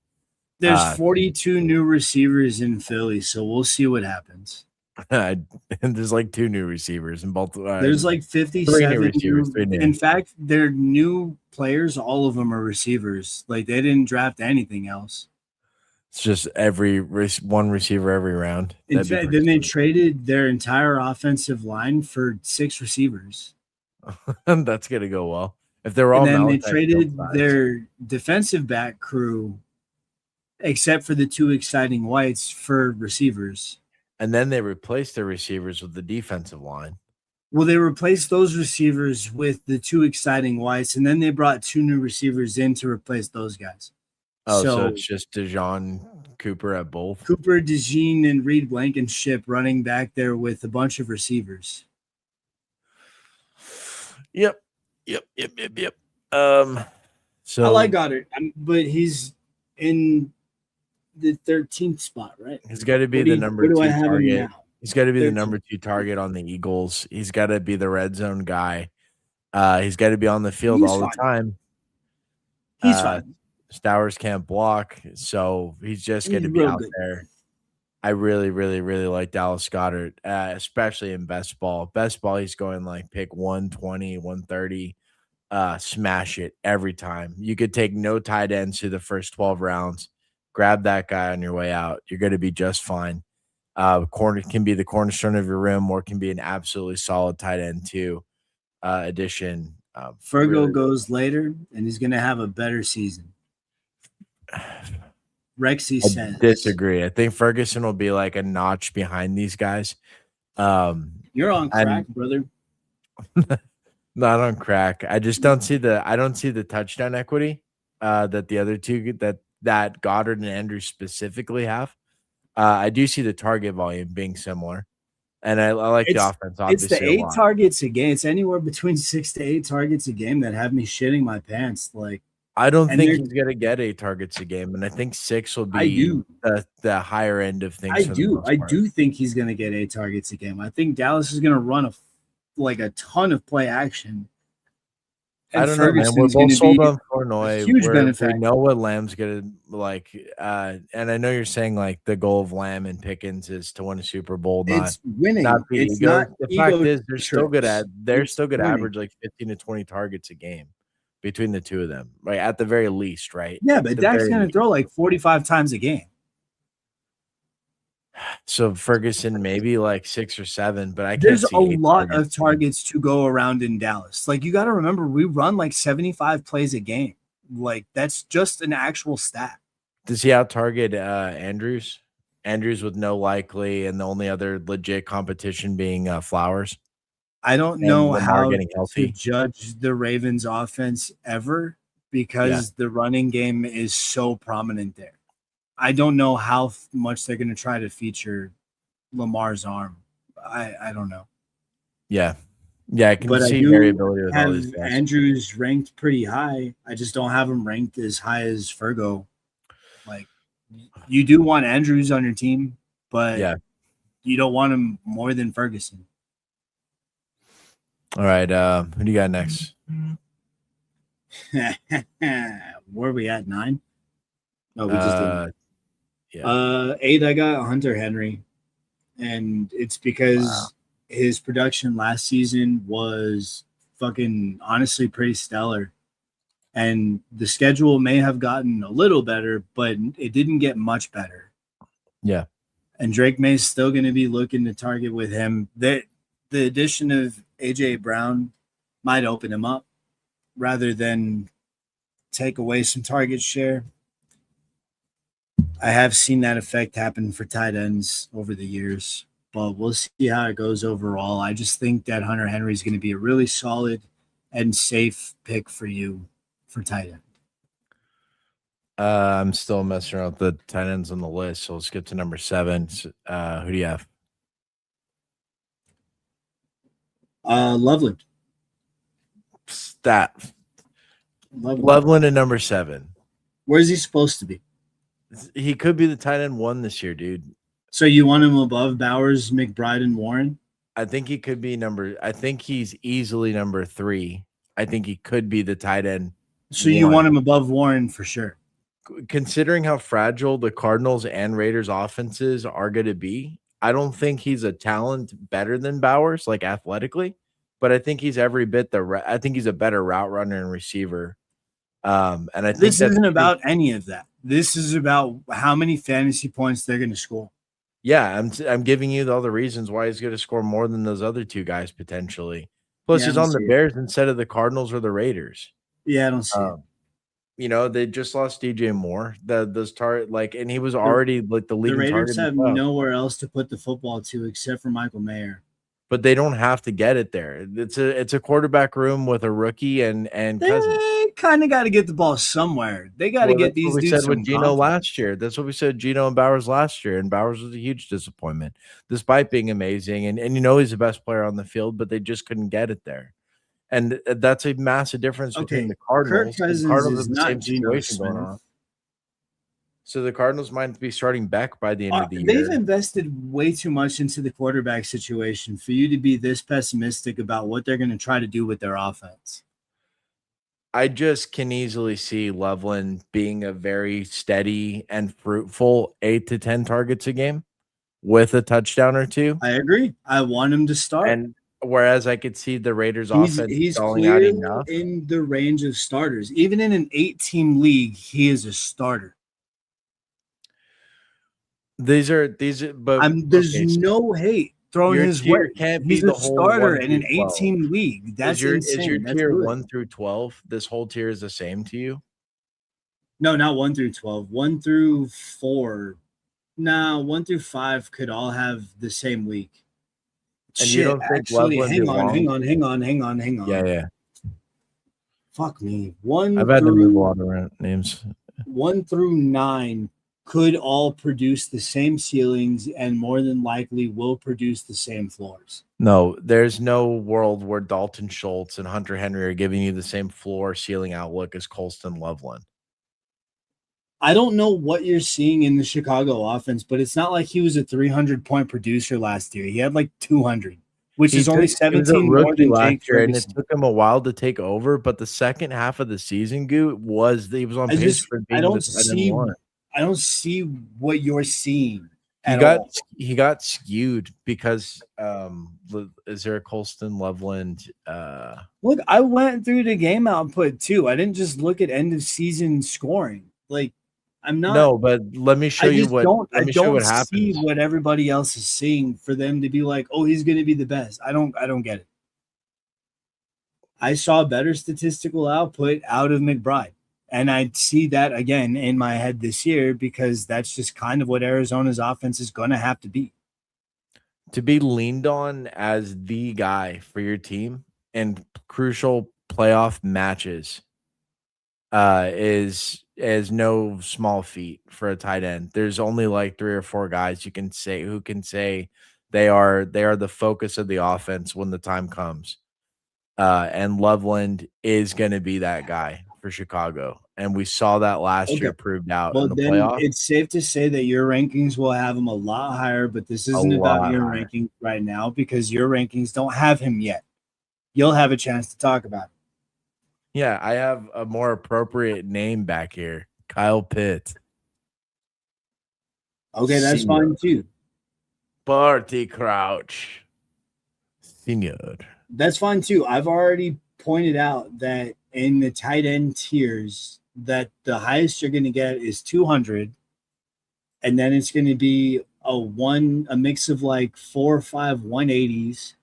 There's 42 new receivers in Philly, so we'll see what happens.
And there's like two new receivers in both.
There's like
Three new
57
receivers, three new.
in fact, they're new players. All of them are receivers. Like, they didn't draft anything else.
It's just one receiver every round.
In
That'd be
fact,
pretty
then they
sweet.
traded their entire offensive line for 6 receivers.
That's gonna go well. If they were
And
all
then they
Malachi Field
traded
size.
their defensive back crew, except for the 2 exciting whites, for receivers.
And then they replaced their receivers with the defensive line.
Well, they replaced those receivers with the two exciting whites, and then they brought two new receivers in to replace those guys.
Oh, so
So
it's just DeJean Cooper at both?
Cooper DeJean and Reed Blankenship running back there with a bunch of receivers.
Yep. So
I like Goddard, but he's in the 13th spot, right?
he's got to be the number
Where do I
2
have him
target.
now?
He's got to be
13.
the number 2 target on the Eagles. He's got to be the red zone guy. He's got to be on the field all the time.
He's fine.
Stowers can't block, so he's just going to be out there. I really, really, really like Dallas Goedert, especially in best ball. Best ball, he's going like pick 120, 130, smash it every time. You could take no tight ends through the first 12 rounds, grab that guy on your way out. You're going to be just fine. Corner can be the cornerstone of your room, or can be an absolutely solid tight end too. Addition.
Fergo really goes later, and he's going to have a better season. Rexy says.
Disagree. I think Ferguson will be like a notch behind these guys.
You're on crack, brother.
Not on crack. I just don't see the touchdown equity that the other two that Goddard and Andrews specifically have. I do see the target volume being similar. And I like the offense, obviously.
It's the 8 targets a game. It's anywhere between 6 to 8 targets a game that have me shitting my pants. Like,
I don't think he's going to get 8 targets a game, and I think 6 will be the higher end of things.
I do think he's going to get 8 targets a game. I think Dallas is going to run a ton of play action.
And I don't know, man. We're both sold on Flournoy.
Huge benefit.
We know what Lamb's going to like. And I know you're saying like the goal of Lamb and Pickens is to win a Super Bowl.
It's winning.
It's not the fact is they're still good average like 15 to 20 targets a game between the two of them, right? At the very least, right?
Yeah, but Dak's going to throw like 45 times a game.
So Ferguson maybe like 6 or 7, but
there's a lot of targets to go around in Dallas. Like, you got to remember, we run like 75 plays a game. Like, that's just an actual stat.
Does he out target Andrews? Andrews with no likely, and the only other legit competition being Flowers.
I don't know how to judge the Ravens offense ever, because the running game is so prominent there. I don't know how much they're going to try to feature Lamar's arm. I don't know.
Yeah, I can see variability with all these guys.
Andrews ranked pretty high. I just don't have him ranked as high as Fergo. Like, you do want Andrews on your team, but you don't want him more than Ferguson.
All right, who do you got next?
Where are we at? 9? No, we just did. 8, I got Hunter Henry, and it's because his production last season was fucking honestly pretty stellar, and the schedule may have gotten a little better, but it didn't get much better.
Yeah,
and Drake May's still going to be looking to target with him. The addition of AJ Brown might open him up rather than take away some target share. I have seen that effect happen for tight ends over the years, but we'll see how it goes overall. I just think that Hunter Henry is going to be a really solid and safe pick for you for tight end.
I'm still messing around with the tight ends on the list, so let's get to number 7. Who do you have?
Loveland.
Loveland at number 7.
Where's he supposed to be?
He could be the tight end 1 this year, dude.
So you want him above Bowers, McBride, and Warren?
I think he could be I think he's easily number 3. I think he could be the tight end.
So you want him above Warren for sure.
Considering how fragile the Cardinals and Raiders offenses are going to be, I don't think he's a talent better than Bowers, like athletically, but I think he's every bit I think he's a better route runner and receiver. And I think
this isn't about any of that. This is about how many fantasy points they're going to score.
Yeah, I'm giving you all the reasons why he's going to score more than those other two guys potentially. Plus, he's on the Bears instead of the Cardinals or the Raiders.
Yeah, I don't see it.
You know, they just lost DJ Moore. And he was already like the leading target.
The Raiders have nowhere else to put the football to except for Michael Mayer.
but they don't have to get it there. It's a quarterback room with a rookie and Cousins.
They kind of got to get the ball somewhere. They got to
Well,
get
that's what
these
we
dudes
said with
some
Geno
confidence.
last year. That's what we said Geno and Bowers last year, and Bowers was a huge disappointment, despite being amazing. And he's the best player on the field, but they just couldn't get it there. And that's a massive difference between
Okay,
the
Kirk
Cardinals, because the
Cousins
Cardinals
is
have the
not
same
Geno
situation going
Smith.
on. So the Cardinals might be starting Beck by the end of the
They've
year.
invested way too much into the quarterback situation for you to be this pessimistic about what they're going to try to do with their offense.
I just can easily see Loveland being a very steady and fruitful 8 to 10 targets a game with a touchdown or two.
I agree. I want him to start.
And whereas I could see the Raiders offense
He's
stalling out
clearly
enough.
in the range of starters. Even in an 8-team league, he is a starter.
But
There's
okay, so
no hate thrown
your
his way.
tier can't be
He's
the
a
whole
starter
1
in
through
an
12.
8-team league. That's
Is your
insane. That's
tier
good.
1 through 12, this whole tier is the same to you?
No, not 1 through 12. 1 through 4. Nah, 1 through 5 could all have the same week.
And you don't think
Actually,
Loveland
hang on.
Yeah.
Fuck me.
I've had to move a lot of names.
1 through 9 could all produce the same ceilings and more than likely will produce the same floors.
No, there's no world where Dalton Schultz and Hunter Henry are giving you the same floor ceiling outlook as Colston Loveland.
I don't know what you're seeing in the Chicago offense, but it's not like he was a 300-point producer last year. He had like 200, which is only 17 more than Jake Ferguson.
And it took him a while to take over, but the second half of the season, he was on pace for being
I don't see what you're seeing.
He got skewed because is there a Colston Loveland?
Look, I went through the game output too. I didn't just look at end of season scoring. Like, I'm not.
No, but let me show you what.
I don't see what everybody else is seeing for them to be like, oh, he's going to be the best. I don't get it. I saw better statistical output out of McBride. And I see that again in my head this year because that's just kind of what Arizona's offense is going to have to be.
To be leaned on as the guy for your team in crucial playoff matches is no small feat for a tight end. There's only like 3 or 4 guys who can say they are the focus of the offense when the time comes. And Loveland is going to be that guy for Chicago. And we saw that last year proved out in the playoffs.
It's safe to say that your rankings will have him a lot higher, but this isn't about your rankings right now because your rankings don't have him yet. You'll have a chance to talk about it.
Yeah, I have a more appropriate name back here. Kyle Pitts.
Okay, that's fine too.
Barty Crouch. Senior.
That's fine too. I've already pointed out that in the tight end tiers that the highest you're going to get is 200. And then it's going to be a mix of like 4 or 5 180s.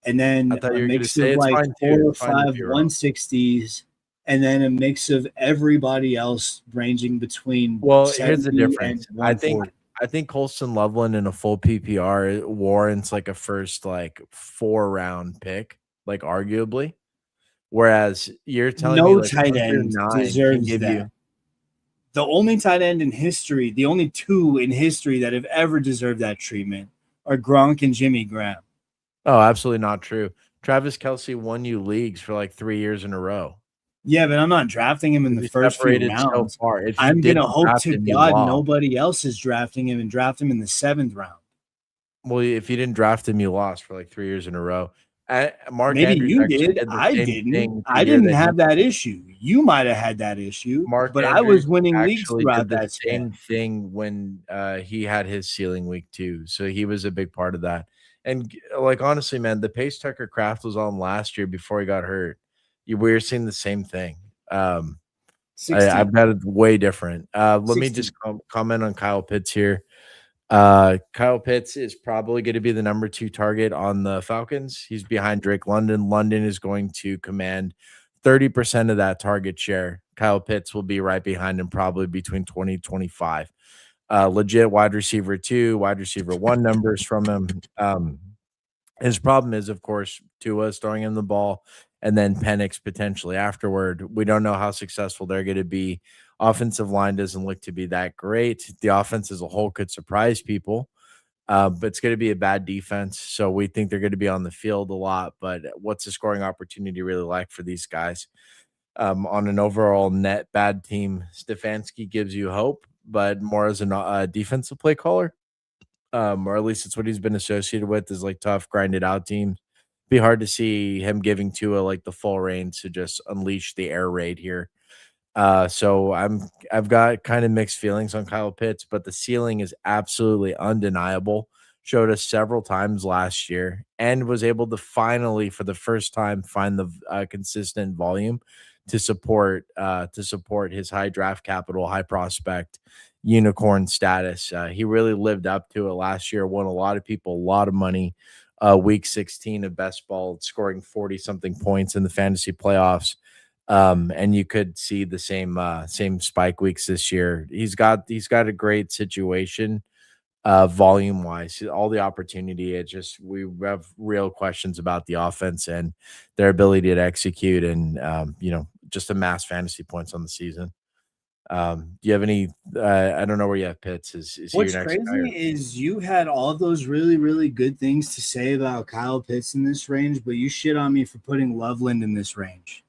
And then a mix of like 4 or 5 160s. And then a mix of everybody else ranging between.
Well, here's the difference. I think Colston Loveland in a full PPR warrants like a first like 4-round pick, like arguably. Whereas you're telling me like
tight end deserves that. The only tight end in history, the only 2 in history that have ever deserved that treatment are Gronk and Jimmy Graham.
Oh, absolutely not true. Travis Kelce won you leagues for like 3 years in a row.
Yeah, but I'm not drafting him in the first few rounds.
So far.
I'm going to hope to God nobody else is drafting him and draft him in the 7th round.
Well, if you didn't draft him, you lost for like 3 years in a row. Mark
Maybe
Andrews
you did. I didn't. I didn't have that issue. You might have had that issue. But I was winning leagues throughout that
same thing when he had his ceiling week too. So he was a big part of that. And like honestly, man, the pace Tucker Kraft was on last year before he got hurt. We were seeing the same thing. I've got it way different. Let me just comment on Kyle Pitts here. Kyle Pitts is probably going to be the number 2 target on the Falcons. He's behind Drake London. London is going to command 30% of that target share. Kyle Pitts will be right behind him, probably between 20 25. Legit wide receiver 2, wide receiver 1 numbers from him. His problem is, of course, Tua's throwing him the ball and then Penix potentially afterward. We don't know how successful they're going to be. Offensive line doesn't look to be that great. The offense as a whole could surprise people, but it's going to be a bad defense. So we think they're going to be on the field a lot. But what's the scoring opportunity really like for these guys? On an overall net bad team, Stefanski gives you hope, but more as a defensive play caller, or at least it's what he's been associated with, is like tough, grinded out teams. Be hard to see him giving Tua like the full reins to just unleash the air raid here. So I've got kind of mixed feelings on Kyle Pitts, but the ceiling is absolutely undeniable. Showed us several times last year and was able to finally, for the first time, find the consistent volume to support his high draft capital, high prospect, unicorn status. He really lived up to it last year. Won a lot of people a lot of money. Week 16 of best ball, scoring 40 something points in the fantasy playoffs. And you could see the same spike weeks this year. He's got a great situation, volume wise, all the opportunity. It just we have real questions about the offense and their ability to execute and just amass fantasy points on the season. Do you have any? I don't know where you have Pitts. Is he your
What's
next guy?
crazy is you had all those really, really good things to say about Kyle Pitts in this range, but you shit on me for putting Loveland in this range.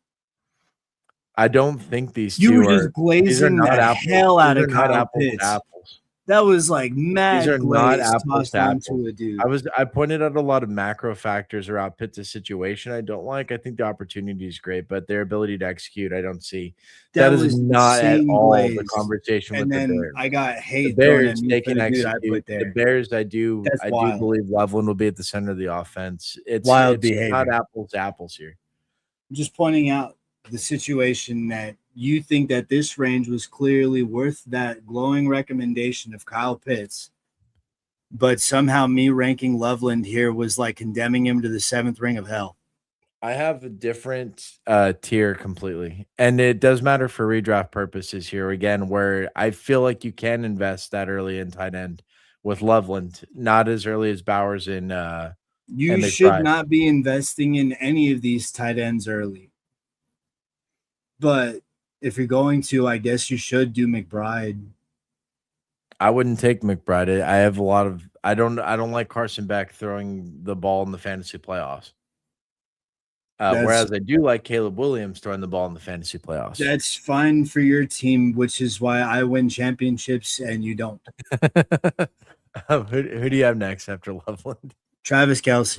I don't think these
You
two
were
are.
just
These are
glazing
not
the
apples.
hell
These
out
are
of
not
Kyle
apples to
Pitts.
apples.
That was like
These are
mad
not
glaze
apples
tossed
to apples.
onto a dude.
I pointed out a lot of macro factors around Pitt's situation I don't like. I think the opportunity is great, but their ability to execute, I don't see.
That
That is
was
not at
insane
all the
glaze.
conversation
And
with the
then
Bears.
I got
The
hate thrown at
Bears,
me
they
for
can
the dude I
execute.
put
The
there.
Bears, I do
That's wild.
believe Loveland will be at the center of the offense.
Wild
It's not
behavior.
apples to apples here.
Just pointing out the situation that you think that this range was clearly worth that glowing recommendation of Kyle Pitts, but somehow me ranking Loveland here was like condemning him to the seventh ring of hell.
I have a different tier completely. And it does matter for redraft purposes here again, where I feel like you can invest that early in tight end with Loveland, not as early as Bowers and
You should
McBride.
not be investing in any of these tight ends early. But if you're going to, I guess you should do McBride.
I wouldn't take McBride. I have a lot of I don't like Carson Beck throwing the ball in the fantasy playoffs. Whereas I do like Caleb Williams throwing the ball in the fantasy playoffs.
That's fine for your team, which is why I win championships and you don't.
Who do you have next after Loveland?
Travis Kelce.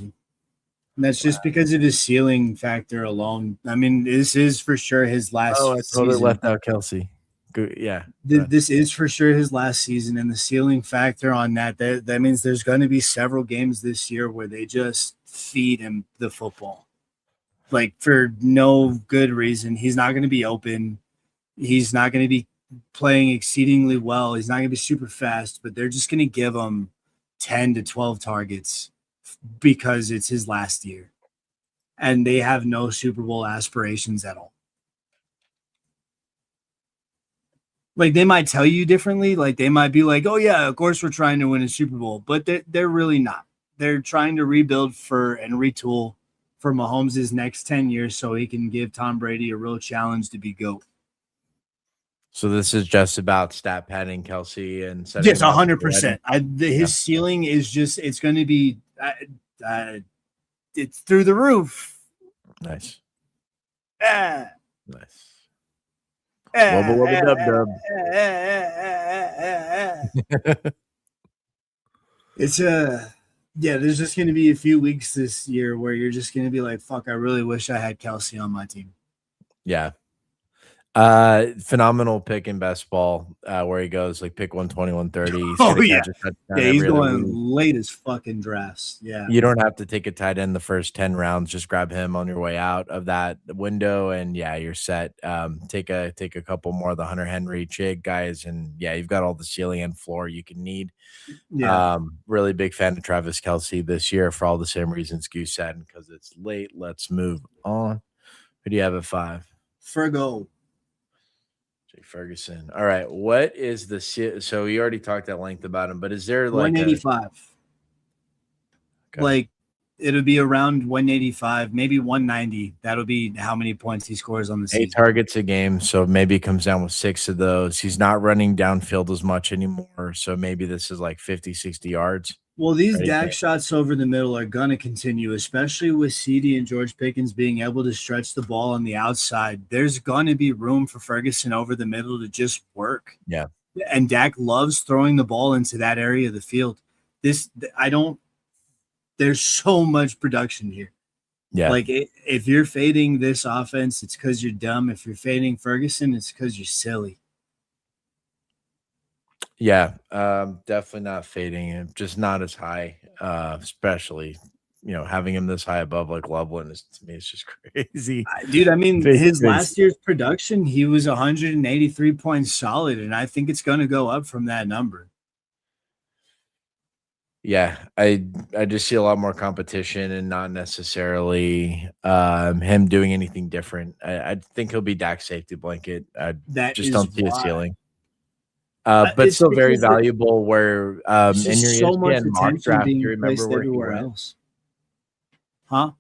And that's just because of his ceiling factor alone. I mean, this is for sure his last
Oh, I totally
season.
left out Kelce. Good, yeah.
This is for sure his last season, and the ceiling factor on that means there's going to be several games this year where they just feed him the football, like for no good reason. He's not going to be open. He's not going to be playing exceedingly well. He's not going to be super fast, but they're just going to give him 10 to 12 targets because it's his last year, and they have no Super Bowl aspirations at all. Like they might tell you differently. Like they might be like, "Oh yeah, of course we're trying to win a Super Bowl," but they're really not. They're trying to rebuild and retool for Mahomes' next 10 years so he can give Tom Brady a real challenge to be GOAT.
So this is just about stat padding Kelce and setting
Yes,
him up.
100%. His ceiling is just it's going to be it's through the roof.
Nice.
Ah.
Nice. Wubba dub.
It's there's just going to be a few weeks this year where you're just going to be like, fuck, I really wish I had Kelce on my team.
Yeah. Phenomenal pick in best ball, where he goes like pick 120, 130.
Oh yeah. Yeah, he's going late as fucking drafts. Yeah.
You don't have to take a tight end the first 10 rounds. Just grab him on your way out of that window, and yeah, you're set. Take a couple more of the Hunter Henry Chig guys, and yeah, you've got all the ceiling and floor you can need.
Yeah.
Really big fan of Travis Kelce this year for all the same reasons Goose said, because it's late. Let's move on. Who do you have at 5?
Fergo.
Jake Ferguson. All right. What is the so you already talked at length about him, but is there like
185?
Okay.
Like It'll be around 185, maybe 190. That'll be how many points he scores on the
8
season.
targets a game, so maybe he comes down with 6 of those. He's not running downfield as much anymore, so maybe this is like 50, 60 yards.
Well, these
Right?
Dak shots over the middle are going to continue, especially with CD and George Pickens being able to stretch the ball on the outside. There's going to be room for Ferguson over the middle to just work.
Yeah.
And Dak loves throwing the ball into that area of the field. There's so much production here.
Yeah.
Like, if you're fading this offense, it's because you're dumb. If you're fading Ferguson, it's because you're silly.
Yeah, definitely not fading him, just not as high, especially, having him this high above like Loveland is to me, it's just crazy.
Dude, I mean,
It's
his
crazy.
last year's production, he was 183 points solid, and I think it's going to go up from that number.
Yeah, I just see a lot more competition and not necessarily him doing anything different. I think he'll be Dak's safety blanket. I
That
just
is
don't see a
why.
ceiling. But
It's
still very
because
valuable where
there's
in
just
your
so much
ESPN mock
attention
draft, do you
being
remember
placed
where he
everywhere
went?
else. Huh?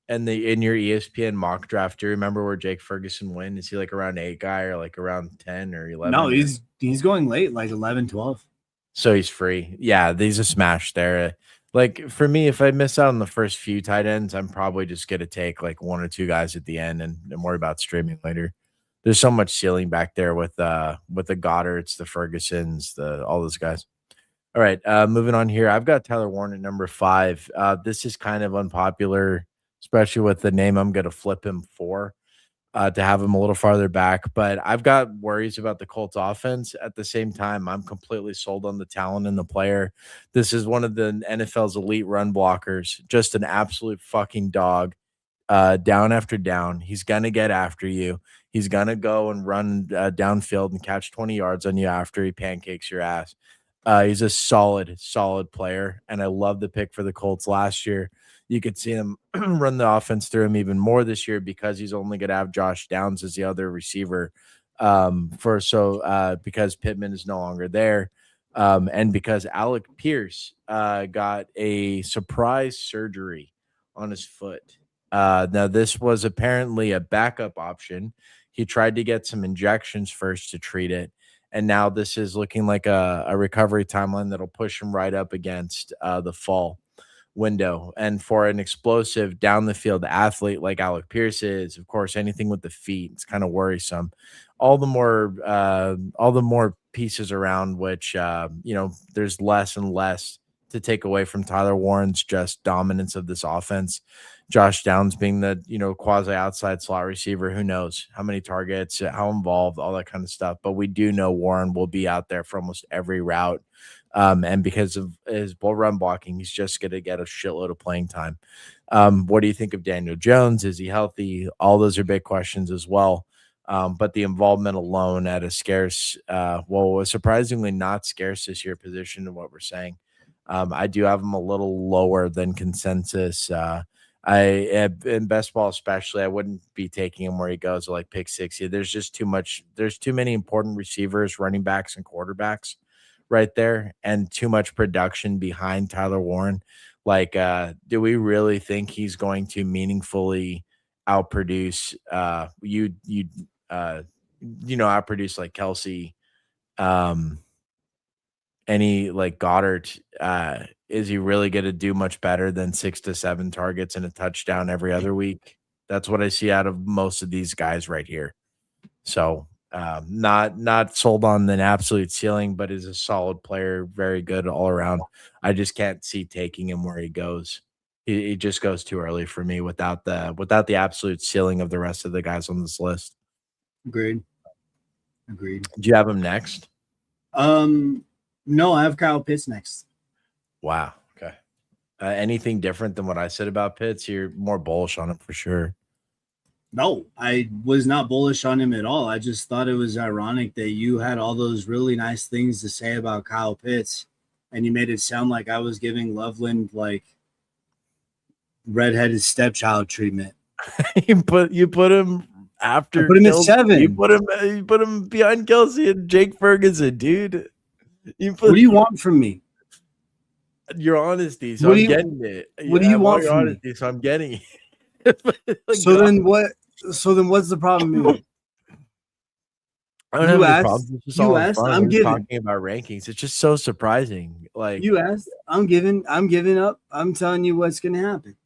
And in your ESPN mock draft, do you remember where Jake Ferguson went? Is he like around 8 guy or like around 10 or
No,
11?
he's going late, like 11, 12.
So he's free. Yeah, he's a smash there. Like for me, if I miss out on the first few tight ends, I'm probably just gonna take like 1 or 2 guys at the end and worry about streaming later. There's so much ceiling back there with the Goddards, the Fergusons, the all those guys. All right, moving on here. I've got Tyler Warren at number 5. This is kind of unpopular, especially with the name I'm gonna flip him for. To have him a little farther back. But I've got worries about the Colts offense. At the same time, I'm completely sold on the talent and the player. This is one of the NFL's elite run blockers, just an absolute fucking dog. Down after down. He's going to get after you. He's going to go and run downfield and catch 20 yards on you after he pancakes your ass. He's a solid, solid player. And I love the pick for the Colts last year. You could see him run the offense through him even more this year because he's only going to have Josh Downs as the other receiver. Because Pittman is no longer there. And because Alec Pierce got a surprise surgery on his foot. Now, this was apparently a backup option. He tried to get some injections first to treat it. And now this is looking like a recovery timeline that'll push him right up against the fall window. And for an explosive down the field athlete like Alec Pierce is, of course, anything with the feet, it's kind of worrisome. All the more pieces around which there's less and less to take away from Tyler Warren's just dominance of this offense. Josh Downs being the quasi outside slot receiver, who knows how many targets, how involved, all that kind of stuff. But we do know Warren will be out there for almost every route. And because of his bull run blocking, he's just going to get a shitload of playing time. What do you think of Daniel Jones? Is he healthy? All those are big questions as well. But the involvement alone at a scarce, a surprisingly not scarce this year position of what we're saying. I do have him a little lower than consensus. In best ball especially, I wouldn't be taking him where he goes like pick 60. There's just too much. There's too many important receivers, running backs, and quarterbacks right there, and too much production behind Tyler Warren. Like, do we really think he's going to meaningfully outproduce outproduce like Kelsey, any like Goddard? Is he really going to do much better than 6 to 7 targets and a touchdown every other week? That's what I see out of most of these guys right here. So not sold on an absolute ceiling, but is a solid player, very good all around. I just can't see taking him where he goes. He just goes too early for me without the absolute ceiling of the rest of the guys on this list.
Agreed.
Do you have him next?
No, I have Kyle Pitts next.
Wow. Okay. Anything different than what I said about Pitts? You're more bullish on him for sure.
No, I was not bullish on him at all. I just thought it was ironic that you had all those really nice things to say about Kyle Pitts, and you made it sound like I was giving Loveland like redheaded stepchild treatment.
you put him after.
I put him at 7.
You put him behind Kelsey and Jake Ferguson, dude.
What do you want from me?
your honesty, so
What do
I'm
you
getting it.
What do
Yeah, I
you
want
want
your
from me?
honesty, so I'm getting it. Like,
So
God.
then what? So then what's the problem here?
I don't have
You
any
asked.
problems. It's just
You
all in
asked.
fun.
I'm
We're just
giving.
talking about rankings. It's just so surprising. Like
You asked. I'm giving. I'm giving up. I'm telling you what's gonna happen.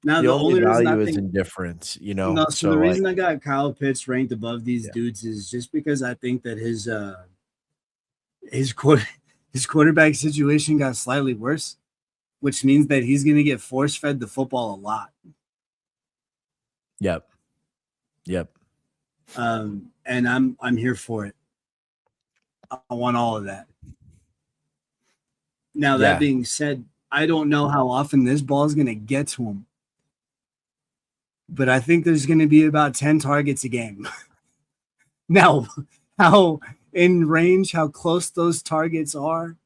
Now
the
the
only
only reason I
value is
think
indifference, you
no,
know.
so
So
the
like,
reason I got Kyle Pitts ranked above these
yeah,
dudes is just because I think that his quarter his quarterback situation got slightly worse, which means that he's gonna get force fed the football a lot.
yep, yep,
And I'm here for it. I want all of that. Now that
yeah.
being said, I don't know how often this ball is gonna get to him, but I think there's gonna be about 10 targets a game. Now, how in range, how close those targets are.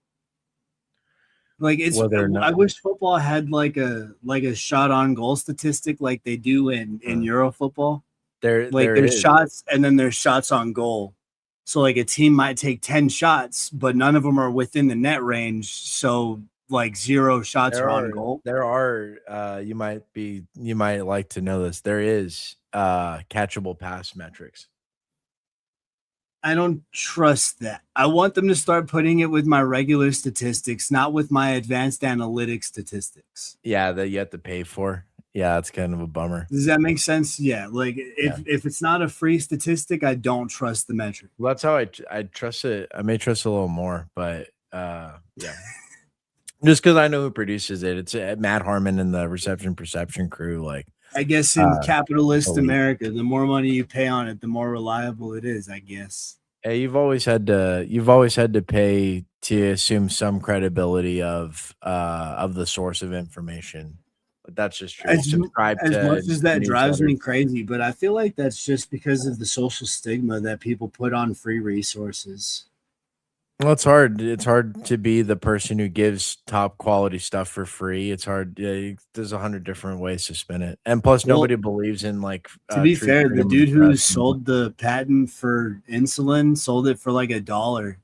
Like it's
Whether or
I
not
wish football had like a shot on goal statistic like they do in Euro football. Like
there
there's
is.
shots and then there's shots on goal. So like a team might take 10 shots, but none of them are within the net range. So like 0 shots are on goal.
There are you might like to know this. There is catchable pass metrics.
I don't trust that. I want them to start putting it with my regular statistics, not with my advanced analytics statistics.
Yeah, that you have to pay for. Yeah, it's kind of a bummer.
Does that make sense? Yeah. Like
Yeah.
if it's not a free statistic, I don't trust the metric.
Well, that's how I trust it. I may trust it a little more, but yeah. Just because I know who produces it. It's Matt Harmon and the Reception Perception crew. Like,
I guess in
uh,
capitalist
elite.
America, the more money you pay on it, the more reliable it is, I guess.
Hey, you've always had to pay to assume some credibility of the source of information. But that's just true. You
As
subscribe
as
to
much as that drives
newsletters.
me crazy, but I feel like that's just because of the social stigma that people put on free resources.
Well, it's hard. It's hard to be the person who gives top quality stuff for free. It's hard. There's 100 different ways to spin it, and plus,
Well,
nobody believes in like
to be
true
fair, the
freedom of the
dude who
press anymore.
sold the patent for insulin sold it for like $1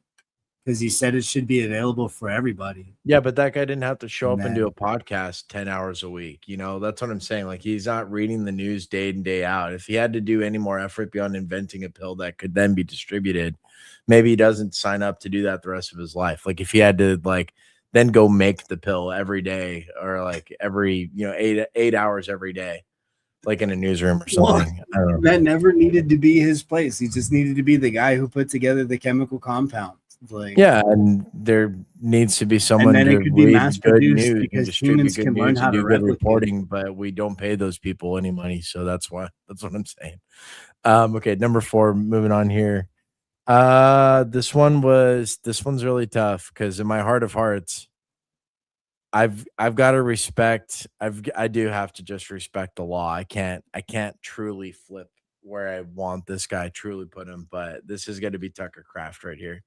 because he said it should be available for everybody.
Yeah, but that guy didn't have to show
And
up and do a
then,
podcast 10 hours a week. You know, that's what I'm saying. Like, he's not reading the news day in, day out. If he had to do any more effort beyond inventing a pill that could then be distributed, maybe he doesn't sign up to do that the rest of his life. Like, if he had to, like, then go make the pill every day or like every, 8 hours every day, like in a newsroom or
well,
something. I don't know.
that never needed to be his place. He just needed to be the guy who put together the chemical compound. Like,
Yeah, and there needs to be
and
someone
then it
to
could be mass
read good
produced
news and
because
distribute
humans
good
can learn
news
how
and
to
do good
replicate it.
reporting, but we don't pay those people any money, so that's what I'm saying. Okay, number 4, moving on here. This one's really tough because in my heart of hearts, I've got to respect. I do have to just respect the law. I can't truly flip where I want this guy truly put him, but this is going to be Tucker Craft right here.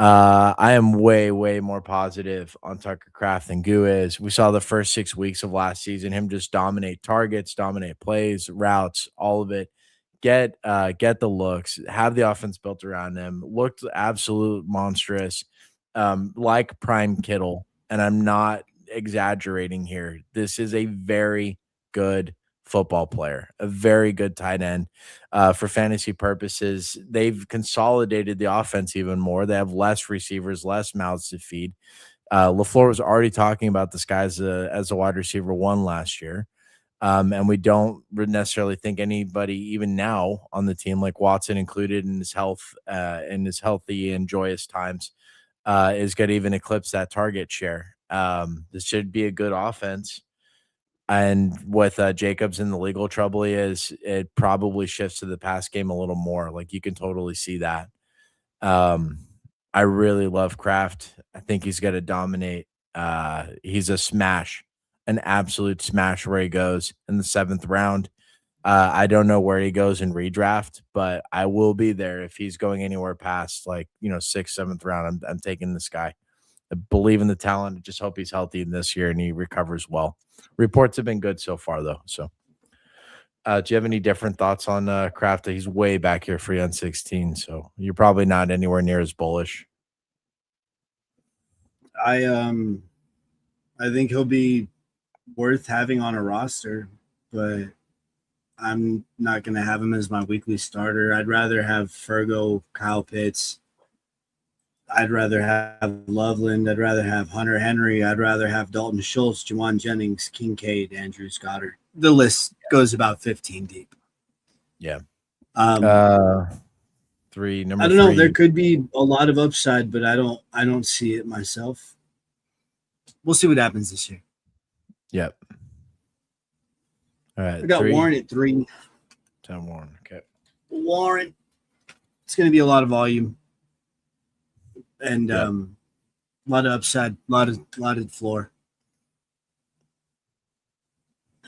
I am way, way more positive on Tucker Craft than Goo is. We saw the first 6 weeks of last season him just dominate targets, dominate plays, routes, all of it. Get the looks, have the offense built around him. Looked absolute monstrous, like prime Kittle. And I'm not exaggerating here. This is a very good football player, a very good tight end for fantasy purposes. They've consolidated the offense even more. They have less receivers, less mouths to feed. LaFleur was already talking about this guy as a wide receiver 1 last year. And we don't necessarily think anybody, even now on the team, like Watson included in his healthy and joyous times, is going to even eclipse that target share. This should be a good offense. And with Jacobs in the legal trouble he is, it probably shifts to the pass game a little more. Like you can totally see that. Um, I really love Kraft. I think he's going to dominate. He's a smash, an absolute smash where he goes in the 7th round. I don't know where he goes in redraft, but I will be there if he's going anywhere past like 6th, 7th round. I'm taking this guy. I believe in the talent. I just hope he's healthy in this year and he recovers well. Reports have been good so far, though. So, do you have any different thoughts on Kraft? He's way back here free on 16, so you're probably not anywhere near as bullish.
I I think he'll be worth having on a roster, but I'm not going to have him as my weekly starter. I'd rather have Fergo, Kyle Pitts. I'd rather have Loveland. I'd rather have Hunter Henry. I'd rather have Dalton Schultz, Juwan Jennings, Kincaid, Andrew Goddard. The list goes about 15 deep.
Yeah.
Number
three.
I don't know. There could be a lot of upside, but I don't see it myself. We'll see what happens this year.
Yep. All right.
I got Warren at 3.
Tom Warren. Okay.
Warren. It's going to be a lot of volume and
Yep.
a lot of upside, a lot of floor.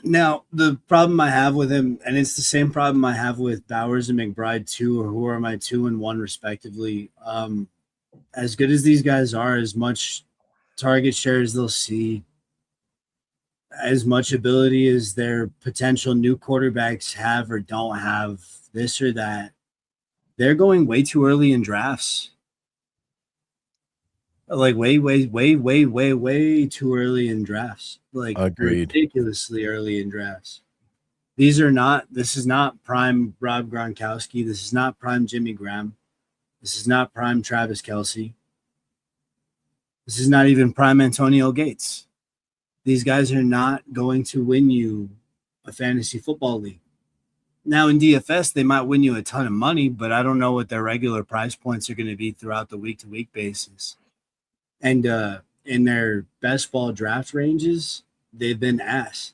Now, the problem I have with him, and it's the same problem I have with Bowers and McBride too, or who are my 2 and 1 respectively. As good as these guys are, as much target share as they'll see, as much ability as their potential new quarterbacks have or don't have, this or that, they're going way too early in drafts. Like way too early in drafts. Like
Agreed.
ridiculously early in drafts. This is not prime Rob Gronkowski. This is not prime Jimmy Graham. This is not prime Travis Kelce. This is not even prime Antonio Gates. These guys are not going to win you a fantasy football league. Now in DFS, they might win you a ton of money, but I don't know what their regular price points are going to be throughout the week-to-week basis. And in their best ball draft ranges, they've been ass.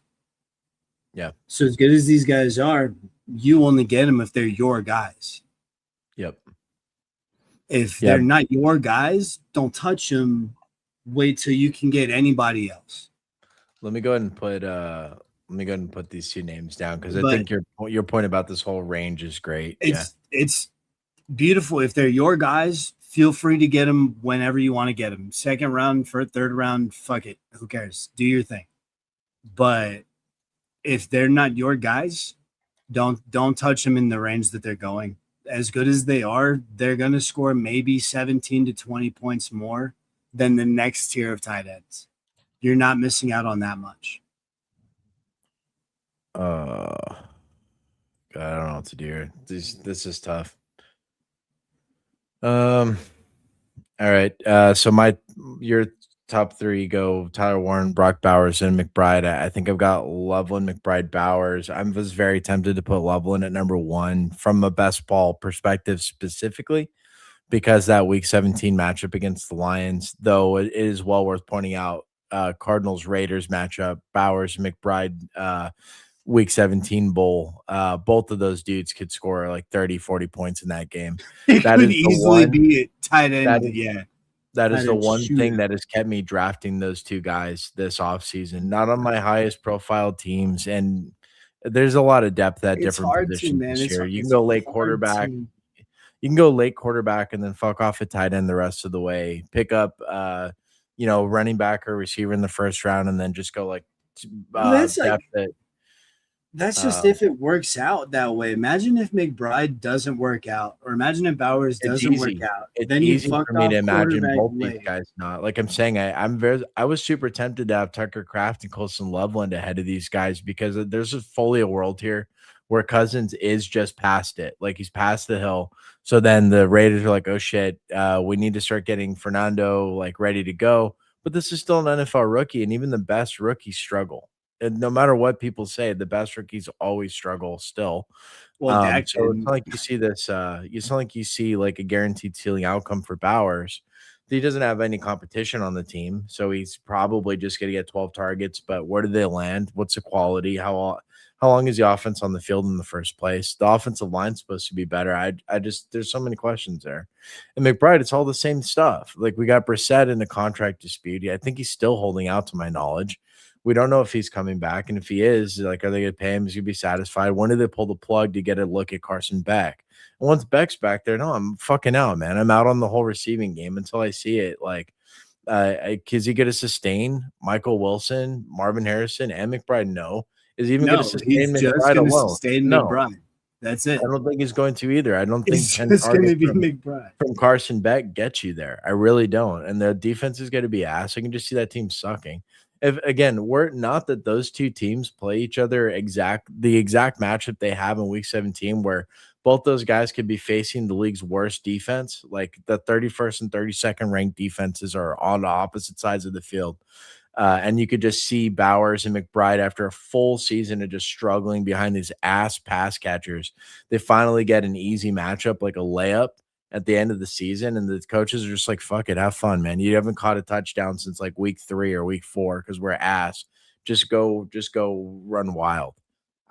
Yeah.
So as good as these guys are, you only get them if they're your guys.
Yep.
If they're not your guys, don't touch them. Wait till you can get anybody else.
Let me go ahead and put these 2 names down because I think your point about this whole range is great.
It's beautiful. If they're your guys, feel free to get them whenever you want to get them. 2nd round, 3rd round, fuck it. Who cares? Do your thing. But if they're not your guys, don't touch them in the range that they're going. As good as they are, they're going to score maybe 17 to 20 points more than the next tier of tight ends. You're not missing out on that much.
God, I don't know what to do here. This is tough. All right. So your top 3 go Tyler Warren, Brock Bowers, and McBride. I think I've got Loveland, McBride, Bowers. I was very tempted to put Loveland at number 1 from a best ball perspective specifically because that week 17 matchup against the Lions, though it is well worth pointing out, Cardinals Raiders matchup, Bowers, McBride, week 17 bowl. Both of those dudes could score like 30, 40 points in that game.
It could easily be a tight end.
That is the one thing that has kept me drafting those 2 guys this offseason. Not on my highest profile teams. And there's a lot of depth at different positions this year. You can go late quarterback. You can go late quarterback and then fuck off a tight end the rest of the way. Pick up, running back or receiver in the 1st round, and then just go like depth at.
That's just if it works out that way. Imagine if McBride doesn't work out, or imagine if Bowers doesn't work out.
It's then easy for me to imagine both these guys not. Like I'm saying, I was super tempted to have Tucker Kraft and Colson Loveland ahead of these guys because there's fully a world here where Cousins is just past it. Like he's past the hill. So then the Raiders are like, oh shit, we need to start getting Fernando like ready to go. But this is still an NFL rookie, and even the best rookies struggle. And no matter what people say, the best rookies always struggle still.
Well,
so it's not like you see this. It's not like you see like a guaranteed ceiling outcome for Bowers. He doesn't have any competition on the team, so he's probably just going to get 12 targets. But where do they land? What's the quality? How long is the offense on the field in the first place? The offensive line's supposed to be better. I just there's so many questions there. And McBride, it's all the same stuff. Like we got Brissett in a contract dispute. I think he's still holding out, to my knowledge. We don't know if he's coming back, and if he is, like, are they going to pay him? Is he going to be satisfied? When do they pull the plug to get a look at Carson Beck? And once Beck's back there, no, I'm fucking out, man. I'm out on the whole receiving game until I see it. Like, is he going to sustain Michael Wilson, Marvin Harrison, and McBride? No. Is he even going to sustain McBride alone?
McBride. That's it.
I don't think he's going to either. I don't think
it's going to be McBride
from Carson Beck gets you there. I really don't. And the defense is going to be ass. I can just see that team sucking. if again, we're not that those two teams play each other the exact matchup they have in week 17, where both those guys could be facing the league's worst defense. Like the 31st and 32nd ranked defenses are on the opposite sides of the field. And you could just see Bowers and McBride after a full season of just struggling behind these ass pass catchers. They finally get an easy matchup, like a layup at the end of the season. And the coaches are just like, fuck it, have fun, man. You haven't caught a touchdown since like week 3 or week 4 because we're ass. Just go run wild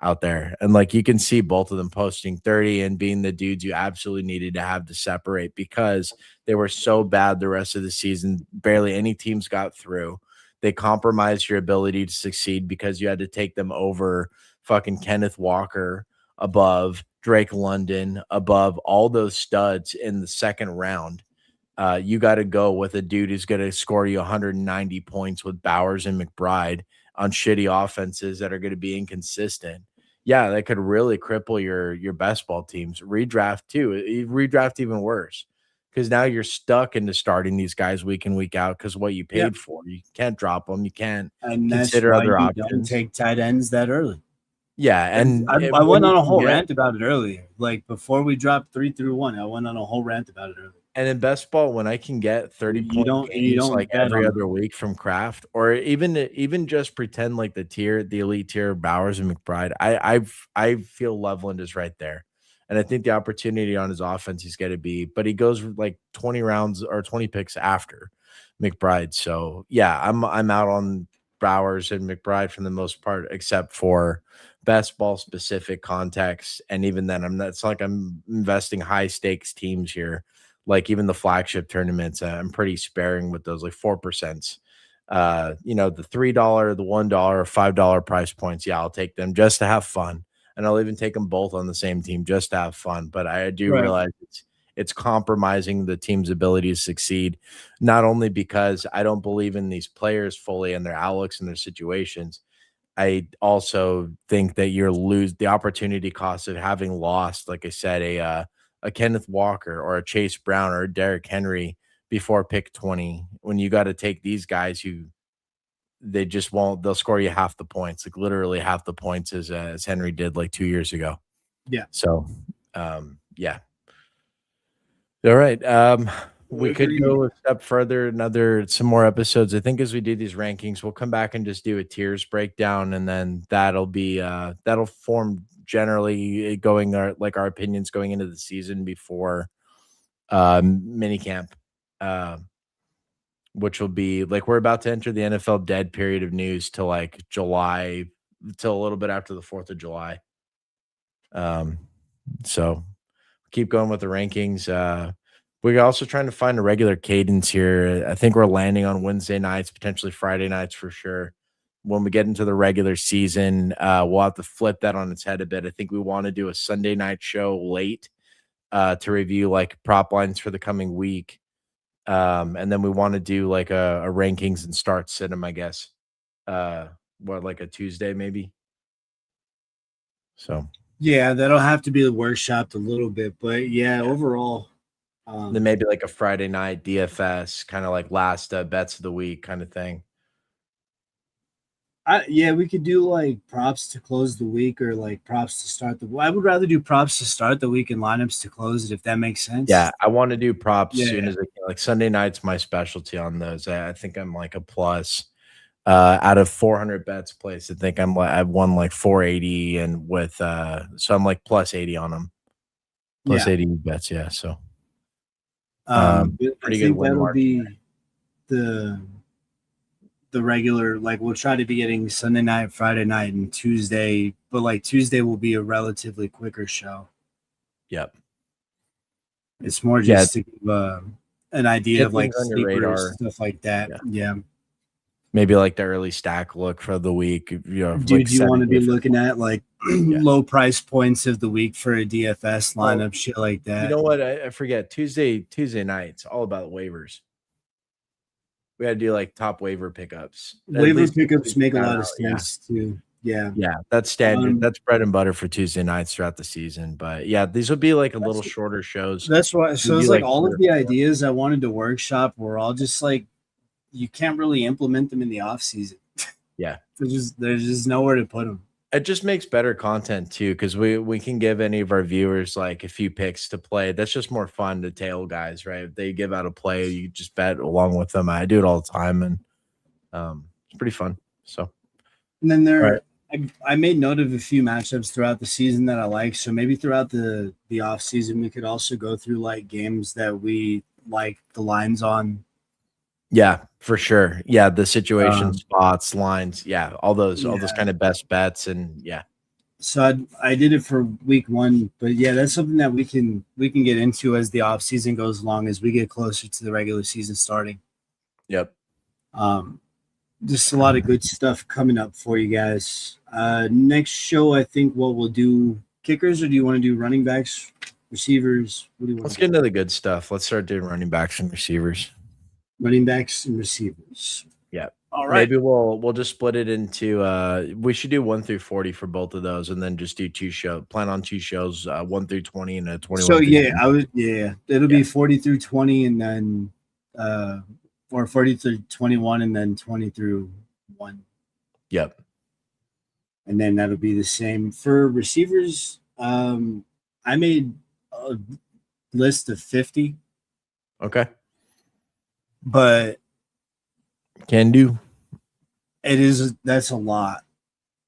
out there. And like you can see both of them posting 30 and being the dudes you absolutely needed to have to separate because they were so bad the rest of the season. Barely any teams got through. They compromised your ability to succeed because you had to take them over fucking Kenneth Walker, above Drake London, above all those studs in the second round. You got to go with a dude who's going to score you 190 points with Bowers and McBride on shitty offenses that are going to be inconsistent. Yeah, that could really cripple your best ball teams. Redraft too. Redraft even worse because now you're stuck into starting these guys week in, week out because what you
Yeah.
paid for. You can't drop them. You can't
And that's
consider
why
other
you don't
options.
take tight ends that early.
Yeah, and
I
when
went on
you
a
can
whole
get
rant about it earlier. Like before we dropped 3 through 1, I went on a whole rant about it earlier.
and in best ball, when I can get 30-point
You
games like
don't bet
every
on
other
them.
week from Kraft, or even just pretend like the elite tier of Bowers and McBride, I feel Loveland is right there. And I think the opportunity on his offense he's going to be, but he goes like 20 rounds or 20 picks after McBride. So yeah, I'm out on Bowers and McBride for the most part, except for best ball specific context. And even then, it's like I'm investing high stakes teams here. Like even the flagship tournaments, I'm pretty sparing with those, like 4%. The $3, the $1, $5 price points. Yeah, I'll take them just to have fun. And I'll even take them both on the same team just to have fun. But I do
Right.
realize it's compromising the team's ability to succeed, not only because I don't believe in these players fully and their outlooks and their situations. I also think that you're lose the opportunity cost of having lost, like I said, a Kenneth Walker or a Chase Brown or a Derrick Henry before pick 20, when you got to take these guys who they just won't, they'll score you half the points, like literally half the points as Henry did like 2 years ago.
Yeah.
So yeah. All right. We could
Agreed.
go a step further, some more episodes. I think as we do these rankings, we'll come back and just do a tiers breakdown, and then that'll form generally going our opinions going into the season before mini camp. Which will be like we're about to enter the NFL dead period of news till like July, till a little bit after the 4th of July. So keep going with the rankings. We're also trying to find a regular cadence here. I think we're landing on Wednesday nights, potentially Friday nights for sure. When we get into the regular season, we'll have to flip that on its head a bit. I think we want to do a Sunday night show late to review like prop lines for the coming week. And then we want to do like a rankings and start sit-em, I guess. Like a Tuesday maybe. So
Yeah, that'll have to be workshopped a little bit, but yeah. Overall,
then maybe like a Friday night DFS, kind of like last bets of the week kind of thing.
We could do like props to close the week or like props to start the. I would rather do props to start the week and lineups to close it, if that makes sense.
Yeah, I want to do props as soon
Yeah.
as I can. Like Sunday night's my specialty on those. I think I'm like a plus. Out of 400 bets placed, I think I've won like 480, and with so I'm like plus 80 on them. Plus
Yeah.
80 bets, yeah. So
I
pretty good
think
win
that'll
margin.
be the regular, like we'll try to be getting Sunday night, Friday night, and Tuesday, but like Tuesday will be a relatively quicker show.
Yep.
It's more just to give an idea
Get
of like
things on your
sleepers,
radar.
stuff like that. Yeah.
Maybe like the early stack look for the week.
Dude,
Like
you want to be
DFS.
looking at like low price points of the week for a DFS lineup, shit like that.
You know what? I forget Tuesday nights, all about waivers. We got to do like top waiver pickups.
Waiver pickups make a lot of sense too. Yeah.
Yeah, that's standard. That's bread and butter for Tuesday nights throughout the season. But yeah, these will be like a little shorter shows.
That's why. So it's
like
all of the ideas I wanted to workshop were all just like you can't really implement them in the off season.
Yeah.
There's just nowhere to put them.
It just makes better content too, because we can give any of our viewers like a few picks to play. That's just more fun to tail guys, right? If they give out a play, you just bet along with them. I do it all the time, and it's pretty fun. So,
And then
all right,
I made note of a few matchups throughout the season that I like. So maybe throughout the off season, we could also go through like games that we like the lines on.
yeah, for sure. Yeah, the situation,
Um,
spots, lines, yeah, all those
yeah.
kind of best bets, and yeah,
So I did it for week one, but yeah, that's something that we can get into as the off season goes along as we get closer to the regular season starting.
yep.
Um, just a lot of good stuff coming up for you guys. Next show, I think what we'll do kickers, or do you want to do running backs, receivers? What do you want
Let's
to
get
do?
into the good stuff. Let's start doing running backs and receivers.
Running backs and receivers.
Yeah.
All right.
Maybe we'll just split it into we should do 1 through 40 for both of those and then just do plan on two shows, 1 through 20 and a
So
21 through
yeah,
20.
it'll
Yeah.
be 40 through 20 and then or 40 through 21 and then 20 through 1.
Yep.
And then that'll be the same for receivers. I made a list of 50,
Okay.
but
Can do.
that's a lot.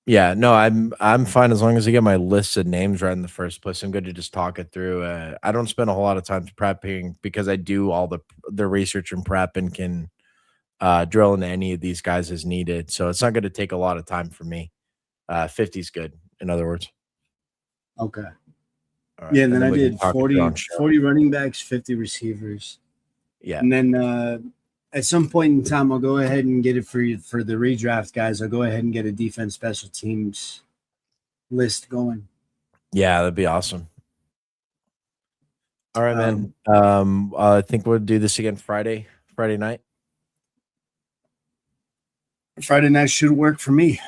Yeah, no, I'm fine as long as I get my list of names right in the first place. I'm good to just talk it through. I don't spend a whole lot of time prepping because I do all the research and prep and can drill into any of these guys as needed. So it's not going to take a lot of time for me. 50 is good, in other words.
Okay.
All right.
Yeah, and
And
then
then
I
we can
did
talk it through on show.
40 running backs, 50 receivers.
Yeah.
And then at some point in time, I'll go ahead and get it for you for the redraft guys. I'll go ahead and get a defense special teams list going.
Yeah, that'd be awesome. All right, man. I think we'll do this again Friday night.
Friday night should work for me.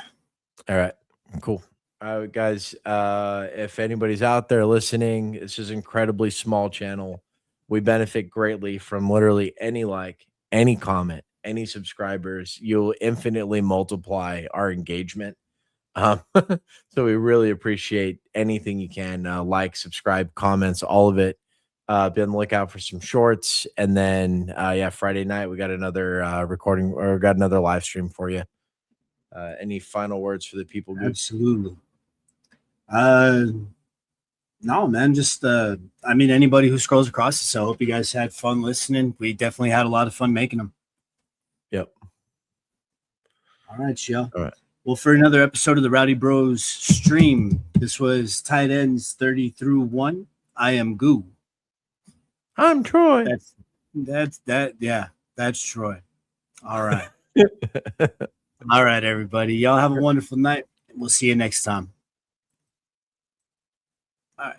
All right, cool. All right, guys. If anybody's out there listening, this is an incredibly small channel. We benefit greatly from literally any like, any comment, any subscribers. You'll infinitely multiply our engagement. So we really appreciate anything you can like, subscribe, comments, all of it. Be on the lookout for some shorts, and then yeah, Friday night we got another recording or got another live stream for you. Any final words for the people, Goog?
Absolutely. No, man, just I mean anybody who scrolls across this, I hope you guys had fun listening. We definitely had a lot of fun making them.
Yep.
All right, y'all.
All right.
Well, for another episode of the Rowdy Bros stream, this was tight ends 30 through 1. I am Goo.
I'm Troy.
That's Troy. All right. All right, everybody. Y'all have a wonderful night. We'll see you next time. All right.